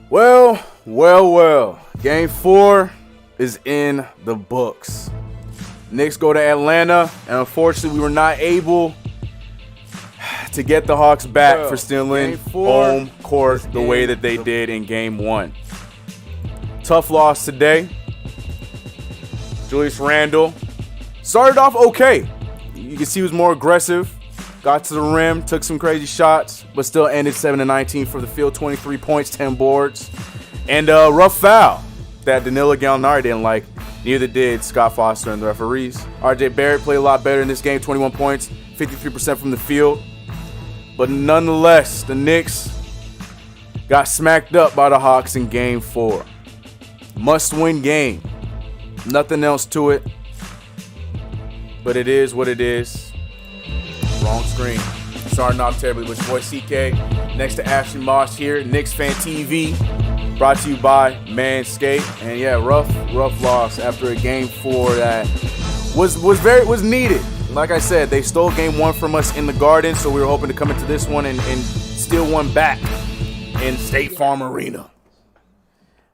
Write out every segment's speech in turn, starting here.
Well. Game 4 is in the books. Knicks go to Atlanta, and unfortunately, we were not able to get the Hawks back for stealing home court the way that they did in Game 1. Tough loss today. Julius Randle started off okay. You can see he was more aggressive. Got to the rim, took some crazy shots, but still ended 7-19 for the field, 23 points, 10 boards. And a rough foul that Danilo Gallinari didn't like. Neither did Scott Foster and the referees. RJ Barrett played a lot better in this game, 21 points, 53% from the field. But nonetheless, the Knicks got smacked up by the Hawks in Game 4. Must-win game. Nothing else to it. But it is what it is. Wrong screen. Starting off terribly with your boy CK. Next to Ashley Moss here, KnicksFanTV. Brought to you by Manscaped. And yeah, rough loss after a Game 4 that was needed. Like I said, they stole Game 1 from us in the Garden, so we were hoping to come into this one and steal one back in State Farm Arena.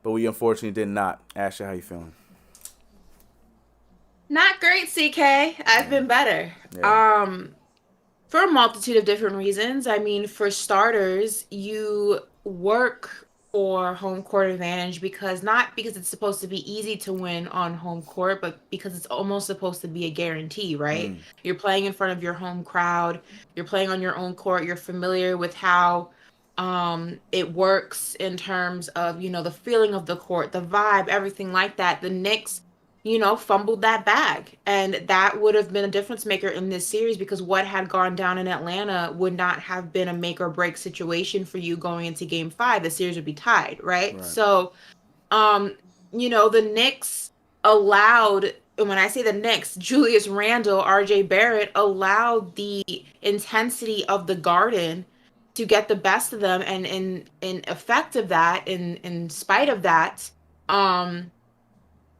But we unfortunately did not. Ashley, how you feeling? Not great, CK. I've been better. Yeah. For a multitude of different reasons. I mean, for starters, you work for home court advantage not because it's supposed to be easy to win on home court, but because it's almost supposed to be a guarantee, right? You're playing in front of your home crowd. You're playing on your own court. You're familiar with how it works in terms of, the feeling of the court, the vibe, everything like that. The Knicks fumbled that bag. And that would have been a difference maker in this series because what had gone down in Atlanta would not have been a make or break situation for you going into Game 5. The series would be tied, right? So, the Knicks allowed, and when I say the Knicks, Julius Randle, RJ Barrett allowed the intensity of the Garden to get the best of them. And in effect of that, in spite of that,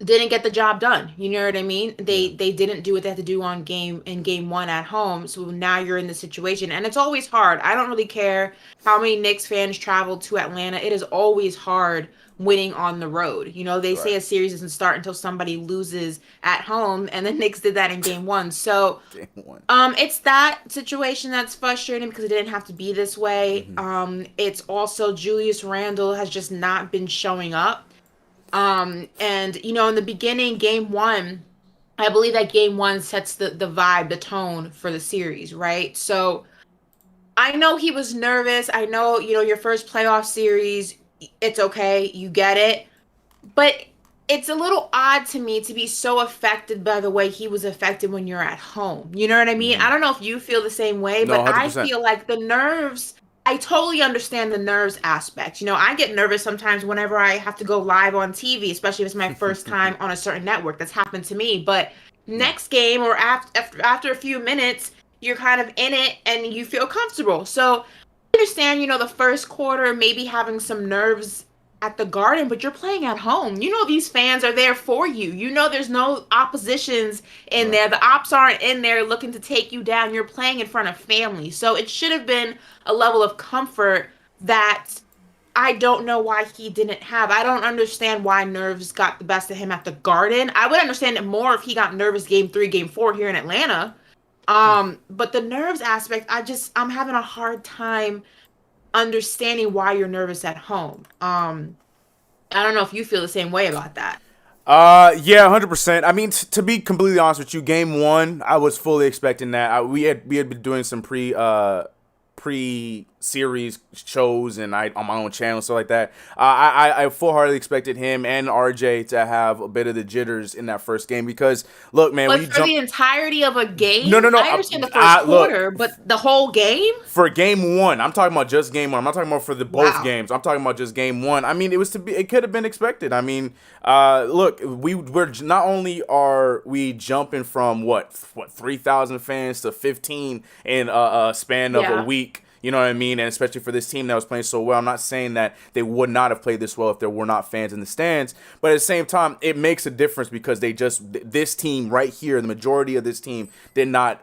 didn't get the job done. You know what I mean? They didn't do what they had to do in game 1 at home. So now you're in the situation. And it's always hard. I don't really care how many Knicks fans travel to Atlanta. It is always hard winning on the road. They say a series doesn't start until somebody loses at home, and the Knicks did that in Game 1. So it's that situation that's frustrating because it didn't have to be this way. It's also Julius Randle has just not been showing up. And in the beginning, Game 1, I believe that Game 1 sets the vibe, the tone for the series, right? So I know he was nervous. I know, your first playoff series, it's okay. You get it. But it's a little odd to me to be so affected by the way he was affected when you're at home. You know what I mean? I don't know if you feel the same way, but 100%. I feel like the nerves, I totally understand the nerves aspect. I get nervous sometimes whenever I have to go live on TV, especially if it's my first time on a certain network. That's happened to me. But next game or after a few minutes, you're kind of in it and you feel comfortable. So I understand, the first quarter maybe having some nerves at the Garden, but you're playing at home. These fans are there for you. There's no oppositions in there. The ops aren't in there looking to take you down. You're playing in front of family. So it should have been a level of comfort that I don't know why he didn't have. I don't understand why nerves got the best of him at the Garden. I would understand it more if he got nervous Game 3, Game 4 here in Atlanta. But the nerves aspect, I'm having a hard time understanding why you're nervous at home. I don't know if you feel the same way about that. Yeah, 100%. I mean, to be completely honest with you, Game 1, I was fully expecting that. We had been doing some pre-series shows and on my own channel and stuff like that. I full-heartedly expected him and RJ to have a bit of the jitters in that first game because, look, man, but for the entirety of a game? No. I understand the first quarter, but the whole game? For Game 1, I'm talking about just Game 1. I'm not talking about for both games. I'm talking about just Game 1. I mean, it could have been expected. I mean, look, we're not only are we jumping from what 3,000 fans to 15 in a span of a week. You know what I mean? And especially for this team that was playing so well, I'm not saying that they would not have played this well if there were not fans in the stands. But at the same time, it makes a difference because this team right here, the majority of this team did not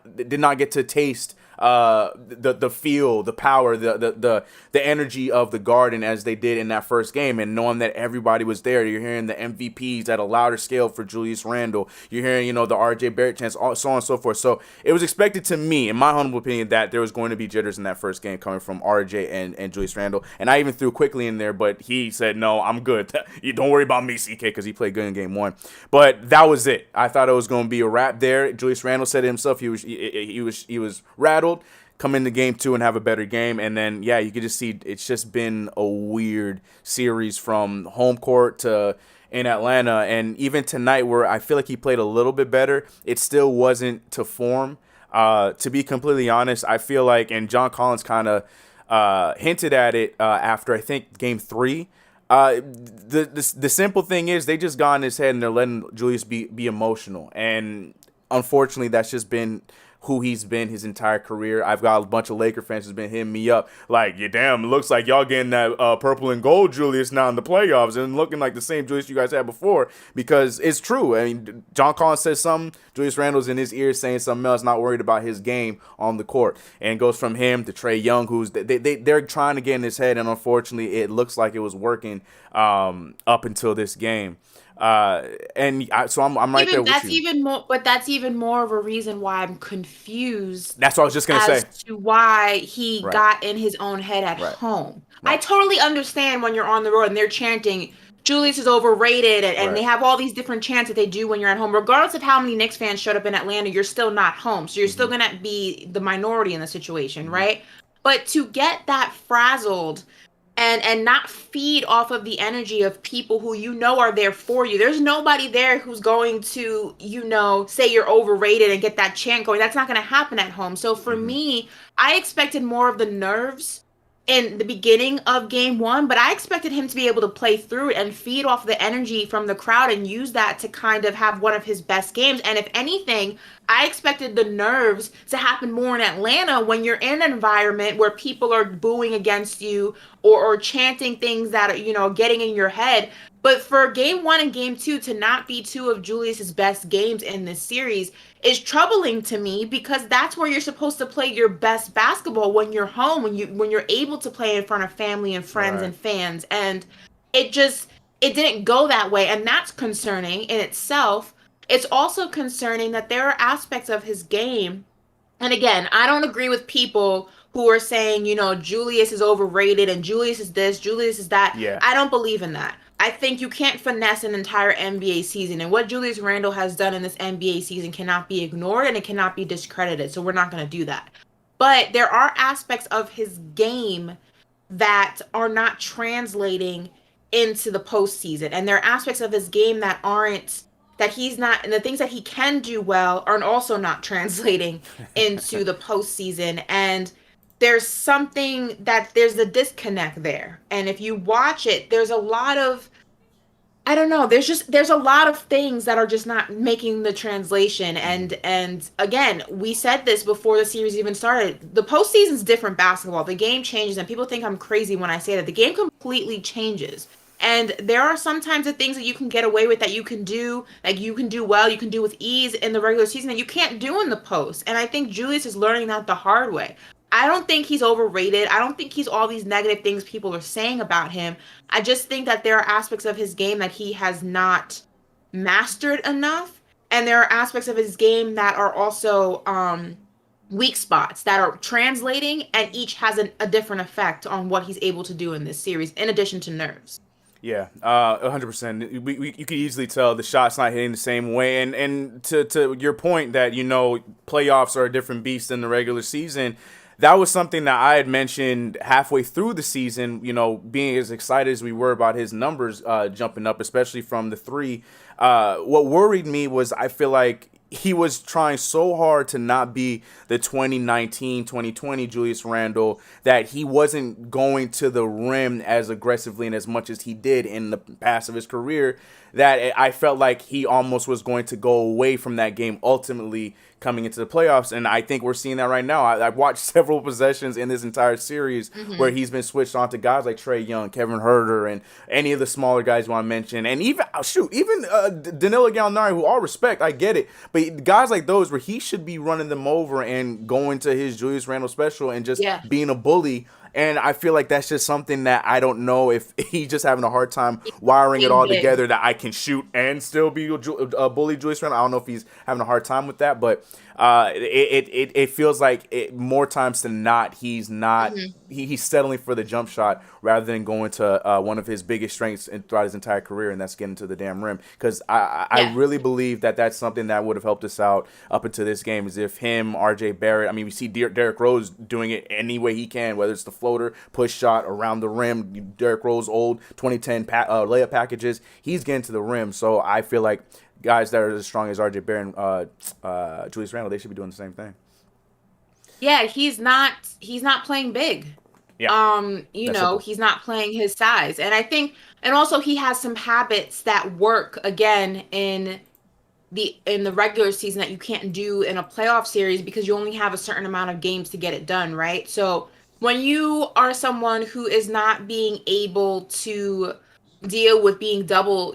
get to taste the feel, the power, the energy of the Garden as they did in that first game, and knowing that everybody was there. You're hearing the MVPs at a louder scale for Julius Randle. You're hearing, the RJ Barrett chants, so on and so forth. So it was expected to me, in my humble opinion, that there was going to be jitters in that first game coming from RJ and Julius Randle. And I even threw Quickly in there, but he said, no, I'm good. You don't worry about me, CK, because he played good in game one. But that was it. I thought it was going to be a wrap there. Julius Randle said it himself. He was rattled. Come into game two and have a better game. And then, yeah, you could just see it's just been a weird series from home court to in Atlanta. And even tonight, where I feel like he played a little bit better, it still wasn't to form. To be completely honest, I feel like, and John Collins kind of hinted at it after, I think, game three. The simple thing is they just got in his head and they're letting Julius be emotional. And unfortunately, that's just been who he's been his entire career. I've got a bunch of Laker fans who's been hitting me up like, yeah, damn, it looks like y'all getting that purple and gold Julius now in the playoffs and looking like the same Julius you guys had before, because it's true. I mean, John Collins says something, Julius Randle's in his ear saying something else, not worried about his game on the court. And it goes from him to Trae Young, who's they're trying to get in his head, and unfortunately it looks like it was working up until this game. So I'm right there with you. That's even more of a reason why I'm confused. That's what I was just gonna say. As to why he got in his own head at home. Right. I totally understand when you're on the road and they're chanting Julius is overrated, and they have all these different chants that they do when you're at home. Regardless of how many Knicks fans showed up in Atlanta, you're still not home, so you're still gonna be the minority in the situation, right? But to get that frazzled and not feed off of the energy of people who are there for you. There's nobody there who's going to, say you're overrated and get that chant going. That's not going to happen at home. So for me, I expected more of the nerves in the beginning of game one, but I expected him to be able to play through it and feed off the energy from the crowd and use that to kind of have one of his best games. And if anything, I expected the nerves to happen more in Atlanta when you're in an environment where people are booing against you or chanting things that are, getting in your head. But for game one and game two to not be two of Julius's best games in this series is troubling to me, because that's where you're supposed to play your best basketball, when you're home, when you're able to play in front of family and friends and fans. And it didn't go that way. And that's concerning in itself. It's also concerning that there are aspects of his game. And again, I don't agree with people who are saying, Julius is overrated and Julius is this, Julius is that. Yeah. I don't believe in that. I think you can't finesse an entire NBA season. And what Julius Randle has done in this NBA season cannot be ignored and it cannot be discredited. So we're not going to do that. But there are aspects of his game that are not translating into the postseason. And there are aspects of his game that he's not, and the things that he can do well are also not translating into the postseason. And there's a disconnect there. And if you watch it, there's a lot of, I don't know, there's a lot of things that are just not making the translation. And again, we said this before the series even started. The postseason's different basketball. The game changes, and people think I'm crazy when I say that. The game completely changes. And there are sometimes the things that you can get away with, that you can do, like you can do well, you can do with ease in the regular season that you can't do in the post. And I think Julius is learning that the hard way. I don't think he's overrated. I don't think he's all these negative things people are saying about him. I just think that there are aspects of his game that he has not mastered enough. And there are aspects of his game that are also weak spots that are translating, and each has a different effect on what he's able to do in this series, in addition to nerves. Yeah, 100%. You could easily tell the shot's not hitting the same way. And to your point that, playoffs are a different beast than the regular season, that was something that I had mentioned halfway through the season, being as excited as we were about his numbers jumping up, especially from the three. What worried me was I feel like he was trying so hard to not be the 2019, 2020 Julius Randle that he wasn't going to the rim as aggressively and as much as he did in the past of his career, that I felt like he almost was going to go away from that game, ultimately coming into the playoffs. And I think we're seeing that right now. I've watched several possessions in this entire series where he's been switched on to guys like Trae Young, Kevin Huerter, and any of the smaller guys you want to mention. And even Danilo Gallinari, who all respect, I get it. But guys like those where he should be running them over and going to his Julius Randle special and just being a bully. And I feel like that's just something that I don't know if he's just having a hard time wiring it all together, that I can shoot and still be a bully Julius Randle. I don't know if he's having a hard time with that, but it feels like more times than not, he's not he's settling for the jump shot rather than going to one of his biggest strengths throughout his entire career, and that's getting to the damn rim. Because I really believe that that's something that would have helped us out up until this game, is if him, RJ Barrett, I mean, we see Derrick Rose doing it any way he can, whether it's the floater, push shot, around the rim. Derrick Rose, old 2010 layup packages, he's getting to the rim. So I feel like guys that are as strong as RJ Barrett and Julius Randle, they should be doing the same thing. Yeah, he's not playing big. Yeah. He's not playing his size. And I think, and also he has some habits that work again in the regular season that you can't do in a playoff series, because you only have a certain amount of games to get it done, right? So when you are someone who is not being able to deal with being double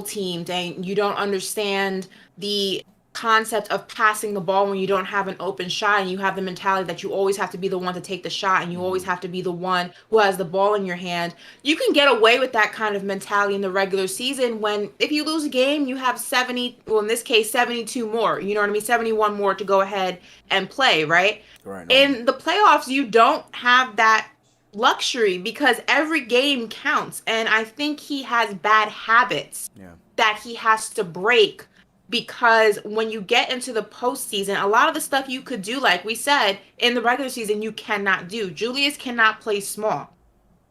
teamed, and you don't understand the concept of passing the ball when you don't have an open shot, and you have the mentality that you always have to be the one to take the shot, and you always have to be the one who has the ball in your hand, you can get away with that kind of mentality in the regular season, when if you lose a game, you have 70, well, in this case 72 more, 71 more to go ahead and play, right? In the playoffs, you don't have that luxury, because every game counts. And I think he has bad habits that he has to break, because when you get into the postseason, a lot of the stuff you could do, like we said, in the regular season, you cannot do. Julius cannot play small.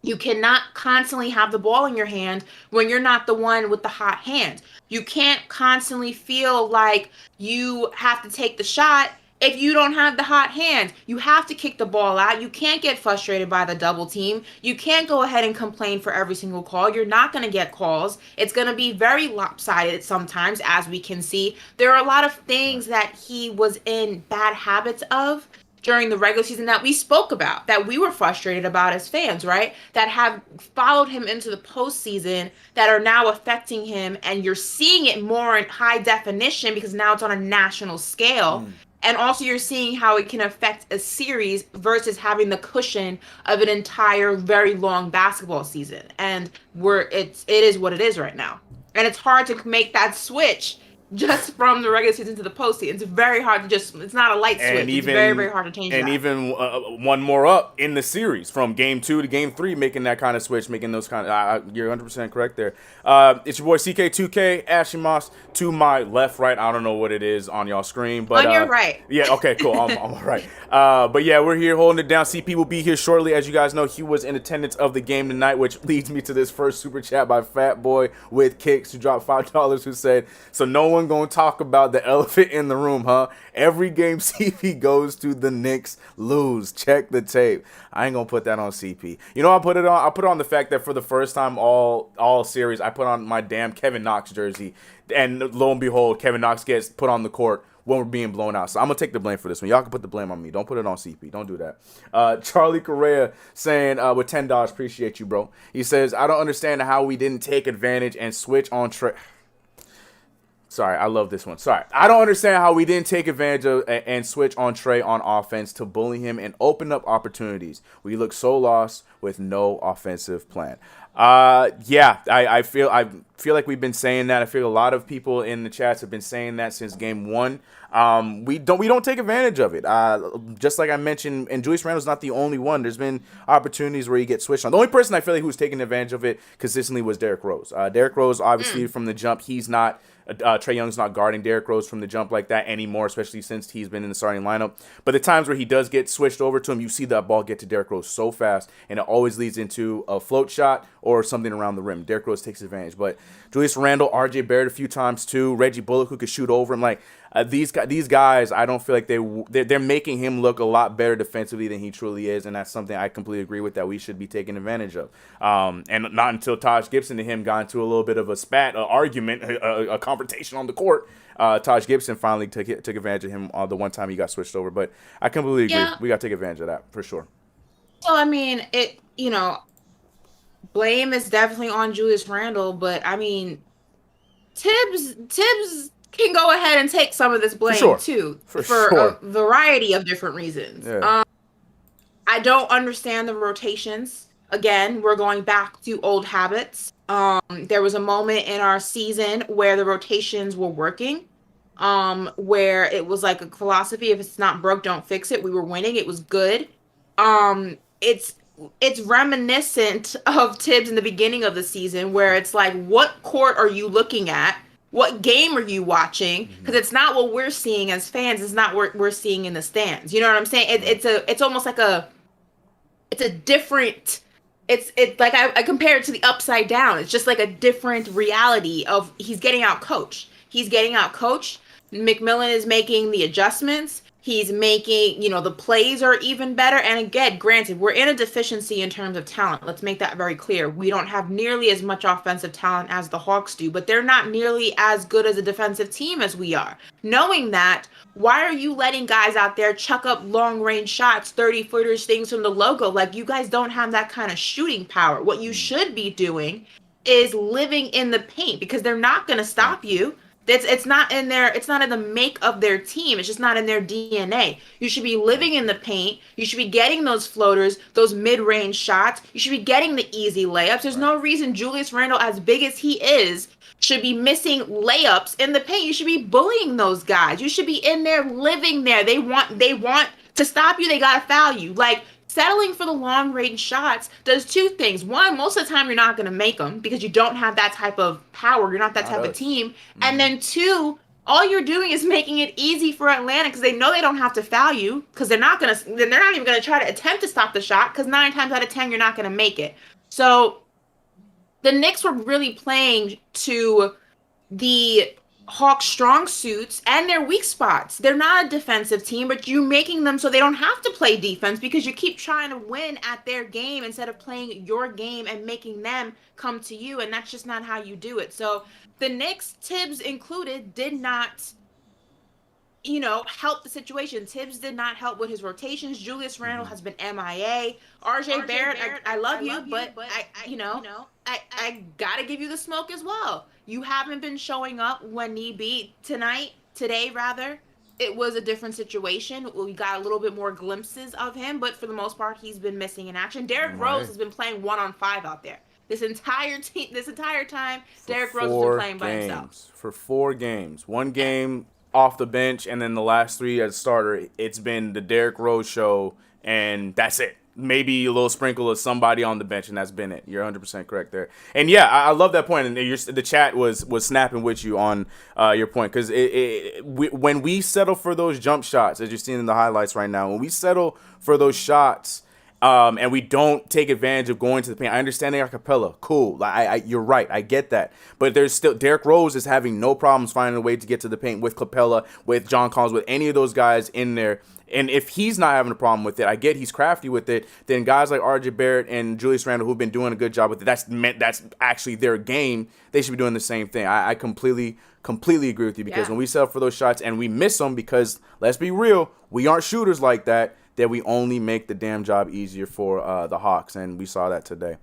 You cannot constantly have the ball in your hand when you're not the one with the hot hand. You can't constantly feel like you have to take the shot if you don't have the hot hand. You have to kick the ball out. You can't get frustrated by the double team. You can't go ahead and complain for every single call. You're not going to get calls. It's going to be very lopsided sometimes, as we can see. There are a lot of things that he was in bad habits of during the regular season that we spoke about, that we were frustrated about as fans, right? That have followed him into the postseason, that are now affecting him, and you're seeing it more in high definition because now it's on a national scale. And also you're seeing how it can affect a series versus having the cushion of an entire very long basketball season. And it is what it is right now. And it's hard to make that switch just from the regular season to the postseason. It's very hard to it's not a light switch. It's very, very hard to change and that. And even one more up in the series, from game 2 to game 3, making that kind of switch, making those kind of, you're 100% correct there. It's your boy CK2K, Ashley Moss, to my left, right, I don't know what it is on y'all screen. But on your right. Yeah, okay, cool, I'm all right. But yeah, we're here holding it down. CP will be here shortly. As you guys know, he was in attendance of the game tonight, which leads me to this first super chat by Fat Boy with Kicks, who dropped $5, who said, so no one gonna talk about the elephant in the room, huh? Every game CP goes to, the Knicks lose. Check the tape. I ain't gonna put that on CP. You know, I'll put it on the fact that for the first time all series, I put on my damn Kevin Knox jersey, and lo and behold, Kevin Knox gets put on the court when we're being blown out. So I'm gonna take the blame for this one. Y'all can put the blame on me. Don't put it on CP. Don't do that. Charlie Correa saying with $10, appreciate you, bro. He says, I don't understand how we didn't take advantage and switch on Trae. Sorry, I love this one. Sorry. I don't understand how we didn't take advantage of and switch on Trae on offense to bully him and open up opportunities. We look so lost with no offensive plan. I feel like we've been saying that. I feel a lot of people in the chats have been saying that since game 1. We don't take advantage of it. Just like I mentioned, and Julius Randle's not the only one. There's been opportunities where you get switched on. The only person I feel like who's taking advantage of it consistently was Derrick Rose. Derrick Rose, obviously, from the jump, he's not. Trae Young's not guarding Derrick Rose from the jump like that anymore, especially since he's been in the starting lineup. But the times where he does get switched over to him, you see that ball get to Derrick Rose so fast, and it always leads into a float shot or something around the rim. Derrick Rose takes advantage. But Julius Randle, RJ Barrett a few times too. Reggie Bullock who could shoot over him. Like these guys, I don't feel like they're making him look a lot better defensively than he truly is, and that's something I completely agree with that we should be taking advantage of. And not until Taj Gibson and him got into a little bit of a spat, an argument, a confrontation on the court. Taj Gibson finally took advantage of him the one time he got switched over. But I completely agree. Yeah. We got to take advantage of that for sure. So I mean, blame is definitely on Julius Randle, but I mean, Thibs can go ahead and take some of this blame too for a variety of different reasons. Yeah. I don't understand the rotations. Again, we're going back to old habits. There was a moment in our season where the rotations were working, where it was like a philosophy: if it's not broke, don't fix it. We were winning; it was good. It's reminiscent of Thibs in the beginning of the season, where it's like, what court are you looking at? What game are you watching? Because it's not what we're seeing as fans. It's not what we're seeing in the stands. You know what I'm saying? It's almost like it's a different. It's like I compare it to the Upside Down. It's just like a different reality of he's getting out coached. He's getting out coached. McMillan is making the adjustments. He's making, the plays are even better. And again, granted, we're in a deficiency in terms of talent. Let's make that very clear. We don't have nearly as much offensive talent as the Hawks do, but they're not nearly as good as a defensive team as we are. Knowing that, why are you letting guys out there chuck up long-range shots, 30-footers, things from the logo? Like, you guys don't have that kind of shooting power. What you should be doing is living in the paint, because they're not going to stop you. It's not in the make of their team. It's just not in their DNA. You should be living in the paint. You should be getting those floaters, those mid-range shots. You should be getting the easy layups. There's no reason Julius Randle, as big as he is, should be missing layups in the paint. You should be bullying those guys. You should be in there living there. They want to stop you. They gotta foul you. Like, settling for the long range shots does two things. One, most of the time you're not going to make them because you don't have that type of power. You're not that type of team. Mm-hmm. And then two, all you're doing is making it easy for Atlanta because they know they don't have to foul you, because they're not even going to try to attempt to stop the shot, because 9 times out of 10 you're not going to make it. So the Knicks were really playing to the Hawks' strong suits and their weak spots. They're not a defensive team, but you're making them so they don't have to play defense, because you keep trying to win at their game instead of playing your game and making them come to you, and that's just not how you do it. So the Knicks, Thibs included, did not help the situation. Thibs did not help with his rotations. Julius Randle has been MIA. RJ Barrett, I love you, but I gotta give you the smoke as well. You haven't been showing up when need be. Today rather, it was a different situation. We got a little bit more glimpses of him, but for the most part, he's been missing in action. Derrick Rose has been playing 1-on-5 out there. This entire time, Derrick Rose has been playing by himself. For 4 games. One game off the bench, and then the last 3 as a starter. It's been the Derrick Rose show, and that's it. Maybe a little sprinkle of somebody on the bench, and that's been it. You're 100% correct there. And yeah, I love that point. And the chat was snapping with you on your point, because when we settle for those jump shots, as you're seeing in the highlights right now, when we settle for those shots, and we don't take advantage of going to the paint. I understand the acapella, cool. You're right, I get that. But there's still Derrick Rose is having no problems finding a way to get to the paint with Capella, with John Collins, with any of those guys in there. And if he's not having a problem with it, I get he's crafty with it. Then guys like RJ Barrett and Julius Randle, who've been doing a good job with it, that's actually their game. They should be doing the same thing. I completely agree with you, because when we settle for those shots and we miss them, because let's be real, we aren't shooters like that we only make the damn job easier for the Hawks, and we saw that today.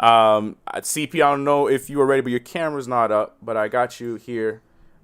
CP, I don't know if you were ready, but your camera's not up, but I got you here.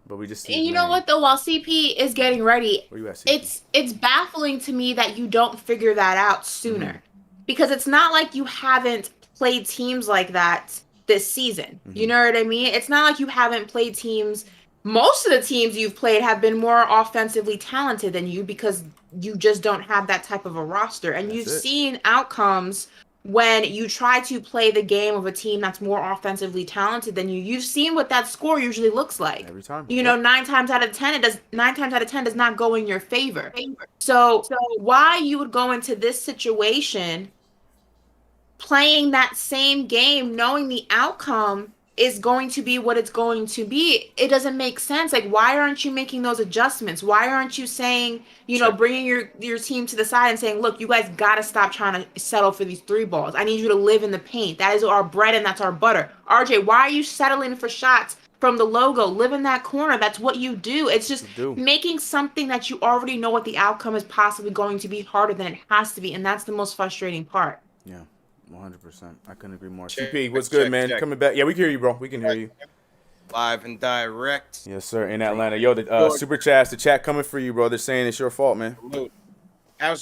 But we just you know what, though, while CP is getting ready, where you at, CP? It's baffling to me that you don't figure that out sooner, because it's not like you haven't played teams like that this season. You know what I mean? It's not like you haven't played teams. Most of the teams you've played have been more offensively talented than you, because you just don't have that type of a roster. And you've seen outcomes when you try to play the game of a team that's more offensively talented than you. You've seen what that score usually looks like. Every time. 9 times out of 10 does not go in your favor. So why you would go into this situation playing that same game knowing the outcome is going to be what it's going to be, it doesn't make sense. Like, why aren't you making those adjustments? Why aren't you saying, Check. bringing your team to the side and saying, look, you guys got to stop trying to settle for these three balls. I need you to live in the paint. That is our bread and that's our butter. RJ, why are you settling for shots from the logo? Live in that corner. That's what you do. It's just making something that you already know what the outcome is possibly going to be harder than it has to be. And that's the most frustrating part. Yeah. 100%. I couldn't agree more. Check, CP, what's good, man? check. Coming back. Yeah, we can hear you, bro. We can hear you. Live and direct. Yes, sir. In Atlanta. Yo, the super chats, the chat coming for you, bro. They're saying it's your fault, man.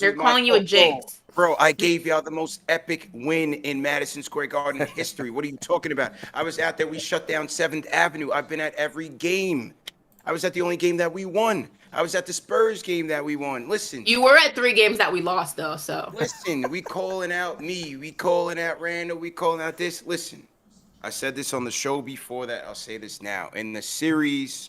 They're calling you a jinx. Bro, I gave y'all the most epic win in Madison Square Garden history. What are you talking about? I was out there. We shut down 7th Avenue. I've been at every game. I was at the only game that we won. I was at the Spurs game that we won. Listen. You were at 3 games that we lost, though, so. Listen, we calling out me. We calling out Randle. We calling out this. Listen, I said this on the show before that. I'll say this now. In the series,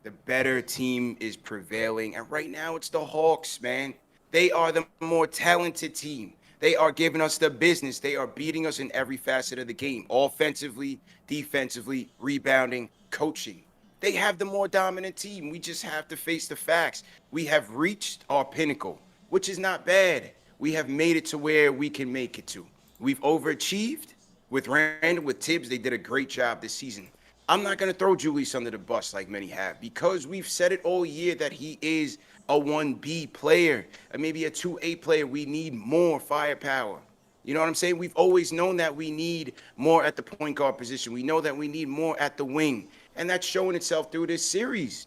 the better team is prevailing. And right now, it's the Hawks, man. They are the more talented team. They are giving us the business. They are beating us in every facet of the game. Offensively, defensively, rebounding, coaching. They have the more dominant team. We just have to face the facts. We have reached our pinnacle, which is not bad. We have made it to where we can make it to. We've overachieved with Randle, with Thibs. They did a great job this season. I'm not going to throw Julius under the bus like many have because we've said it all year that he is a 1B player, or maybe a 2A player. We need more firepower. You know what I'm saying? We've always known that we need more at the point guard position. We know that we need more at the wing. And that's showing itself through this series.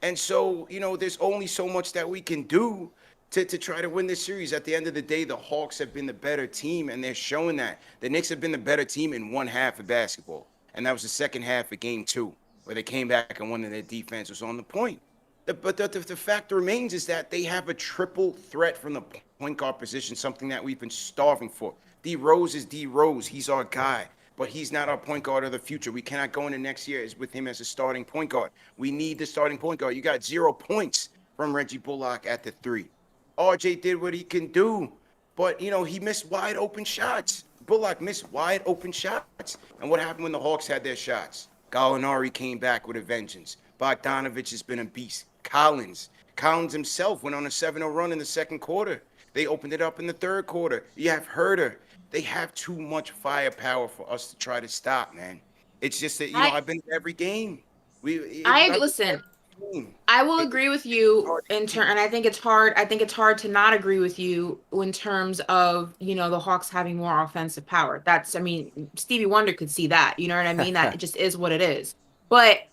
And so, there's only so much that we can do to try to win this series. At the end of the day, the Hawks have been the better team, and they're showing that. The Knicks have been the better team in one half of basketball. And that was the second half of game 2, where they came back and one of their defense was on the point. But the fact remains is that they have a triple threat from the point guard position, something that we've been starving for. D Rose is D Rose. He's our guy. But he's not our point guard of the future. We cannot go into next year with him as a starting point guard. We need the starting point guard. You got 0 points from Reggie Bullock at the 3. RJ did what he can do, but, he missed wide open shots. Bullock missed wide open shots. And what happened when the Hawks had their shots? Gallinari came back with a vengeance. Bogdanovich has been a beast. Collins himself went on a 7-0 run in the second quarter. They opened it up in the third quarter. You have Herter. They have too much firepower for us to try to stop, man. It's just that, I've been to every game. Listen, I will agree with you and I think it's hard. I think it's hard to not agree with you in terms of, the Hawks having more offensive power. Stevie Wonder could see that, you know what I mean? That it just is what it is. But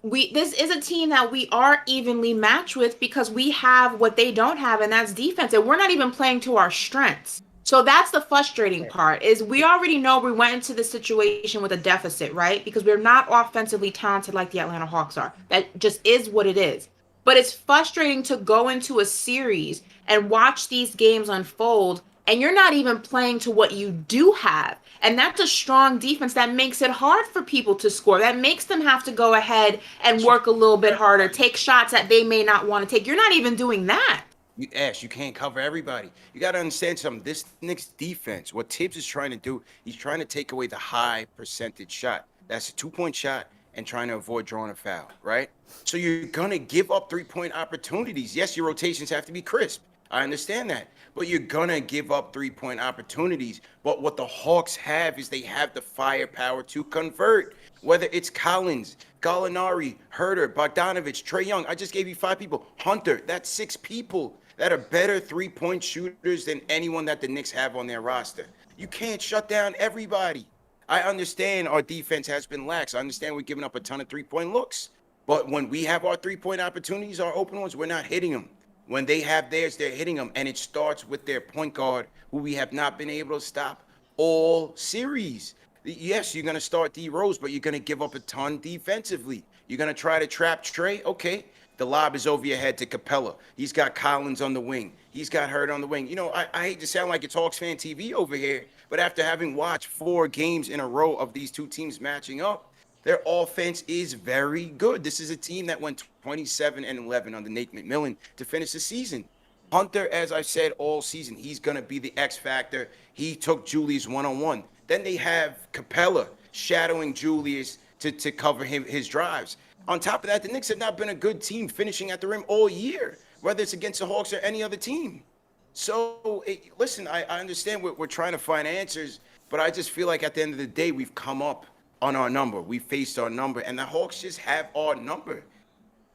this is a team that we are evenly matched with because we have what they don't have, and that's defense. And we're not even playing to our strengths. So that's the frustrating part is we already know we went into this situation with a deficit, right? Because we're not offensively talented like the Atlanta Hawks are. That just is what it is. But it's frustrating to go into a series and watch these games unfold and you're not even playing to what you do have. And that's a strong defense that makes it hard for people to score. That makes them have to go ahead and work a little bit harder, take shots that they may not want to take. You're not even doing that. You can't cover everybody. You got to understand something. This Knicks defense, what Thibs is trying to do, he's trying to take away the high percentage shot. That's a 2-point shot and trying to avoid drawing a foul, right? So you're going to give up 3-point opportunities. Yes, your rotations have to be crisp. I understand that. But you're going to give up 3-point opportunities. But what the Hawks have is they have the firepower to convert. Whether it's Collins, Gallinari, Herter, Bogdanovich, Trae Young. I just gave you 5 people. Hunter, that's 6 people that are better 3-point shooters than anyone that the Knicks have on their roster. You can't shut down everybody. I understand our defense has been lax. I understand we're giving up a ton of 3-point looks. But when we have our 3-point opportunities, our open ones, we're not hitting them. When they have theirs, they're hitting them. And it starts with their point guard, who we have not been able to stop all series. Yes, you're going to start D Rose, but you're going to give up a ton defensively. You're going to try to trap Trae? Okay. The lob is over your head to Capella. He's got Collins on the wing. He's got Hurt on the wing. I hate to sound like it's KnicksFanTV over here, but after having watched 4 games in a row of these two teams matching up, their offense is very good. This is a team that went 27-11 under Nate McMillan to finish the season. Hunter, as I've said all season, he's going to be the X factor. He took Julius one-on-one. Then they have Capella shadowing Julius, to cover his drives. On top of that, the Knicks have not been a good team finishing at the rim all year, whether it's against the Hawks or any other team. So, listen, I understand we're trying to find answers, but I just feel like at the end of the day, we've come up on our number. We faced our number, and the Hawks just have our number.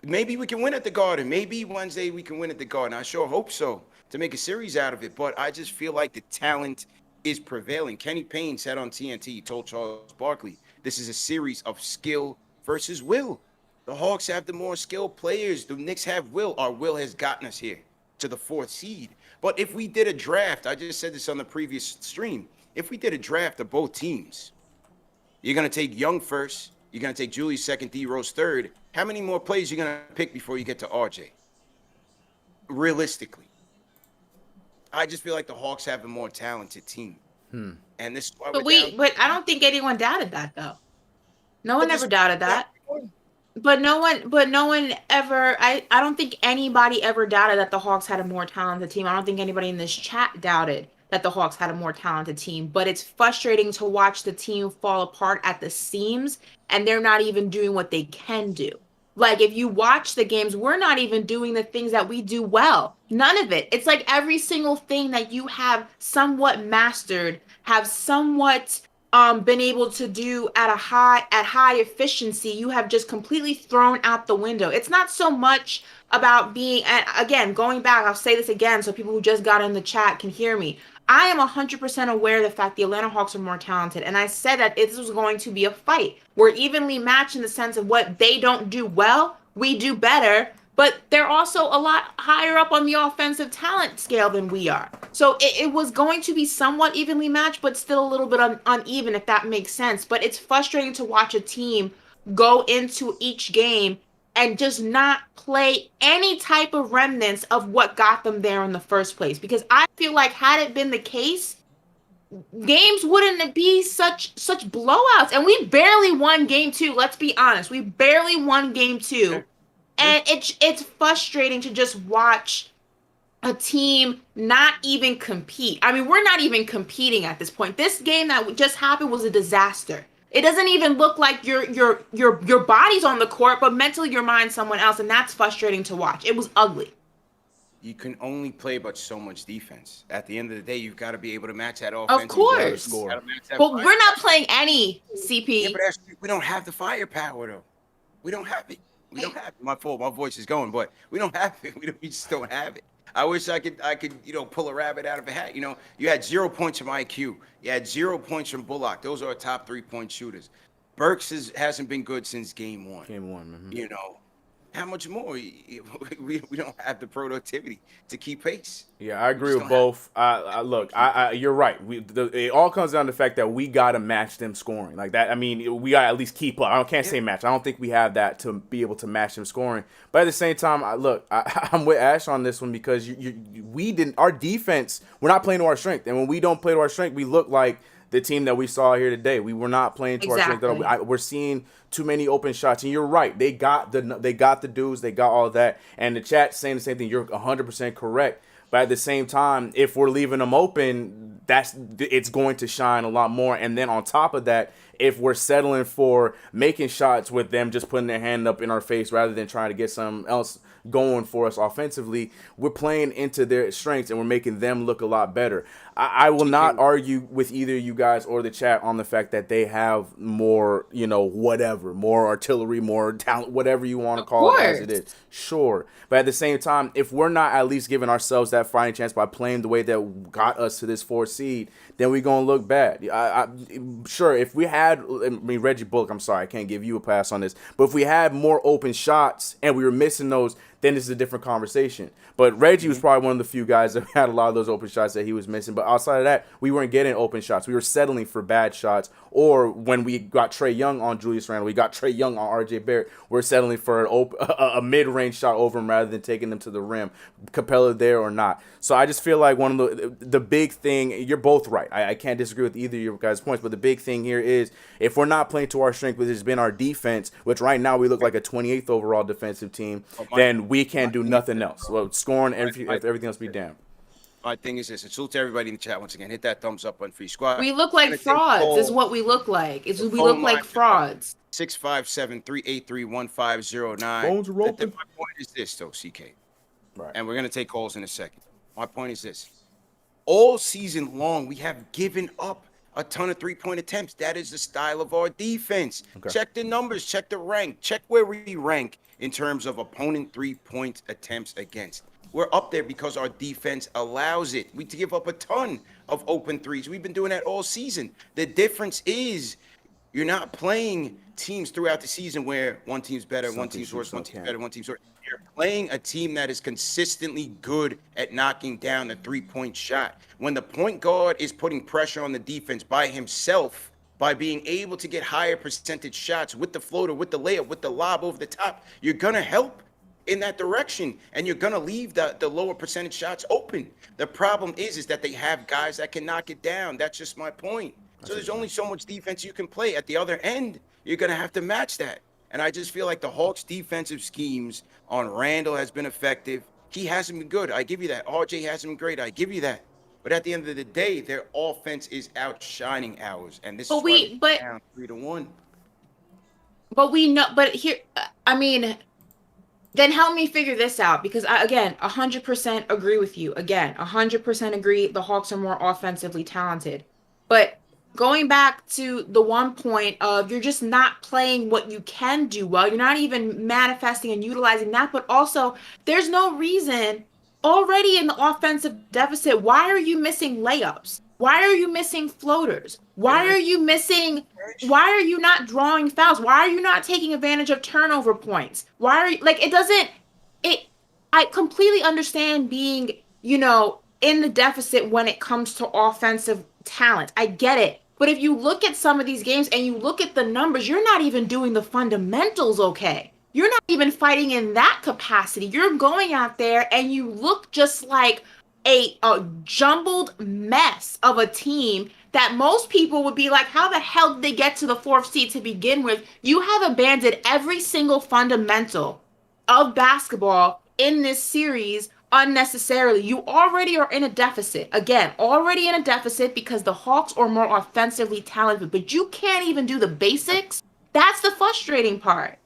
Maybe we can win at the Garden. Maybe Wednesday we can win at the Garden. I sure hope so, to make a series out of it. But I just feel like the talent is prevailing. Kenny Payne said on TNT, he told Charles Barkley, this is a series of skill versus will. The Hawks have the more skilled players. The Knicks have will. Our will has gotten us here to the 4th seed. But if we did a draft, I just said this on the previous stream, if we did a draft of both teams, you're going to take Young first, you're going to take Julius second, D Rose third. How many more players are you going to pick before you get to RJ? Realistically. I just feel like the Hawks have a more talented team. And this is why but I don't think anyone doubted that, though. No one ever doubted that. But no one ever, I don't think anybody ever doubted that the Hawks had a more talented team. I don't think anybody in this chat doubted that the Hawks had a more talented team. But it's frustrating to watch the team fall apart at the seams, and they're not even doing what they can do. Like, if you watch the games, we're not even doing the things that we do well. None of it. It's like every single thing that you have somewhat mastered, have somewhat been able to do at high efficiency, you have just completely thrown out the window. It's not so much about being, and again, going back, I'll say this again so people who just got in the chat can hear me. I am 100% aware of the fact the Atlanta Hawks are more talented, and I said that this was going to be a fight. We're evenly matched in the sense of what they don't do well, we do better, but they're also a lot higher up on the offensive talent scale than we are. So it was going to be somewhat evenly matched, but still a little bit uneven, if that makes sense. But it's frustrating to watch a team go into each game and just not play any type of remnants of what got them there in the first place. Because I feel like had it been the case, games wouldn't be such blowouts. And we barely won game 2. Let's be honest. We barely won game 2. And it's frustrating to just watch a team not even compete. I mean, we're not even competing at this point. This game that just happened was a disaster. It doesn't even look like your body's on the court, but mentally your mind's someone else, and that's frustrating to watch. It was ugly. You can only play but so much defense. At the end of the day, you've got to be able to match that offense. Of course. But we're not playing any CP. Yeah, but we don't have the firepower, though. We don't have it. We don't have it. My fault. My voice is going, but we don't have it. We just don't have it. I wish I could, pull a rabbit out of a hat. You had 0 points from IQ. You had 0 points from Bullock. Those are our top 3-point shooters. Burks hasn't been good since game 1. Game 1. Mm-hmm. How much more? We don't have the productivity to keep pace. Yeah, I agree with both. Look, you're right. It all comes down to the fact that we got to match them scoring like that. I mean, we got to at least keep up. I can't say match. I don't think we have that to be able to match them scoring. But at the same time, I'm with Ash on this one because we didn't. Our defense, we're not playing to our strength, and when we don't play to our strength, we look like the team that we saw here today. We were not playing to our strength. We're seeing too many open shots, and you're right. They got the dudes, they got all that, and the chat saying the same thing. You're 100% correct. But at the same time, if we're leaving them open, it's going to shine a lot more. And then on top of that, if we're settling for making shots with them just putting their hand up in our face rather than trying to get something else going for us offensively, we're playing into their strengths and we're making them look a lot better. I will not argue with either you guys or the chat on the fact that they have more, more artillery, more talent, whatever you want to call it as it is. Sure. But at the same time, if we're not at least giving ourselves that fighting chance by playing the way that got us to this 4th seed, then we're going to look bad. Sure, if we had, Reggie Bullock, I'm sorry, I can't give you a pass on this, but if we had more open shots and we were missing those, then this is a different conversation. But Reggie was probably one of the few guys that had a lot of those open shots that he was missing. But outside of that, we weren't getting open shots. We were settling for bad shots. Or when we got Trae Young on Julius Randle, we got Trae Young on RJ Barrett, we're settling for a mid-range shot over him rather than taking them to the rim, Capella there or not. So I just feel like one of the big thing, you're both right. I can't disagree with either of your guys' points, but the big thing here is if we're not playing to our strength, which has been our defense, which right now we look like a 28th overall defensive team, then we can't do nothing else. Well, scoring, everything else be damned. My thing is this, and salute to everybody in the chat once again. Hit that thumbs up on Free Squad. We look like frauds, is what we look like. We look like frauds. 657-383-1509. Phones are open. My point is this, though, CK. Right. And we're going to take calls in a second. My point is this. All season long, we have given up a ton of three-point attempts. That is the style of our defense. Okay. Check the numbers, check the rank, check where we rank in terms of opponent three-point attempts against. We're up there because our defense allows it. We give up a ton of open threes. We've been doing that all season. The difference is you're not playing teams throughout the season where one team's better, one team's worse, one team's better, one team's worse. You're playing a team that is consistently good at knocking down the three-point shot. When the point guard is putting pressure on the defense by himself, by being able to get higher percentage shots with the floater, with the layup, with the lob over the top, you're going to help in that direction, and you're going to leave the lower percentage shots open. The problem is that they have guys that can knock it down. That's just my point. So there's only so much defense you can play. At the other end, you're going to have to match that. And I just feel like the Hawks' defensive schemes on Randle has been effective. He hasn't been good. I give you that. RJ hasn't been great. I give you that. But at the end of the day, their offense is outshining ours. And this is why we're down 3-1. But we know, but here, I mean, then help me figure this out, because I, again, 100% agree with you. Again, 100% agree the Hawks are more offensively talented. But going back to the one point of you're just not playing what you can do well. You're not even manifesting and utilizing that. But also, there's no reason already in the offensive deficit. Why are you missing layups? Why are you missing floaters? Why are you not drawing fouls? Why are you not taking advantage of turnover points? Why are you, like, I completely understand being, in the deficit when it comes to offensive talent. I get it. But if you look at some of these games and you look at the numbers, you're not even doing the fundamentals okay. You're not even fighting in that capacity. You're going out there and you look just like a jumbled mess of a team that most people would be like, how the hell did they get to the 4th seed to begin with? You have abandoned every single fundamental of basketball in this series unnecessarily. You already are in a deficit. Again, already in a deficit because the Hawks are more offensively talented, but you can't even do the basics. That's the frustrating part.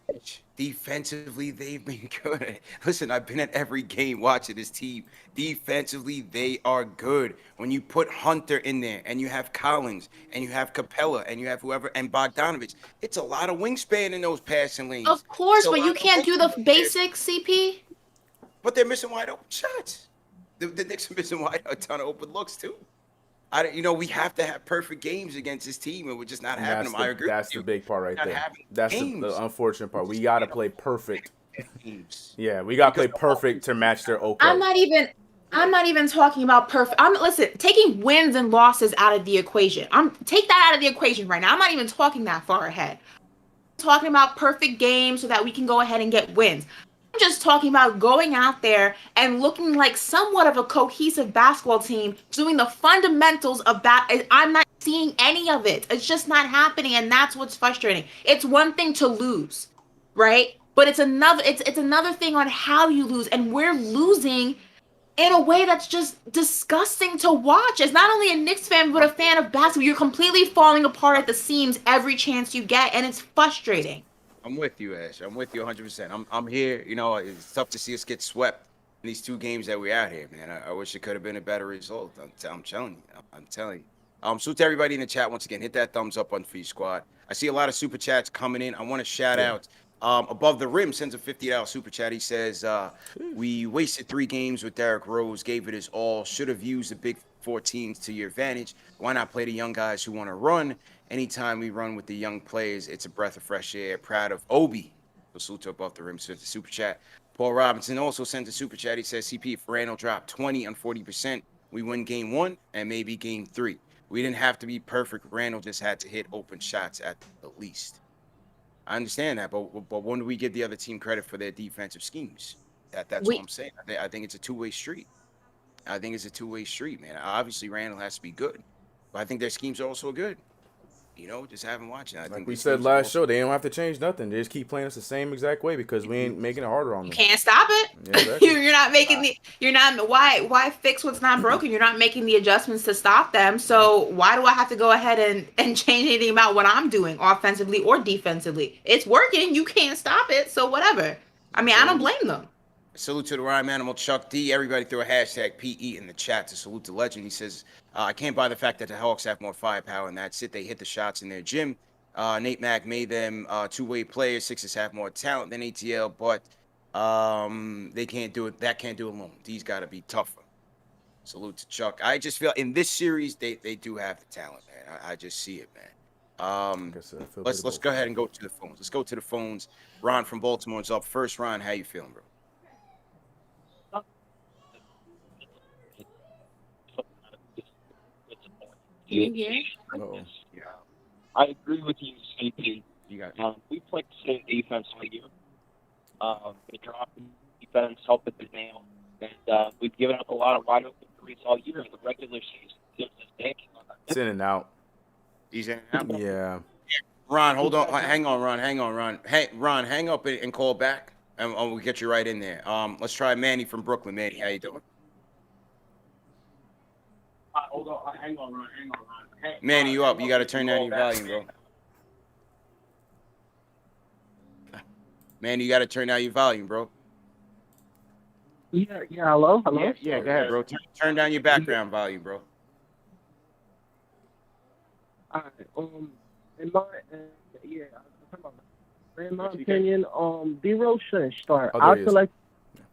Defensively, they've been good. Listen, I've been at every game watching this team. Defensively, they are good. When you put Hunter in there and you have Collins and you have Capella and you have whoever and Bogdanovich, it's a lot of wingspan in those passing lanes. Of course, but you can't do the basics, CP. But they're missing wide open shots. The Knicks are missing a ton of open looks too. We have to have perfect games against this team, and we're just not having them. I agree. That's the big part right there. That's the unfortunate part. We got to play perfect. Yeah, we got to play perfect to match their okay. I'm not even talking about perfect. Listen, taking wins and losses out of the equation. Take that out of the equation right now. I'm not even talking that far ahead. I'm talking about perfect games so that we can go ahead and get wins. I'm just talking about going out there and looking like somewhat of a cohesive basketball team, doing the fundamentals of that. I'm not seeing any of it. It's just not happening, and that's what's frustrating. It's one thing to lose, right? But it's another thing on how you lose, and we're losing in a way that's just disgusting to watch. As not only a Knicks fan, but a fan of basketball, you're completely falling apart at the seams every chance you get, and it's frustrating. I'm with you, Ash. I'm with you 100%. I'm here. It's tough to see us get swept in these 2 games that we're out here, man. I wish it could have been a better result. I'm telling you. So to everybody in the chat, once again, hit that thumbs up on Free Squad. I see a lot of super chats coming in. I want to shout out Above the Rim sends a $50 super chat. He says, we wasted 3 games with Derrick Rose, gave it his all, should have used the big 14s to your advantage. Why not play the young guys who want to run? Anytime we run with the young players, it's a breath of fresh air. Proud of Obi. Salute to Above the Rim sends a super chat. Paul Robinson also sends a super chat. He says, CP, if Randle dropped 20 on 40%, we win game 1 and maybe game 3. We didn't have to be perfect. Randle just had to hit open shots at the least. I understand that, but when do we give the other team credit for their defensive schemes? That's what I'm saying. I think it's a two-way street. Man. Obviously, Randle has to be good, but I think their schemes are also good. just have them watching. I Like think we these said teams are last show, they don't have to change nothing. They just keep playing us the same exact way because we ain't making it harder on You them. can't stop it. Yeah, exactly. You're not making why fix what's not broken? You're not making the adjustments to stop them. So why do I have to go ahead and change anything about what I'm doing offensively or defensively? It's working. You can't stop it. So whatever. I mean, I don't blame them. Salute to the rhyme animal Chuck D. Everybody throw a hashtag PE in the chat to salute the legend. He says, I can't buy the fact that the Hawks have more firepower, and that's it. They hit the shots in their gym. Nate Mack made them two-way players. Sixers have more talent than ATL, but they can't do it. That can't do it alone. D's got to be tougher. Salute to Chuck. I just feel in this series they do have the talent, man. I just see it, man. Let's go ahead and go to the phones. Let's go to the phones. Ron from Baltimore is up first. Ron, how you feeling, bro? Yeah. Yeah, I agree with you, CP. We played the same defense all year. They dropped the defense, helped with the nail, and we've given up a lot of wide open threes all year in the regular season. Thibs is banking on that. It's in and out. He's in and out. Yeah. Ron, hold on. Hang on, Ron. Hey, Ron, hang up and call back, and we'll get you right in there. Let's try Manny from Brooklyn. Manny, how you doing? Hold on. Hang on, Ron. Hey, Manny, you up? You got to turn down your volume, bro. Manny, you got to turn down your volume, bro. Yeah. Hello. Yeah. Go ahead, bro. Turn down your background volume, bro. All right. In my opinion, D-Rose shouldn't start. Oh, I feel like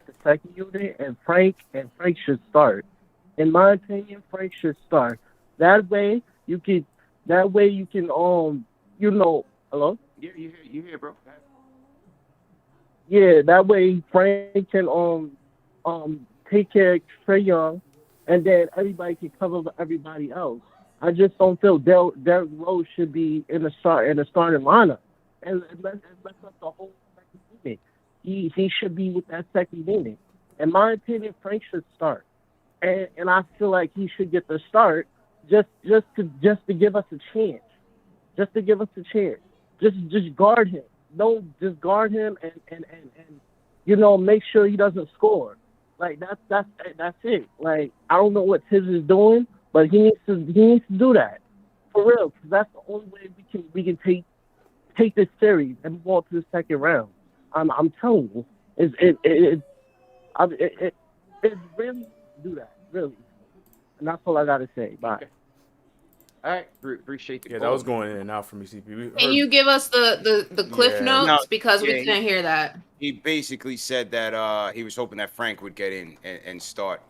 the second unit and Frank should start. In my opinion, Frank should start. That way you can hello? Yeah, you hear, bro. Yeah, that way Frank can take care of Trae Young, and then everybody can cover everybody else. I just don't feel Derrick Rose should be in the starting lineup, and let's up the whole second unit. He should be with that second unit. In my opinion, Frank should start, and I feel like he should get the start just to give us a chance, Just guard him. Don't just guard him and make sure he doesn't score. Like that's it. Like I don't know what Thibs is doing, but he needs to do that for real. Because that's the only way we can take this series and move on to the second round. I'm telling you, it really do that really, and that's all I gotta say. Bye. Okay. All right, appreciate the call. That was going in and out from me, CP. Can you give us the cliff notes because we couldn't hear that? He basically said that he was hoping that Frank would get in and start.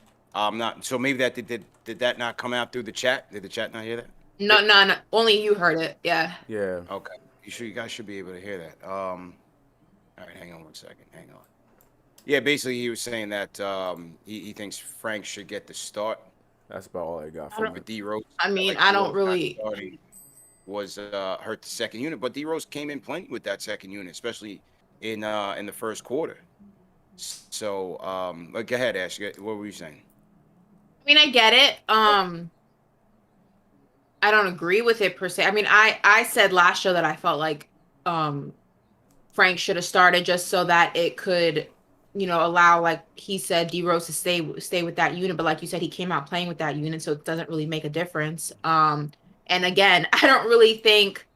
So maybe that did that not come out through the chat? Did the chat not hear that? No. Only you heard it. Yeah. Yeah. Okay. You guys should be able to hear that. All right, hang on 1 second. Hang on. Yeah, basically he was saying that he thinks Frank should get the start. That's about all I got from it. D-Rose. I mean, I don't really was hurt the second unit, but D-Rose came in plenty with that second unit, especially in the first quarter. So, go ahead, Ash. What were you saying? I mean, I get it. I don't agree with it per se. I mean, I said last show that I felt like Frank should have started just so that it could, allow, like he said, D-Rose to stay with that unit. But like you said, he came out playing with that unit, so it doesn't really make a difference. And again, I don't really think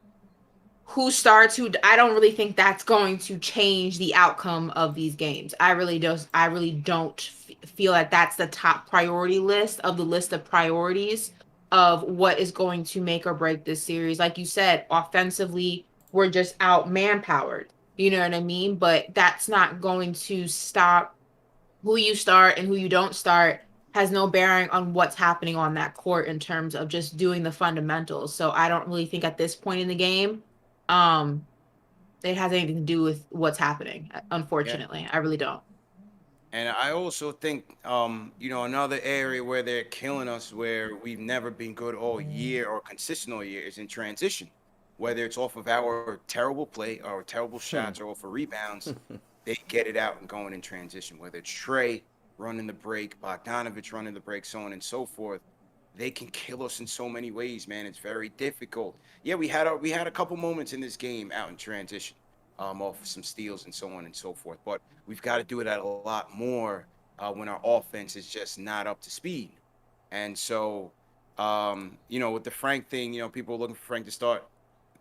who starts who. I don't really think that's going to change the outcome of these games. I really don't feel like that's the top priority list of the list of priorities of what is going to make or break this series. Like you said, offensively, we're just out manpowered. You know what I mean? But that's not going to stop who you start and who you don't start has no bearing on what's happening on that court in terms of just doing the fundamentals. So I don't really think at this point in the game, it has anything to do with what's happening, unfortunately. Yeah. I really don't. And I also think, another area where they're killing us, where we've never been good all year or consistent all year, is in transition. Whether it's off of our terrible play or terrible shots or off of rebounds, they get it out and going in transition. Whether it's Trae running the break, Bogdanovich running the break, so on and so forth. they can kill us in so many ways, man. It's very difficult. Yeah, we had a couple moments in this game out in transition, off of some steals and so on and so forth. But we've got to do it at a lot more when our offense is just not up to speed. And so, with the Frank thing, people are looking for Frank to start.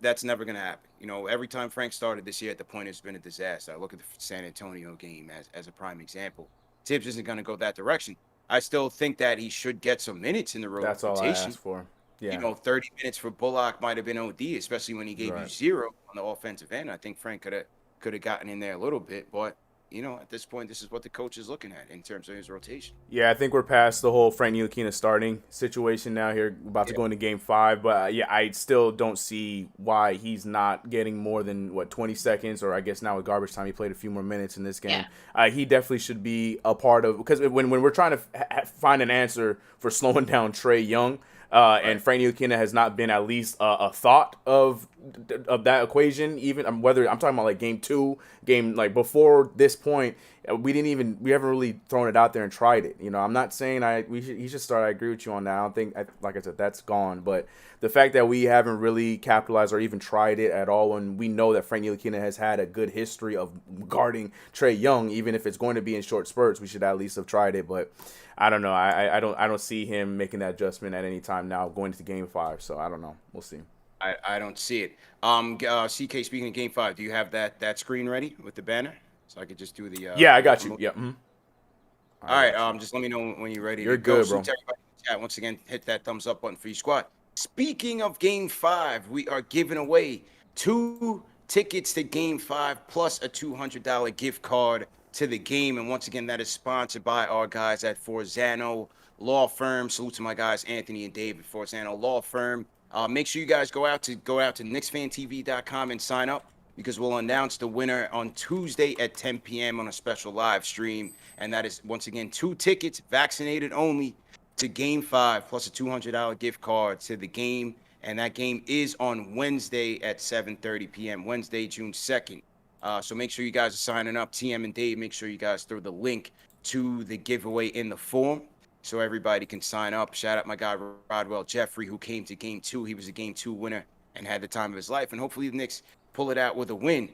That's never going to happen. Every time Frank started this year at the point, it's been a disaster. I look at the San Antonio game as a prime example. Thibs isn't going to go that direction. I still think that he should get some minutes in the That's all I rotation. asked for. Yeah. 30 minutes for Bullock might have been OD, especially when he gave you Right. 0 on the offensive end. I think Frank could have gotten in there a little bit, but at this point, this is what the coach is looking at in terms of his rotation. Yeah, I think we're past the whole Frank Ntilikina starting situation now here, about to go into Game 5. But, I still don't see why he's not getting more than, 20 seconds, or I guess now with garbage time, he played a few more minutes in this game. Yeah. He definitely should be a part of – because when we're trying to find an answer for slowing down Trae Young, and Frank Ntilikina has not been at least a thought of that equation. Even whether I'm talking about like game 2, like before this point, we haven't really thrown it out there and tried it. I'm not saying he should start. I agree with you on that. I don't think, like I said, that's gone. But the fact that we haven't really capitalized or even tried it at all, when we know that Frank Ntilikina has had a good history of guarding Trae Young, even if it's going to be in short spurts, we should at least have tried it. But I don't know. I don't see him making that adjustment at any time now going into Game 5. So I don't know. We'll see. I don't see it. CK, speaking of Game 5, do you have that screen ready with the banner? So I could just do the. Yeah, I got you. Yeah. Mm-hmm. All right. Just let me know when you're ready. You're to go. good, So bro. to everybody in the chat, once again, hit that thumbs up button for your squad. Speaking of Game 5, we are giving away 2 tickets to Game 5 plus a $200 gift card to the game. And once again, that is sponsored by our guys at Forzano Law Firm. Salute to my guys, Anthony and David, Forzano Law Firm. Make sure you guys go out to KnicksFanTV.com and sign up, because we'll announce the winner on Tuesday at 10 p.m. on a special live stream. And that is, once again, 2 tickets, vaccinated only, to Game 5 plus a $200 gift card to the game. And that game is on Wednesday at 7:30 p.m., Wednesday, June 2nd. So make sure you guys are signing up. TM and Dave, make sure you guys throw the link to the giveaway in the form so everybody can sign up. Shout out my guy, Rodwell Jeffrey, who came to Game 2. He was a Game 2 winner and had the time of his life. And hopefully the Knicks pull it out with a win.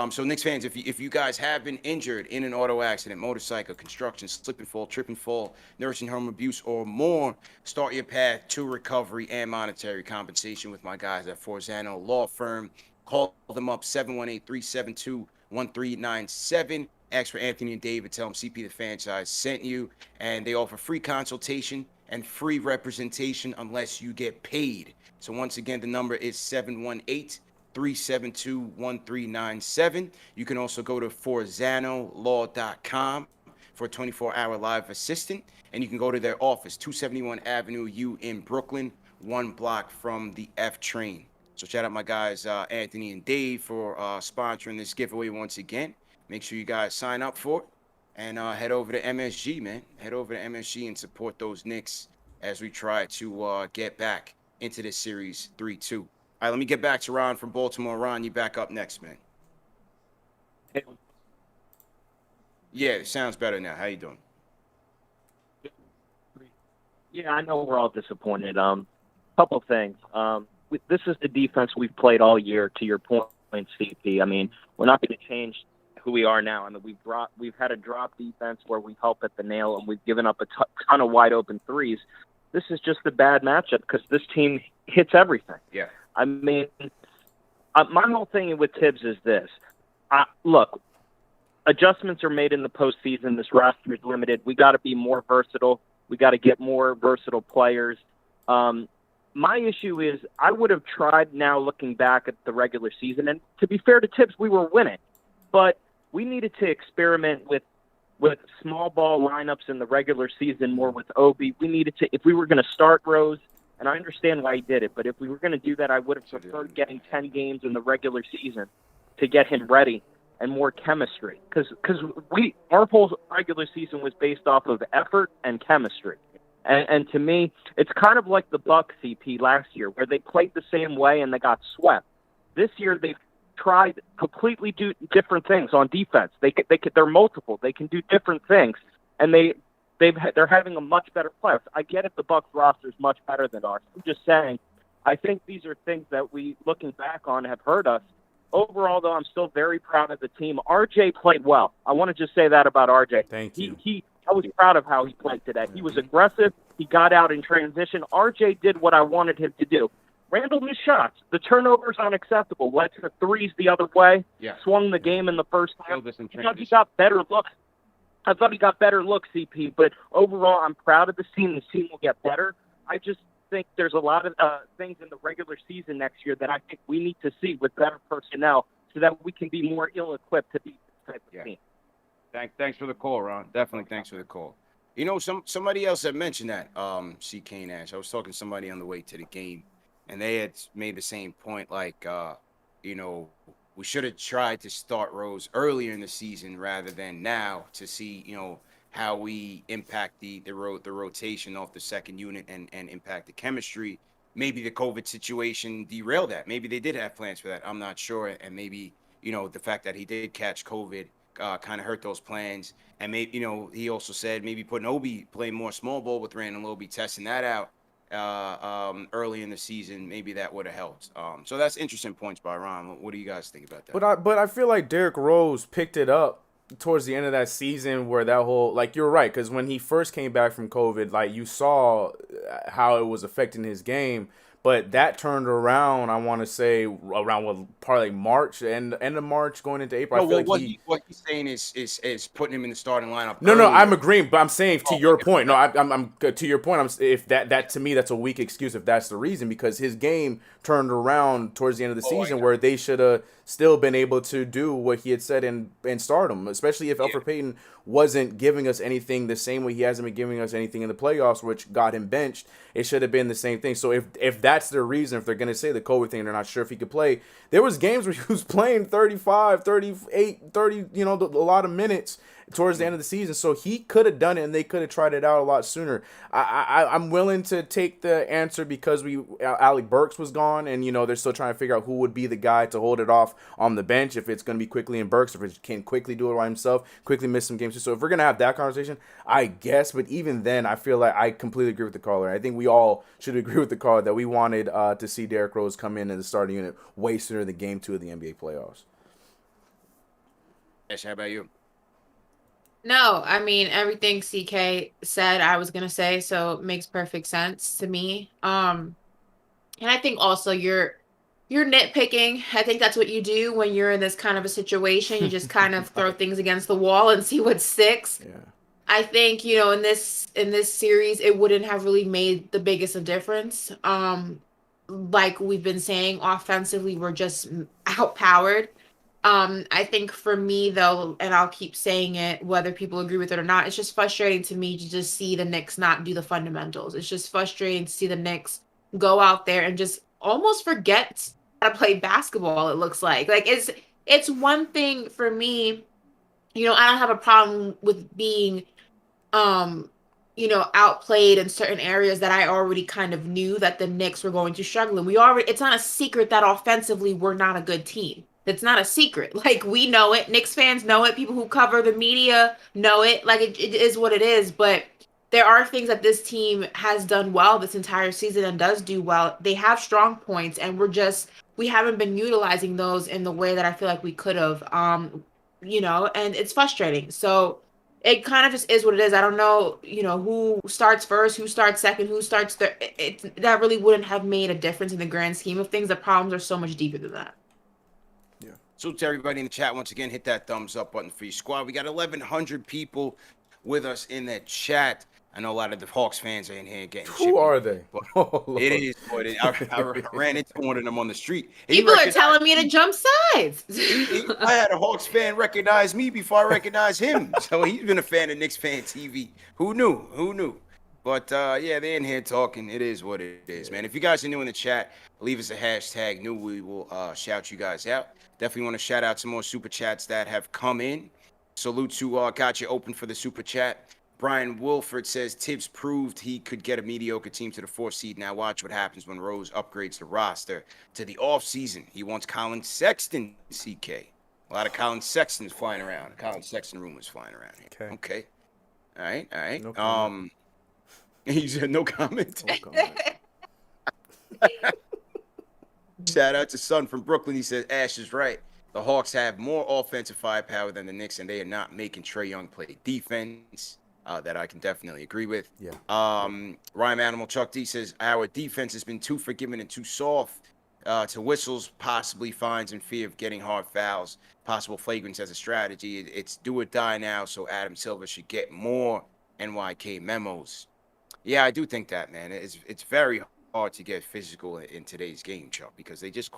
So Knicks fans, if you guys have been injured in an auto accident, motorcycle, construction, slip and fall, trip and fall, nursing home abuse, or more, start your path to recovery and monetary compensation with my guys at Forzano Law Firm. Call them up, 718-372-1397. Ask for Anthony and David. Tell them CP the Franchise sent you. And they offer free consultation and free representation unless you get paid. So once again, the number is 718-372-1397. You can also go to ForzanoLaw.com for a 24-hour live assistant. And you can go to their office, 271 Avenue U in Brooklyn, 1 block from the F train. So shout out my guys, Anthony and Dave, for sponsoring this giveaway once again. Make sure you guys sign up for it. And head over to MSG, man. Head over to MSG and support those Knicks as we try to get back into this series 3-2. All right, let me get back to Ron from Baltimore. Ron, you back up next, man. Hey. Yeah, it sounds better now. How you doing? Yeah, I know we're all disappointed. Couple of things. This is the defense we've played all year, to your point, CP. I mean, we're not going to change who we are now. I mean, we've had a drop defense where we help at the nail, and we've given up a ton of wide open threes. This is just a bad matchup because this team hits everything. Yeah. I mean, my whole thing with Thibs is this. Look, adjustments are made in the postseason. This roster is limited. We got to be more versatile. We got to get more versatile players. My issue is I would have tried, now looking back at the regular season, and to be fair to Thibs, we were winning. But we needed to experiment with small ball lineups in the regular season more with Obi. We needed to, if we were going to start Rose, and I understand why he did it, but if we were going to do that, I would have preferred getting 10 games in the regular season to get him ready and more chemistry. Because our whole regular season was based off of effort and chemistry. And to me, it's kind of like the Bucks, CP, last year, where they played the same way and they got swept. This year, they've tried completely different things on defense. They're multiple. They can do different things, and they they're having a much better playoffs. I get it, the Bucks roster is much better than ours. I'm just saying, I think these are things that we, looking back on, have hurt us. Overall, though, I'm still very proud of the team. RJ played well. I want to just say that about RJ. Thank you. I was proud of how he played today. He was aggressive. He got out in transition. RJ did what I wanted him to do. Randle missed shots. The turnover's unacceptable. Led to threes the other way. Yeah. Swung the game in the first half. Killed us in I thought he transition. got better looks. I thought he got better looks, CP. But overall, I'm proud of this team. This team will get better. I just think there's a lot of things in the regular season next year that I think we need to see with better personnel so that we can be more ill-equipped to beat this type of team. Thanks for the call, Ron. Definitely thanks for the call. You know, somebody else had mentioned that, C.K. Nash. I was talking to somebody on the way to the game, and they had made the same point, like, you know, we should have tried to start Rose earlier in the season rather than now to see, you know, how we impact the rotation off the second unit and impact the chemistry. Maybe the COVID situation derailed that. Maybe they did have plans for that. I'm not sure. And maybe, you know, the fact that he did catch COVID kind of hurt those plans. And maybe, you know, he also said maybe putting Obi playing more small ball with Randle Obi, testing that out early in the season. Maybe that would have helped. So that's interesting points by Ron. What do you guys think about that? But I feel like Derrick Rose picked it up towards the end of that season where that whole, like, you're right, because when he first came back from COVID, like, you saw how it was affecting his game. But that turned around, I want to say, around probably March, end of March, going into April. No, I feel like what he's saying is putting him in the starting lineup. No, earlier. I'm agreeing, but I'm saying to your point. No, I'm to your point. If that to me, that's a weak excuse if that's the reason, because his game turned around towards the end of the season where they should have still been able to do what he had said and start him, especially if Elfrid Payton wasn't giving us anything the same way he hasn't been giving us anything in the playoffs, which got him benched. It should have been the same thing. So if that's the reason, if they're going to say the COVID thing, they're not sure if he could play. There was games where he was playing 35, 38, 30, you know, a lot of minutes towards the end of the season. So he could have done it, and they could have tried it out a lot sooner. I'm willing to take the answer because Alec Burks was gone, and, you know, they're still trying to figure out who would be the guy to hold it off on the bench, if it's going to be Quickly and Burks, if it can Quickly do it by himself, Quickly miss some games too. So if we're going to have that conversation, I guess, but even then, I feel like I completely agree with the caller. I think we all should agree with the caller that we wanted to see Derrick Rose come in the starting unit way sooner than game 2 of the NBA playoffs. Ash, how about you? No, I mean, everything CK said I was going to say, so it makes perfect sense to me. And I think also you're nitpicking. I think that's what you do when you're in this kind of a situation. You just kind of throw things against the wall and see what sticks. Yeah. I think, you know, in this series, it wouldn't have really made the biggest of difference. Like we've been saying, offensively, we're just outpowered. I think for me, though, and I'll keep saying it, whether people agree with it or not, it's just frustrating to me to just see the Knicks not do the fundamentals. It's just frustrating to see the Knicks go out there and just almost forget how to play basketball, it looks like. Like, it's one thing for me, you know, I don't have a problem with being, you know, outplayed in certain areas that I already kind of knew that the Knicks were going to struggle. And it's not a secret that offensively we're not a good team. It's not a secret. Like, we know it. Knicks fans know it. People who cover the media know it. Like, it is what it is. But there are things that this team has done well this entire season and does do well. They have strong points, and we haven't been utilizing those in the way that I feel like we could have. You know, and it's frustrating. So it kind of just is what it is. I don't know, you know, who starts first, who starts second, who starts third. That really wouldn't have made a difference in the grand scheme of things. The problems are so much deeper than that. So to everybody in the chat, once again, hit that thumbs up button for your squad. We got 1,100 people with us in the chat. I know a lot of the Hawks fans are in here getting chippy. Who are they? It is what it is. I ran into one of them on the street. People are telling me to jump sides. I had a Hawks fan recognize me before I recognized him. So he's been a fan of KnicksFanTV. Who knew? But, yeah, they're in here talking. It is what it is, man. If you guys are new in the chat, leave us a hashtag new. We will shout you guys out. Definitely want to shout out some more super chats that have come in. Salute to Gotcha Open for the super chat. Brian Wilford says Thibs proved he could get a mediocre team to the 4th seed. Now watch what happens when Rose upgrades the roster to the offseason. He wants Colin Sexton, CK. A lot of Colin Sextons flying around. Colin Sexton rumors flying around here. Okay. All right. No comment. He said no comment. No comment. Shout out to Son from Brooklyn. He says Ash is right. The Hawks have more offensive firepower than the Knicks, and they are not making Trae Young play defense. That I can definitely agree with. Yeah. Rhyme Animal Chuck D says our defense has been too forgiving and too soft to whistles, possibly fines in fear of getting hard fouls, possible flagrants as a strategy. It's do or die now, so Adam Silver should get more NYK memos. Yeah, I do think that, man. It's very hard to get physical in today's game, Chuck, because they just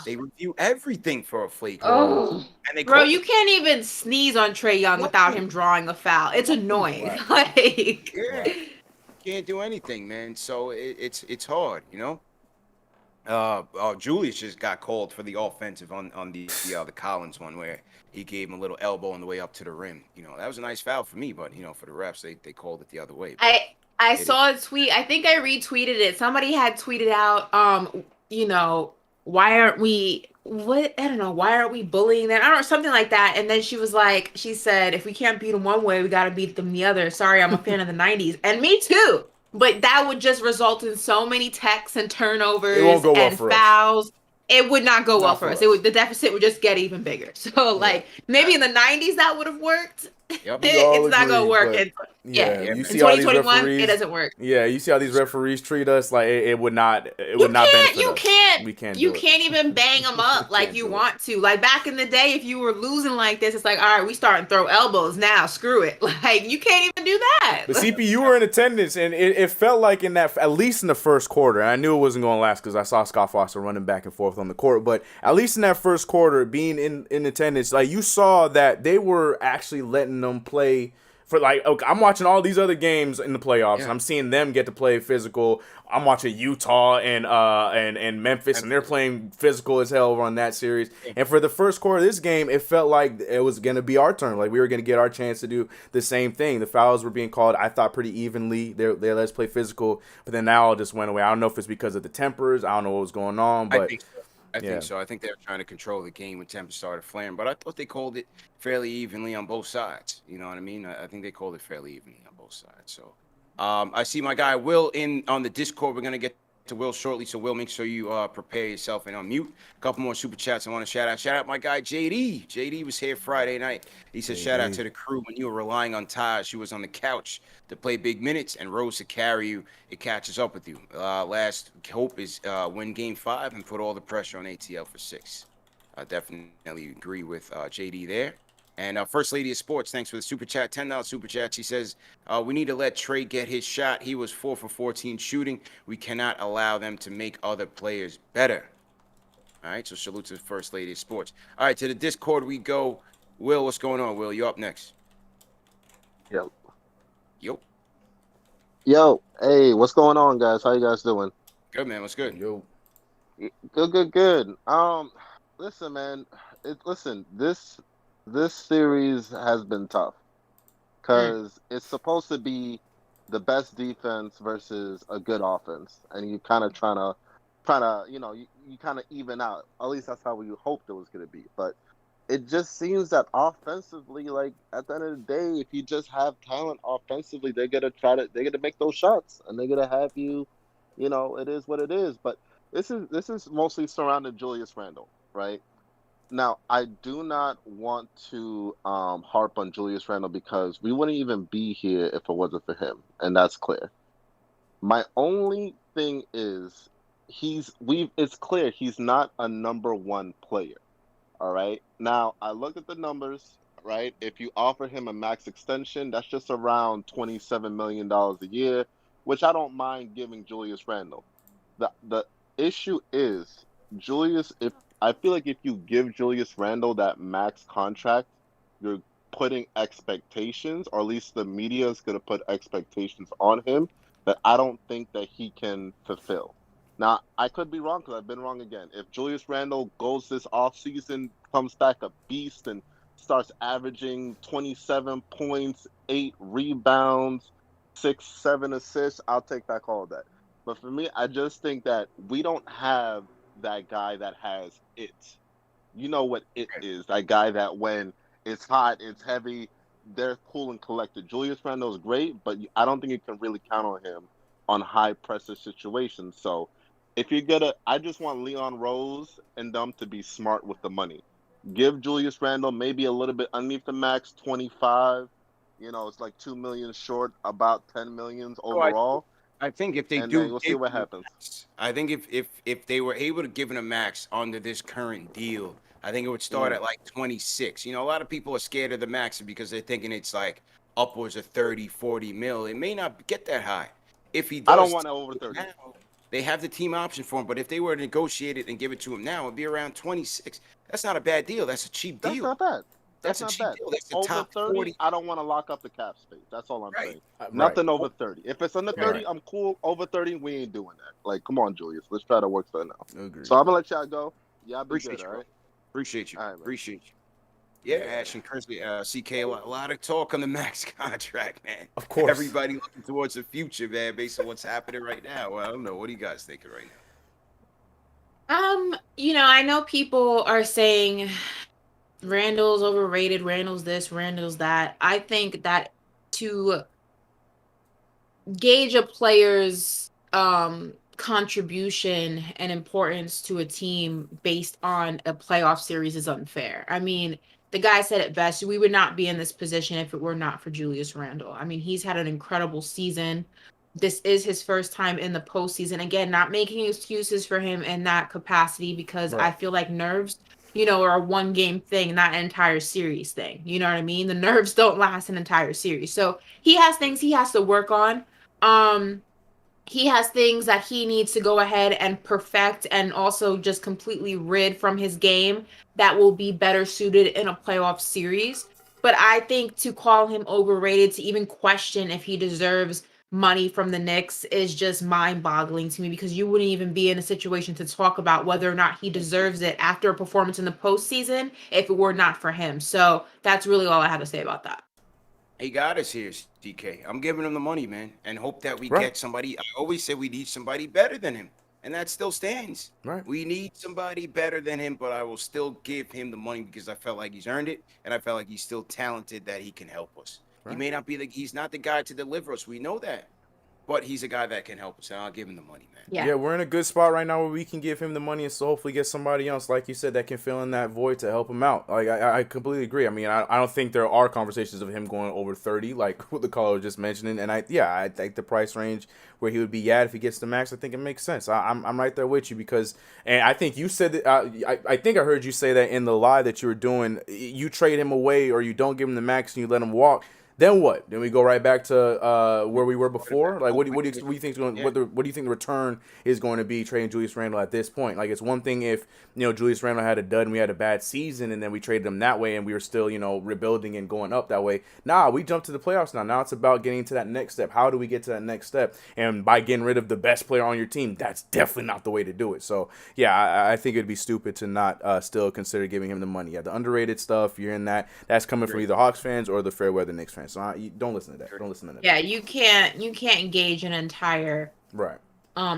they review everything for a flagrant. Oh, And they bro, you can't even sneeze on Trae Young without him drawing a foul. It's annoying. Right. Like, Yeah, can't do anything, man. So it's hard, you know. Julius just got called for the offensive on the Collins one where he gave him a little elbow on the way up to the rim. You know, that was a nice foul for me, but for the refs, they called it the other way. I saw a tweet. I think I retweeted it. Somebody had tweeted out, why aren't we bullying them? I don't know, something like that. And then she said, if we can't beat them one way, we got to beat them the other. Sorry, I'm a fan of the 90s. And me too. But that would just result in so many techs and turnovers and fouls. It would not go well for us. The deficit would just get even bigger. So, maybe in the 90s that would have worked. Yep. It's not going to work. You see in all these 2021, referees, it doesn't work. Yeah, you see how these referees treat us like it would not benefit us. We can't even bang them up like you want to. Like back in the day, if you were losing like this, it's like, all right, we starting to throw elbows now. Screw it. Like you can't even do that. But CP, you were in attendance, and it felt like in that, at least in the first quarter, and I knew it wasn't going to last because I saw Scott Foster running back and forth on the court, but at least in that first quarter, being in attendance, like you saw that they were actually letting them play. For I'm watching all these other games in the playoffs, and I'm seeing them get to play physical. I'm watching Utah and Memphis, and they're playing physical as hell on that series. And for the first quarter of this game, it felt like it was going to be our turn. Like we were going to get our chance to do the same thing. The fouls were being called, I thought, pretty evenly. They let us play physical, but then that all just went away. I don't know if it's because of the tempers. I don't know what was going on, but I think so. I think they were trying to control the game when tempers started flaring, but I thought they called it fairly evenly on both sides. You know what I mean? I think they called it fairly evenly on both sides. So I see my guy Will on the Discord. We're going to get to Will shortly. So Will, make sure you prepare yourself and unmute. A couple more super chats I want to shout out. Shout out my guy JD. JD was here Friday night. He said, shout out to the crew. When you were relying on Taj, she was on the couch to play big minutes and rose to carry you. It catches up with you. Last hope is win game 5 and put all the pressure on ATL for 6. I definitely agree with JD there. And First Lady of Sports, thanks for the super chat, $10 super chat. She says, we need to let Trae get his shot. He was 4 for 14 shooting. We cannot allow them to make other players better. All right, so salute to the First Lady of Sports. All right, to the Discord we go. Will, what's going on, Will? You're up next. Yo, hey, what's going on, guys? How you guys doing? Good, man. What's good? Yo. Good. Listen, man. This series has been tough because it's supposed to be the best defense versus a good offense, and you kind of trying to, you kind of even out. At least that's how we hoped it was going to be, but it just seems that offensively, like at the end of the day, if you just have talent offensively, they're gonna make those shots, and they're gonna have you. It is what it is. But this is mostly surrounding Julius Randle, right? Now, I do not want to harp on Julius Randle because we wouldn't even be here if it wasn't for him, and that's clear. My only thing is it's clear he's not a number one player. All right. Now, I looked at the numbers, right? If you offer him a max extension, that's just around $27 million a year, which I don't mind giving Julius Randle. The issue is, I feel like if you give Julius Randle that max contract, you're putting expectations, or at least the media is going to put expectations on him that I don't think that he can fulfill. Now, I could be wrong because I've been wrong again. If Julius Randle goes this offseason, comes back a beast, and starts averaging 27 points, 8 rebounds, 6-7 assists, I'll take back all of that. But for me, I just think that we don't have that guy that has it. You know what it is. That guy that when it's hot, it's heavy, they're cool and collected. Julius Randle is great, but I don't think you can really count on him on high pressure situations. So if you're gonna, I just want Leon Rose and them to be smart with the money. Give Julius Randle maybe a little bit underneath the max, 25. It's like 2 million short, about 10 millions So overall, I think if they and do then we'll see give what him a happens. max, I think if they were able to give him a max under this current deal, I think it would start at like 26. A lot of people are scared of the max because they're thinking it's like upwards of 30, 40 mil. It may not get that high. If he does, I don't want it over 30. now, they have the team option for him. But if they were to negotiate it and give it to him now, it'd be around 26. That's not a bad deal. That's a cheap That's deal. not bad. That's That's a not cheap bad. deal. That's the Over top 30, 40. I don't want to lock up the cap space. That's all I'm Right. saying. Right. Nothing over 30. If it's under 30, Right. I'm cool. Over 30, we ain't doing that. Like, come on, Julius. Let's try to work something out. Agreed. So I'm going to let y'all go. Y'all be Appreciate good, you, all bro. right? Appreciate you. All right, man. Appreciate you. Yeah, Ash and Cursley, CK, a lot of talk on the max contract, man. Of course. Everybody looking towards the future, man, based on what's happening right now. Well, I don't know. What are you guys thinking right now? I know people are saying Randall's overrated, Randall's this, Randall's that. I think that to gauge a player's contribution and importance to a team based on a playoff series is unfair. I mean, the guy said it best. We would not be in this position if it were not for Julius Randle. I mean, he's had an incredible season. This is his first time in the postseason. Again, not making excuses for him in that capacity because I feel like nerves, are a one game thing, not an entire series thing. You know what I mean? The nerves don't last an entire series. So he has things he has to work on. He has things that he needs to go ahead and perfect and also just completely rid from his game that will be better suited in a playoff series. But I think to call him overrated, to even question if he deserves money from the Knicks is just mind-boggling to me because you wouldn't even be in a situation to talk about whether or not he deserves it after a performance in the postseason if it were not for him. So that's really all I have to say about that. He got us here, DK. I'm giving him the money, man, and hope that we Right. get somebody. I always say we need somebody better than him, and that still stands. Right. We need somebody better than him, but I will still give him the money because I felt like he's earned it, and I felt like he's still talented that he can help us. He Right. may not be he's not the guy to deliver us. We know that, but he's a guy that can help us, and I'll give him the money, man. Yeah. We're in a good spot right now where we can give him the money and so hopefully get somebody else, like you said, that can fill in that void to help him out. Like I completely agree. I mean, I don't think there are conversations of him going over 30, like what the caller was just mentioning. And I think the price range where he would be at if he gets the max, I think it makes sense. I'm right there with you because, and I think you said that. I think I heard you say that in the live that you were doing. You trade him away or you don't give him the max and you let him walk. Then what? Then we go right back to where we were before. Like, what do you think is going? What do you think the return is going to be trading Julius Randle at this point? Like, it's one thing if Julius Randle had a dud and we had a bad season, and then we traded him that way, and we were still rebuilding and going up that way. Nah, we jumped to the playoffs now. Now it's about getting to that next step. How do we get to that next step? And by getting rid of the best player on your team, that's definitely not the way to do it. So yeah, I think it'd be stupid to not still consider giving him the money. Yeah, the underrated stuff. You're in that. That's coming from either Hawks fans or the fair weather Knicks fans. So you don't listen to that. Don't listen to that. Yeah, you can't gauge an entire Right.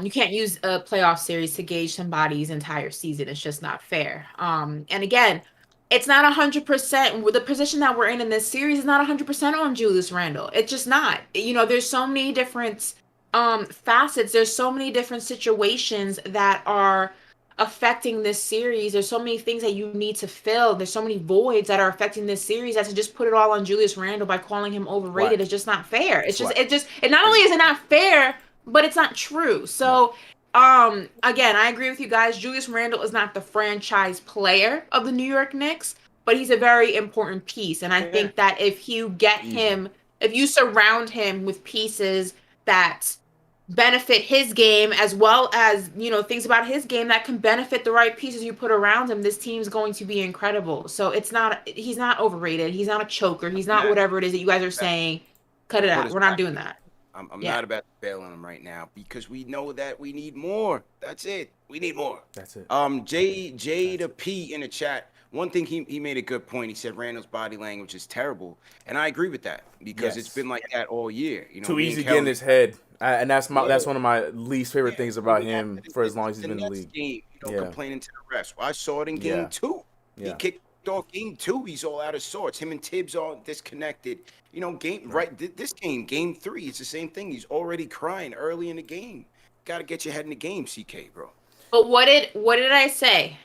you can't use a playoff series to gauge somebody's entire season. It's just not fair. And again, it's not 100%. The position that we're in this series is not 100% on Julius Randle. It's just not. There's so many different facets. There's so many different situations that are affecting this series. There's so many things that you need to fill. There's so many voids that are affecting this series that to just put it all on Julius Randle by calling him overrated is just not fair. It's just it not only is it not fair, but it's not true. So again, I agree with you guys. Julius Randle is not the franchise player of the New York Knicks, but he's a very important piece. And I think that if you get him, if you surround him with pieces that benefit his game as well as things about his game that can benefit the right pieces you put around him, this team's going to be incredible. So he's not overrated, he's not a choker, he's not whatever it is that you guys are saying. Cut it out. We're not doing that. I'm not about to bail on him right now because we know that we need more. That's it. We need more. That's it. J to P in the chat. One thing he made a good point. He said Randall's body language is terrible, and I agree with that because it's been like that all year. Too easy to get in his head, and that's one of my least favorite things about him for as long as he's been in the league. Game, complaining to the refs. Well, I saw it in game 2. He kicked worked all game 2. He's all out of sorts. Him and Thibs all disconnected. You know, this game 3, it's the same thing. He's already crying early in the game. Got to get your head in the game, CK, bro. But what did I say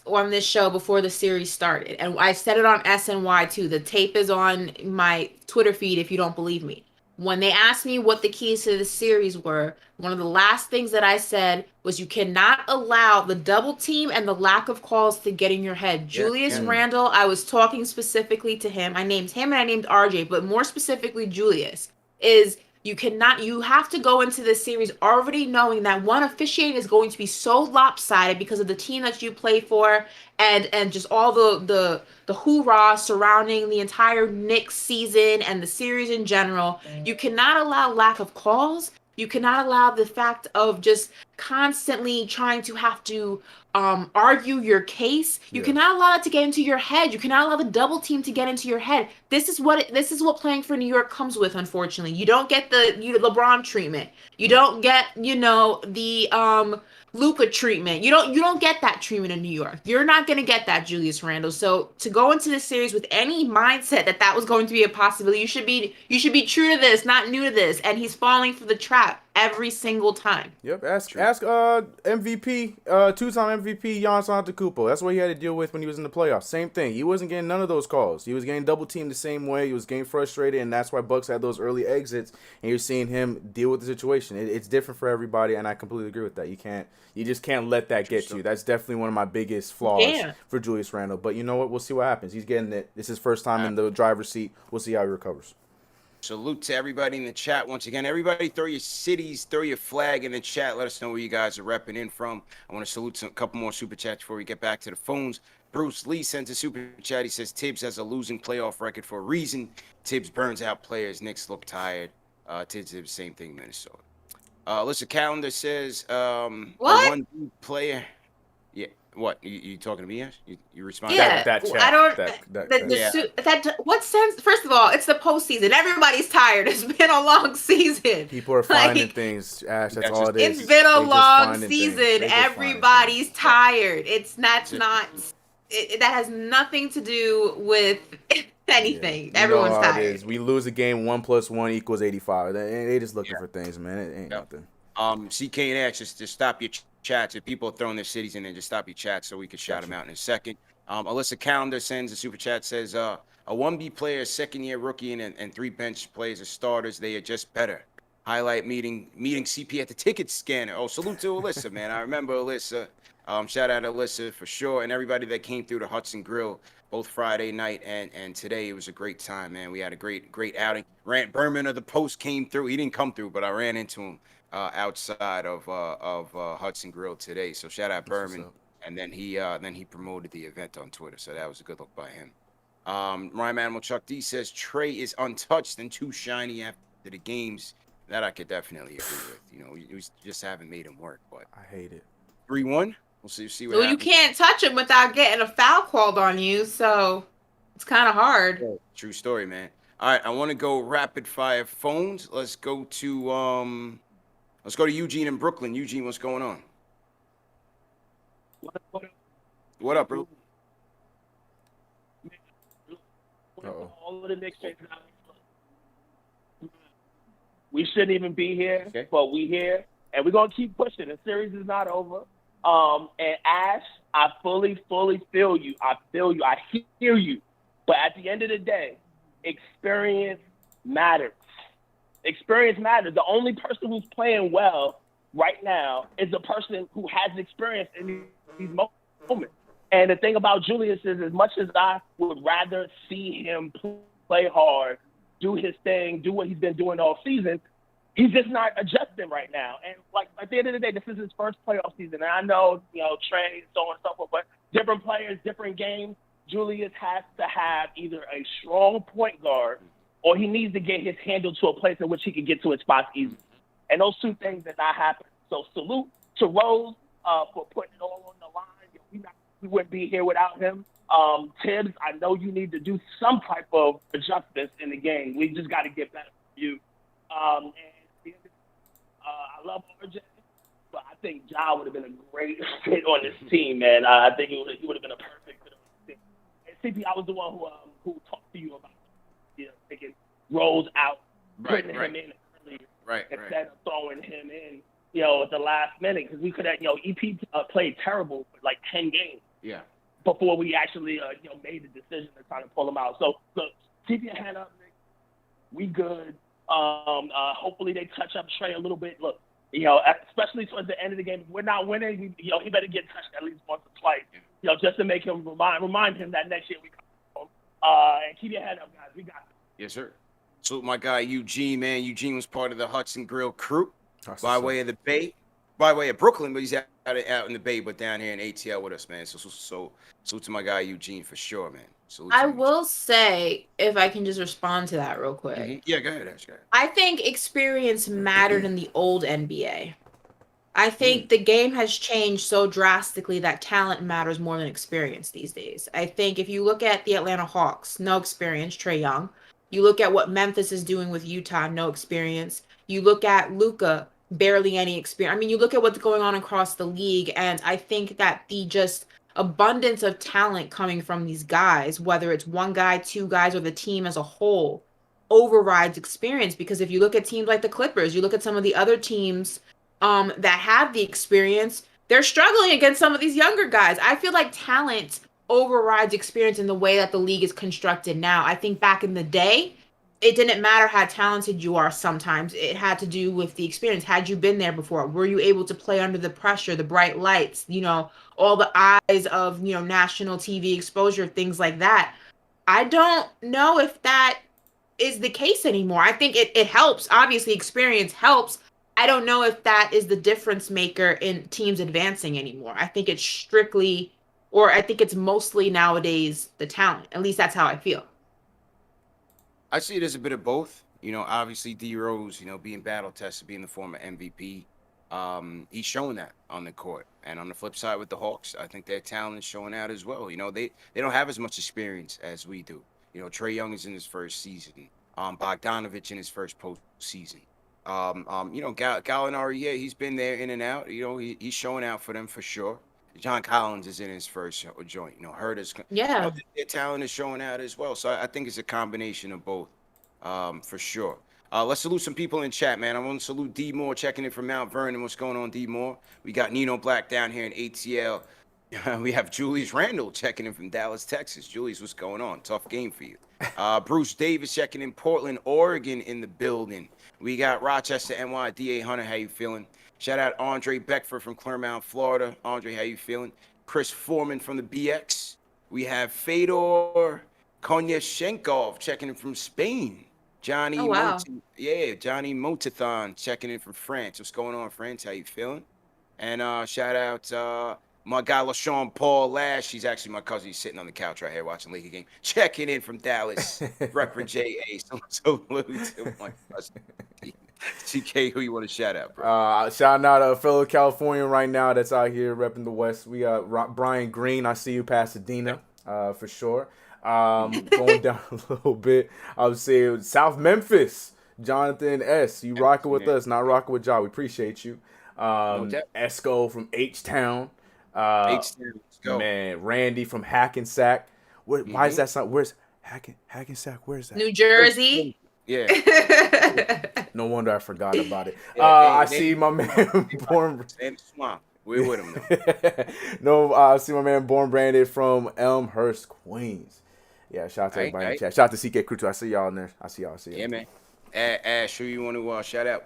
on this show before the series started? And I said it on SNY too. The tape is on my Twitter feed if you don't believe me. When they asked me what the keys to the series were, one of the last things that I said was you cannot allow the double team and the lack of calls to get in your head. Julius Randle, I was talking specifically to him. I named him and I named RJ, but more specifically Julius, is you have to go into this series already knowing that one, officiating is going to be so lopsided because of the team that you play for and just all the hoorah surrounding the entire Knicks season and the series in general. You cannot allow lack of calls. You cannot allow the fact of just constantly trying to have to argue your case. You cannot allow it to get into your head. You cannot allow the double team to get into your head. This is what playing for New York comes with. Unfortunately, you don't get the LeBron treatment. You don't get the Luka treatment. You don't get that treatment in New York. You're not going to get that, Julius Randle. So to go into this series with any mindset that was going to be a possibility, you should be true to this, not new to this. And he's falling for the trap every single time. Yep. Ask MVP, 2-time MVP Giannis Antetokounmpo. That's what he had to deal with when he was in the playoffs. Same thing. He wasn't getting none of those calls. He was getting double teamed the same way. He was getting frustrated, and that's why Bucks had those early exits. And you're seeing him deal with the situation. It's different for everybody, and I completely agree with that. You just can't let that get you. That's definitely one of my biggest flaws for Julius Randle. But you know what? We'll see what happens. He's getting it. This is his first time in the driver's seat. We'll see how he recovers. Salute to everybody in the chat. Once again, everybody throw your cities, throw your flag in the chat. Let us know where you guys are repping in from. I want to salute a couple more super chats before we get back to the phones. Bruce Lee sends a super chat. He says, Thibs has a losing playoff record for a reason. Thibs burns out players. Knicks look tired. Thibs did the same thing, Minnesota. Alyssa Calendar says, what? One player. Yeah. What? You talking to me, Ash? You responding? Yeah. That chat. I don't. That What sense? First of all, it's the postseason. Everybody's tired. It's been a long season. People are finding things, Ash. That's all it is. It's been a long season. Everybody's tired. That has nothing to do with anything. Everyone's tired. We lose a game, 1 + 1 = 85. They just looking for things, man. It ain't nothing. CK and Ash, just stop your chats. If people are throwing their cities in there, just stop your chats so we can shout them out in a second. Alyssa Calendar sends a super chat, says, a 1B player, second-year rookie, and 3 bench players as starters. They are just better. Highlight meeting CP at the ticket scanner. Oh, salute to Alyssa, man. I remember Alyssa. Shout out to Alyssa for sure, and everybody that came through the Hudson Grill both Friday night and today. It was a great time, man. We had a great outing. Rand Berman of the Post came through. He didn't come through, but I ran into him outside of Hudson Grill today. So shout out Berman. And then he promoted the event on Twitter. So that was a good look by him. Ryan Animal Chuck D says Trey is untouched and too shiny after the games. That I could definitely agree with. You know, we just haven't made him work. But I hate it. 3-1. We'll see what Well, happens. you can't touch him without getting a foul called on you, so it's kind of hard. True story, man. All right, I want to go rapid fire phones. Let's go to Eugene in Brooklyn. Eugene, what's going on? What up, bro? All of the Knicks fans out. We shouldn't even be here, but we here, and we're gonna keep pushing. The series is not over. And Ash, I fully feel you. I hear you. But at the end of the day, experience matters. Experience matters. The only person who's playing well right now is the person who has experience in these moments. And the thing about Julius is, as much as I would rather see him play hard, do his thing, do what he's been doing all season, he's just not adjusting right now. And like at the end of the day, this is his first playoff season. And I know, Trey, so on and so forth, but different players, different games. Julius has to have either a strong point guard or he needs to get his handle to a place in which he can get to his spots easily. And those two things did not happen. So salute to Rose for putting it all on the line. We wouldn't be here without him. Thibs, I know you need to do some type of adjustments in the game. We just got to get better from you. And I love RJ, but I think Ja would have been a great fit on this team, man. I think he would have been a perfect fit on this team. And CP, I was the one who talked to you about taking Rose out, putting him in early, instead of throwing him in, at the last minute, because we could have, EP played terrible for like 10 games. Yeah. Before we actually, made the decision to try to pull him out. So look, keep your hand up, Nick. We good. Hopefully they touch up Trey a little bit. Look, especially towards the end of the game, if we're not winning, he better get touched at least once or twice. Just to make him remind him that next year we come home. And keep your head up, guys. We got it. Yes, sir. So my guy Eugene, man. Eugene was part of the Hudson Grill crew by way of the Bay, by way of Brooklyn, but he's out in the Bay, but down here in ATL with us, man. So salute to my guy Eugene for sure, man. I will say, if I can just respond to that real quick. Mm-hmm. Yeah, go ahead, Ash. Go ahead. I think experience mattered in the old NBA. I think the game has changed so drastically that talent matters more than experience these days. I think if you look at the Atlanta Hawks, no experience, Trae Young. You look at what Memphis is doing with Utah, no experience. You look at Luka, barely any experience. I mean, you look at what's going on across the league, and I think that the just abundance of talent coming from these guys, whether it's one guy, two guys, or the team as a whole, overrides experience. Because if you look at teams like the Clippers, you look at some of the other teams that have the experience, they're struggling against some of these younger guys. I feel like talent overrides experience in the way that the league is constructed now. I think back in the day, it didn't matter how talented you are sometimes. It had to do with the experience. Had you been there before? Were you able to play under the pressure, the bright lights, all the eyes of, national TV exposure, things like that? I don't know if that is the case anymore. I think it helps. Obviously, experience helps. I don't know if that is the difference maker in teams advancing anymore. I think it's I think it's mostly nowadays the talent. At least that's how I feel. I see it as a bit of both. Obviously D Rose, being battle tested, being the former MVP, he's showing that on the court. And on the flip side with the Hawks, I think their talent is showing out as well. They don't have as much experience as we do. Trae Young is in his first season. Bogdanovich in his first postseason. Gallinari, yeah, he's been there in and out. He's showing out for them for sure. John Collins is in his first joint. Herder's, yeah, their talent is showing out as well. So I think it's a combination of both, for sure. Let's salute some people in chat, man. I want to salute D Moore checking in from Mount Vernon. What's going on, D Moore? We got Nino Black down here in ATL. We have Julius Randle checking in from Dallas, Texas. Julius, what's going on? Tough game for you. Bruce Davis checking in Portland, Oregon in the building. We got Rochester, NY, D.A. Hunter. How you feeling? Shout out Andre Beckford from Claremont, Florida. Andre, how you feeling? Chris Foreman from the BX. We have Fedor Konyashenkov checking in from Spain. Johnny Johnny Motathon checking in from France. What's going on, France? How you feeling? And shout out my guy LaShawn Paul Lash. He's actually my cousin. He's sitting on the couch right here watching Lakers game. Checking in from Dallas. Reverend J.A. Salute to my cousin. CK, who you want to shout out, bro? Shouting out a fellow Californian right now that's out here repping the West. We got Brian Green. I see you, Pasadena, for sure. Going down a little bit, I would say South Memphis. Jonathan S. You rocking with us, not rocking with y'all. We appreciate you. Esco from H-Town. Let's go. Man, Randy from Hackensack. Why is that sound? Where's Hackensack? Where's that? New Jersey. Yeah. No wonder I forgot about it. I see my man Born. We're with him though. No, I see my man Born Branded from Elmhurst, Queens. Yeah, shout out to everybody in the chat. Shout out to CK Crew too. I see y'all in there. I see y'all. Yeah, man. Ash, who you want to shout out?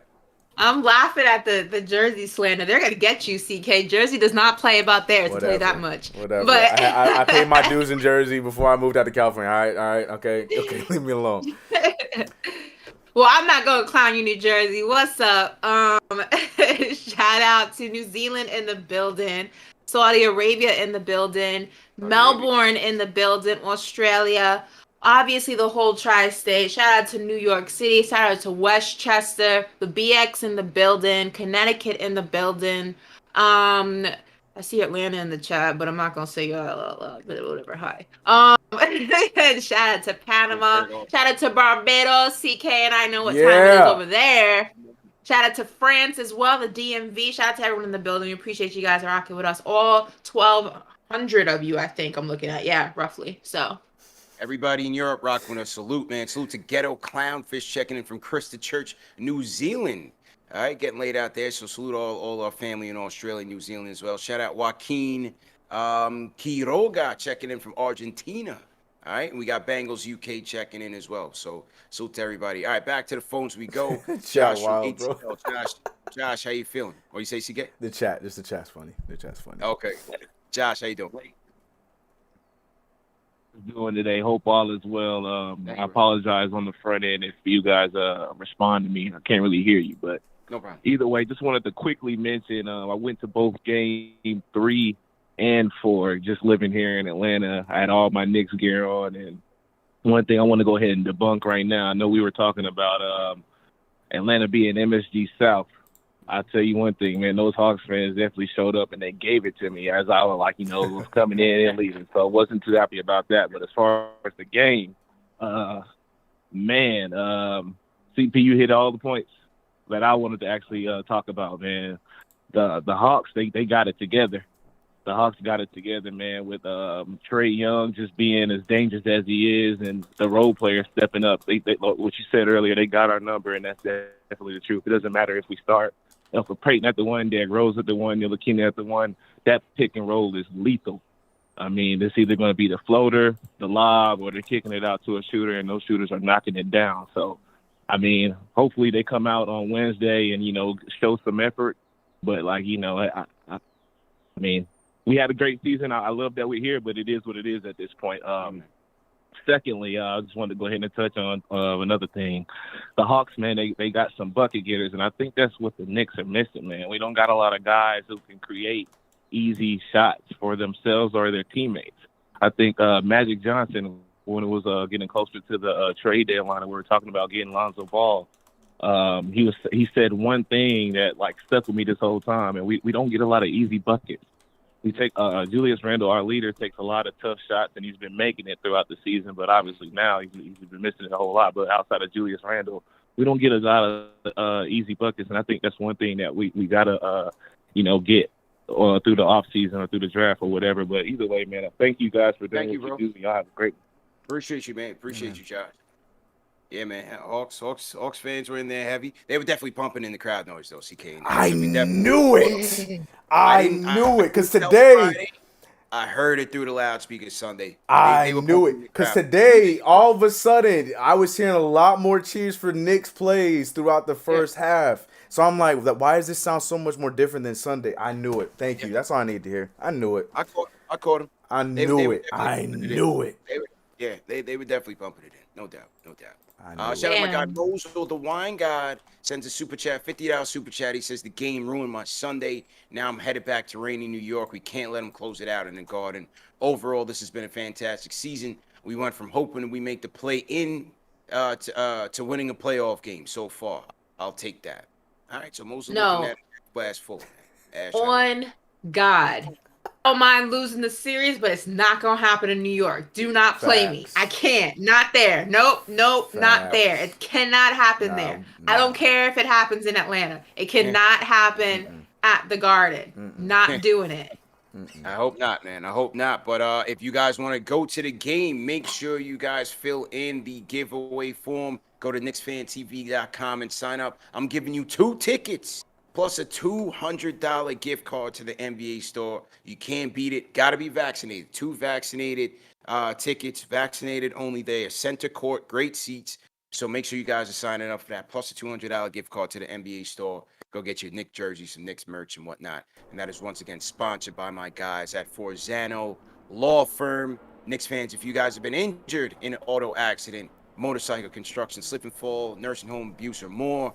I'm laughing at the Jersey slander. They're gonna get you, CK. Jersey does not play about theirs. To tell you that much. Whatever. But I paid my dues in Jersey before I moved out to California. All right, okay, leave me alone. Well, I'm not going to clown you, New Jersey. What's up? Shout out to New Zealand in the building, Saudi Arabia in the building, Melbourne in the building, Australia, obviously the whole tri-state. Shout out to New York City. Shout out to Westchester, the BX in the building, Connecticut in the building. I see Atlanta in the chat, but I'm not gonna say whatever. Hi. Shout out to Panama. Shout out to Barbados. CK and I know what time it is over there. Shout out to France as well, the DMV. Shout out to everyone in the building. We appreciate you guys rocking with us. All 1,200 of you, I think I'm looking at. Yeah, roughly. So Everybody in Europe rocking with us. Salute, man. Salute to Ghetto Clownfish checking in from Christchurch, New Zealand. All right, getting laid out there. So salute all our family in Australia, New Zealand as well. Shout out Joaquin Quiroga checking in from Argentina. All right, and we got Bengals UK checking in as well. So salute to everybody. All right, back to the phones we go. Josh from wild, bro. ATL. Josh, how you feeling? What do you say, CK? The chat's funny. The chat's funny. Okay. Josh, how you doing? Doing today. Hope all is well. Thank I you. apologize on the front end if you guys respond to me. I can't really hear you, but No problem. either way, just wanted to quickly mention I went to both game 3 and 4 just living here in Atlanta. I had all my Knicks gear on, and one thing I want to go ahead and debunk right now, I know we were talking about Atlanta being MSG South. I'll tell you one thing, man, those Hawks fans definitely showed up and they gave it to me as I was like, was coming in and leaving. So I wasn't too happy about that. But as far as the game, CP, you hit all the points that I wanted to actually talk about, man. The Hawks, they got it together. The Hawks got it together, man, with Trae Young just being as dangerous as he is and the role players stepping up. They what you said earlier, they got our number, and that's definitely the truth. It doesn't matter if we start for Peyton at the 1, Derrick Rose at the 1, Ntilikina at the 1. That pick and roll is lethal. I mean, it's either going to be the floater, the lob, or they're kicking it out to a shooter, and those shooters are knocking it down. So, I mean, hopefully they come out on Wednesday and, show some effort. But, I mean, we had a great season. I love that we're here, but it is what it is at this point. Secondly, I just wanted to go ahead and touch on another thing. The Hawks, man, they got some bucket getters, and I think that's what the Knicks are missing, man. We don't got a lot of guys who can create easy shots for themselves or their teammates. I think Magic Johnson, when it was getting closer to the trade deadline and we were talking about getting Lonzo Ball, he said one thing that, stuck with me this whole time, and we don't get a lot of easy buckets. We take Julius Randle, our leader, takes a lot of tough shots, and he's been making it throughout the season. But obviously now he's been missing it a whole lot. But outside of Julius Randle, we don't get a lot of easy buckets, and I think that's one thing that we gotta get through the off season or through the draft or whatever. But either way, man, I thank you guys for doing what you do. Y'all have a great. Appreciate you, man. Appreciate you, Josh. Yeah, man. Hawks fans were in there heavy. They were definitely pumping in the crowd noise, though, CK. I knew it. I knew it. Because today, I heard it through the loudspeakers Sunday. I knew it. Because today, all of a sudden, I was hearing a lot more cheers for Knicks plays throughout the first half. So I'm like, why does this sound so much more different than Sunday? I knew it. Thank you. That's all I need to hear. I knew it. I caught them. I knew it. I knew it. They were definitely pumping it in. No doubt. Shout it. out my guy Mosul, the wine god, sends a super chat, $50 super chat. He says the game ruined my Sunday. Now I'm headed back to rainy New York. We can't let him close it out in the Garden. Overall, this has been a fantastic season. We went from hoping we make the play in to winning a playoff game so far. I'll take that. All right, so Mosul looking at glass full. On God. I don't mind losing the series, but it's not gonna happen in New York. Do not play me. I can't. Not there. Nope. Not there. It cannot happen there. I don't care if it happens in Atlanta. It cannot happen at the Garden. Not doing it. I hope not, man. I hope not. But if you guys want to go to the game, make sure you guys fill in the giveaway form. Go to KnicksFanTV.com and sign up. I'm giving you 2 tickets. Plus a $200 gift card to the NBA store. You can't beat it. Got to be vaccinated. 2 vaccinated tickets. Vaccinated only there. Center court. Great seats. So make sure you guys are signing up for that. Plus a $200 gift card to the NBA store. Go get your Knicks jersey, some Knicks merch and whatnot. And that is once again sponsored by my guys at Forzano Law Firm. Knicks fans, if you guys have been injured in an auto accident, motorcycle, construction, slip and fall, nursing home abuse, or more,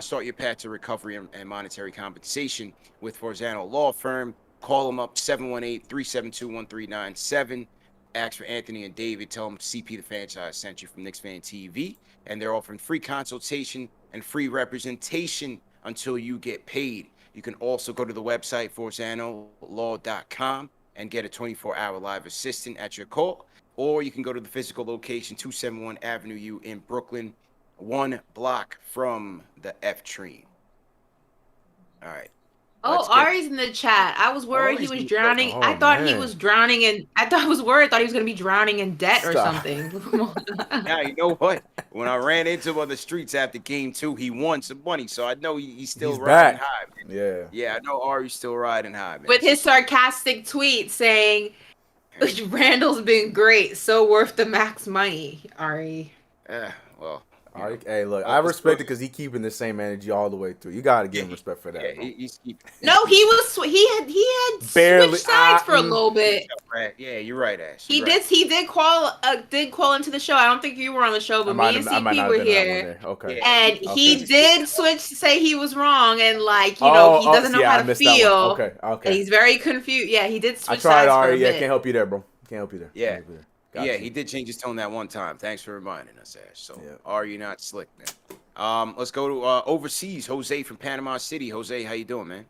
start your path to recovery and monetary compensation with Forzano Law Firm. Call them up, 718-372-1397. Ask for Anthony and David. Tell them CP the franchise sent you from Knicks Fan TV. And they're offering free consultation and free representation until you get paid. You can also go to the website, ForzanoLaw.com, and get a 24-hour live assistant at your call. Or you can go to the physical location, 271 Avenue U in Brooklyn, 1 block from the F train. All right. Oh, Ari's in the chat. I was worried he was drowning. I thought he was drowning in. I was worried. I thought he was going to be drowning in debt or something. Now you know what? When I ran into him on the streets after game 2, he won some money, so I know he's still riding high. Man. Yeah, I know Ari's still riding high, man. With his sarcastic tweet saying, "Randle's been great, so worth the max money." Ari. Well. Hey, look, I respect it because he's keeping the same energy all the way through. You gotta give him respect for that. Yeah, he's keeping. No, he had barely switched sides for a little bit. Yeah, you're right, Ash. He did call into the show. I don't think you were on the show, but me and CP were here. Okay. And he did say he was wrong and he doesn't know how to feel. Okay. And he's very confused. Yeah, he did switch sides. I tried, Ari. Yeah, can't help you there, bro. Can't help you there. Yeah. He did change his tone that one time. Thanks for reminding us, Ash. So, are you not slick, man? Let's go to overseas. Jose from Panama City. Jose, how you doing, man?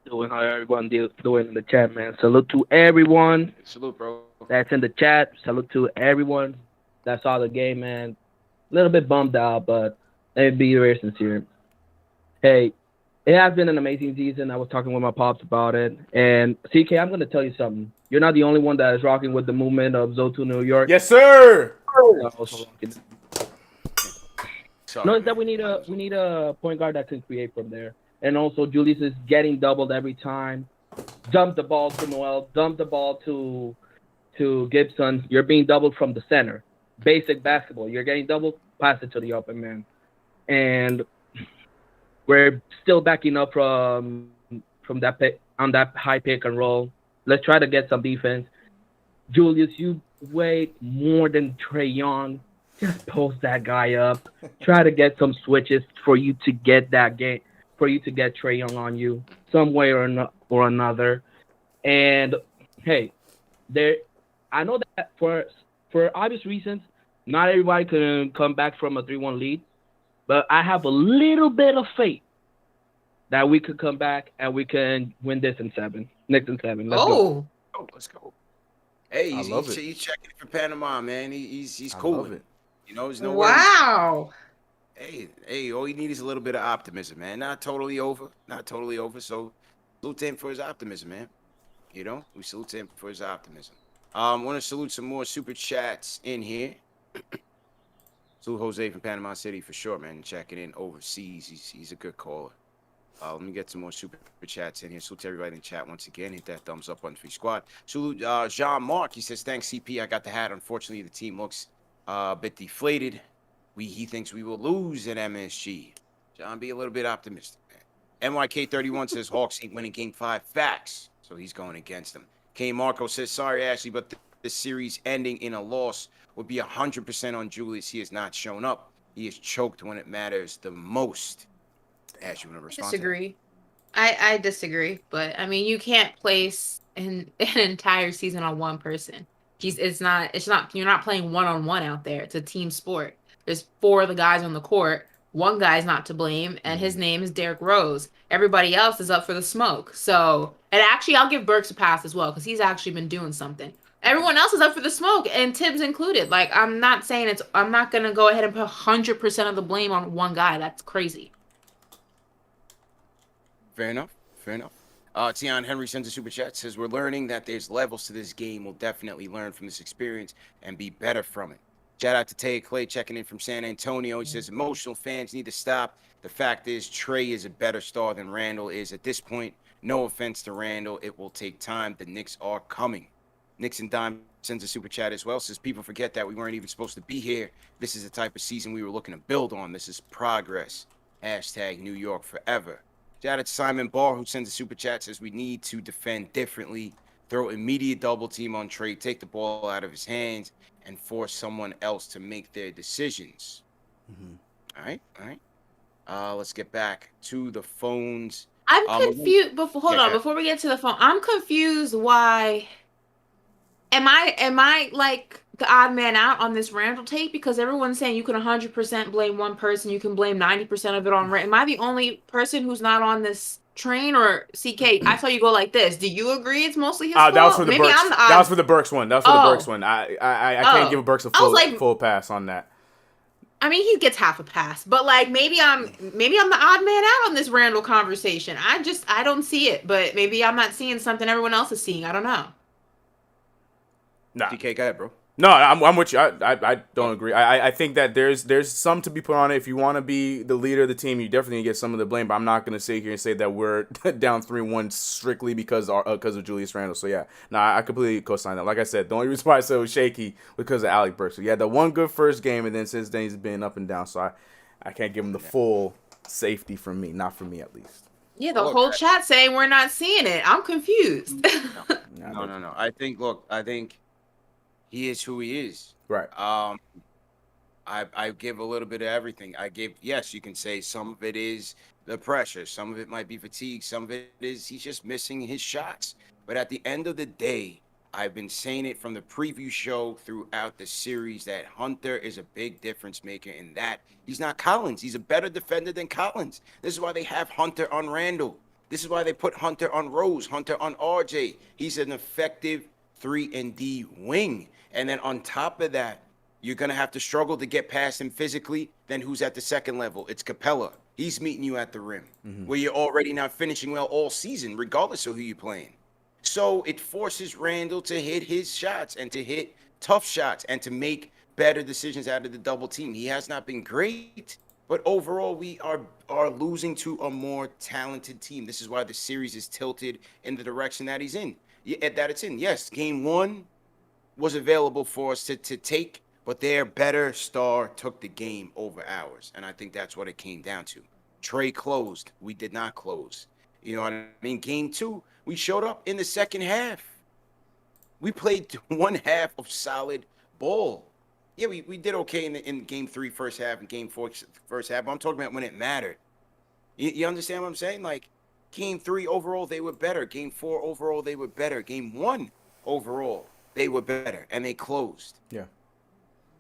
Doing how everyone doing in the chat, man. Salute to everyone. Salute, bro. That's in the chat. Salute to everyone that saw the game, man. A little bit bummed out, but let me be very sincere. Hey, it has been an amazing season. I was talking with my pops about it. And CK, I'm going to tell you something. You're not the only one that is rocking with the movement of Zoto New York. Yes, sir. No, it's that we need a point guard that can create from there. And also, Julius is getting doubled every time. Dump the ball to Noel. Dump the ball to Gibson. You're being doubled from the center. Basic basketball. You're getting doubled. Pass it to the open man. And we're still backing up from that pick on that high pick and roll. Let's try to get some defense. Julius, you weigh more than Trae Young. Just post that guy up. Try to get some switches for you to get that game, for you to get Trae Young on you some way or another. And hey, I know that for obvious reasons, not everybody can come back from a 3-1 lead, but I have a little bit of faith that we could come back and we can win this in 7. Knicks in 7. Let's go. Oh, let's go. Hey, he's checking for Panama, man. He's cool. There's no wow. Hey, all you need is a little bit of optimism, man. Not totally over. So salute him for his optimism, man. We salute him for his optimism. Want to salute some more super chats in here. Salute Jose from Panama City for sure, man. Checking in overseas. He's a good caller. Let me get some more super chats in here. Salute to everybody in the chat once again. Hit that thumbs up on Free Squad. Salute Jean-Marc. He says, thanks, CP. I got the hat. Unfortunately, the team looks a bit deflated. He thinks we will lose at MSG. John, be a little bit optimistic, man. NYK31 says, Hawks ain't winning Game 5. Facts. So he's going against them. K. Marco says, sorry, Ashley, but the series ending in a loss would be 100% on Julius. He has not shown up. He is choked when it matters the most. Ash, you want to respond? Disagree. I disagree, but I mean, you can't place an entire season on one person. It's not. You're not playing one-on-one out there. It's a team sport. There's 4 of the guys on the court. One guy's not to blame, and his name is Derrick Rose. Everybody else is up for the smoke. So, and actually, I'll give Burks a pass as well because he's actually been doing something. Everyone else is up for the smoke, and Thibs included. I'm not saying I'm not gonna go ahead and put 100% of the blame on one guy. That's crazy. Fair enough. Tion Henry sends a super chat, says, we're learning that there's levels to this game. We'll definitely learn from this experience and be better from it. Shout out to Tay Clay checking in from San Antonio. He says, emotional fans need to stop. The fact is, Trae is a better star than Randle is at this point. No offense to Randle. It will take time. The Knicks are coming. Knicks and Dime sends a super chat as well. Says, people forget that we weren't even supposed to be here. This is the type of season we were looking to build on. This is progress. # New York forever. Shout out to Simon Barr, who sends a super chat, says we need to defend differently, throw immediate double team on Trae, take the ball out of his hands, and force someone else to make their decisions. All right. Let's get back to the phones. I'm confused. Before we get to the phone, I'm confused. Why am I like the odd man out on this Randle take? Because everyone's saying you can 100% blame one person. You can blame 90% of it on Randle. Am I the only person who's not on this train? Or CK, I saw you go like this. Do you agree it's mostly his fault? That was for the Burks. That was for the Burks one. I can't give Burks a full pass on that. I mean, he gets half a pass, but like maybe I'm the odd man out on this Randle conversation. I don't see it, but maybe I'm not seeing something everyone else is seeing. I don't know. Nah. DK, go ahead, bro. No, I'm with you. I don't agree. I think that there's some to be put on it. If you want to be the leader of the team, you definitely get some of the blame. But I'm not going to sit here and say that we're down 3-1 strictly because of Julius Randle. So yeah, I completely co-sign that. Like I said, the only reason why I said it was shaky was because of Alec Burks. So yeah, the one good first game, and then since then he's been up and down. So I can't give him the full safety from me, not from me at least. Yeah, the whole chat saying we're not seeing it. I'm confused. No. I think he is who he is. Right. I give a little bit of everything. Yes, you can say some of it is the pressure, some of it might be fatigue, some of it is he's just missing his shots. But at the end of the day, I've been saying it from the preview show throughout the series that Hunter is a big difference maker in that he's not Collins. He's a better defender than Collins. This is why they have Hunter on Randle. This is why they put Hunter on Rose, Hunter on RJ. He's an effective 3-and-D wing. And then on top of that, you're going to have to struggle to get past him physically. Then who's at the second level? It's Capella. He's meeting you at the rim, where you're already not finishing well all season, regardless of who you're playing. So it forces Randle to hit his shots and to hit tough shots and to make better decisions out of the double team. He has not been great, but overall we are losing to a more talented team. This is why the series is tilted in the direction that it's in. Yes, game 1 was available for us to take, but their better star took the game over ours. And I think that's what it came down to. Trey closed. We did not close. You know what I mean? Game 2, we showed up in the second half. We played one half of solid ball. Yeah, we did okay in game 3 first half and game 4 first half. But I'm talking about when it mattered. You understand what I'm saying? Like, game 3 overall, they were better. Game 4 overall, they were better. Game 1 overall, they were better, and they closed. Yeah.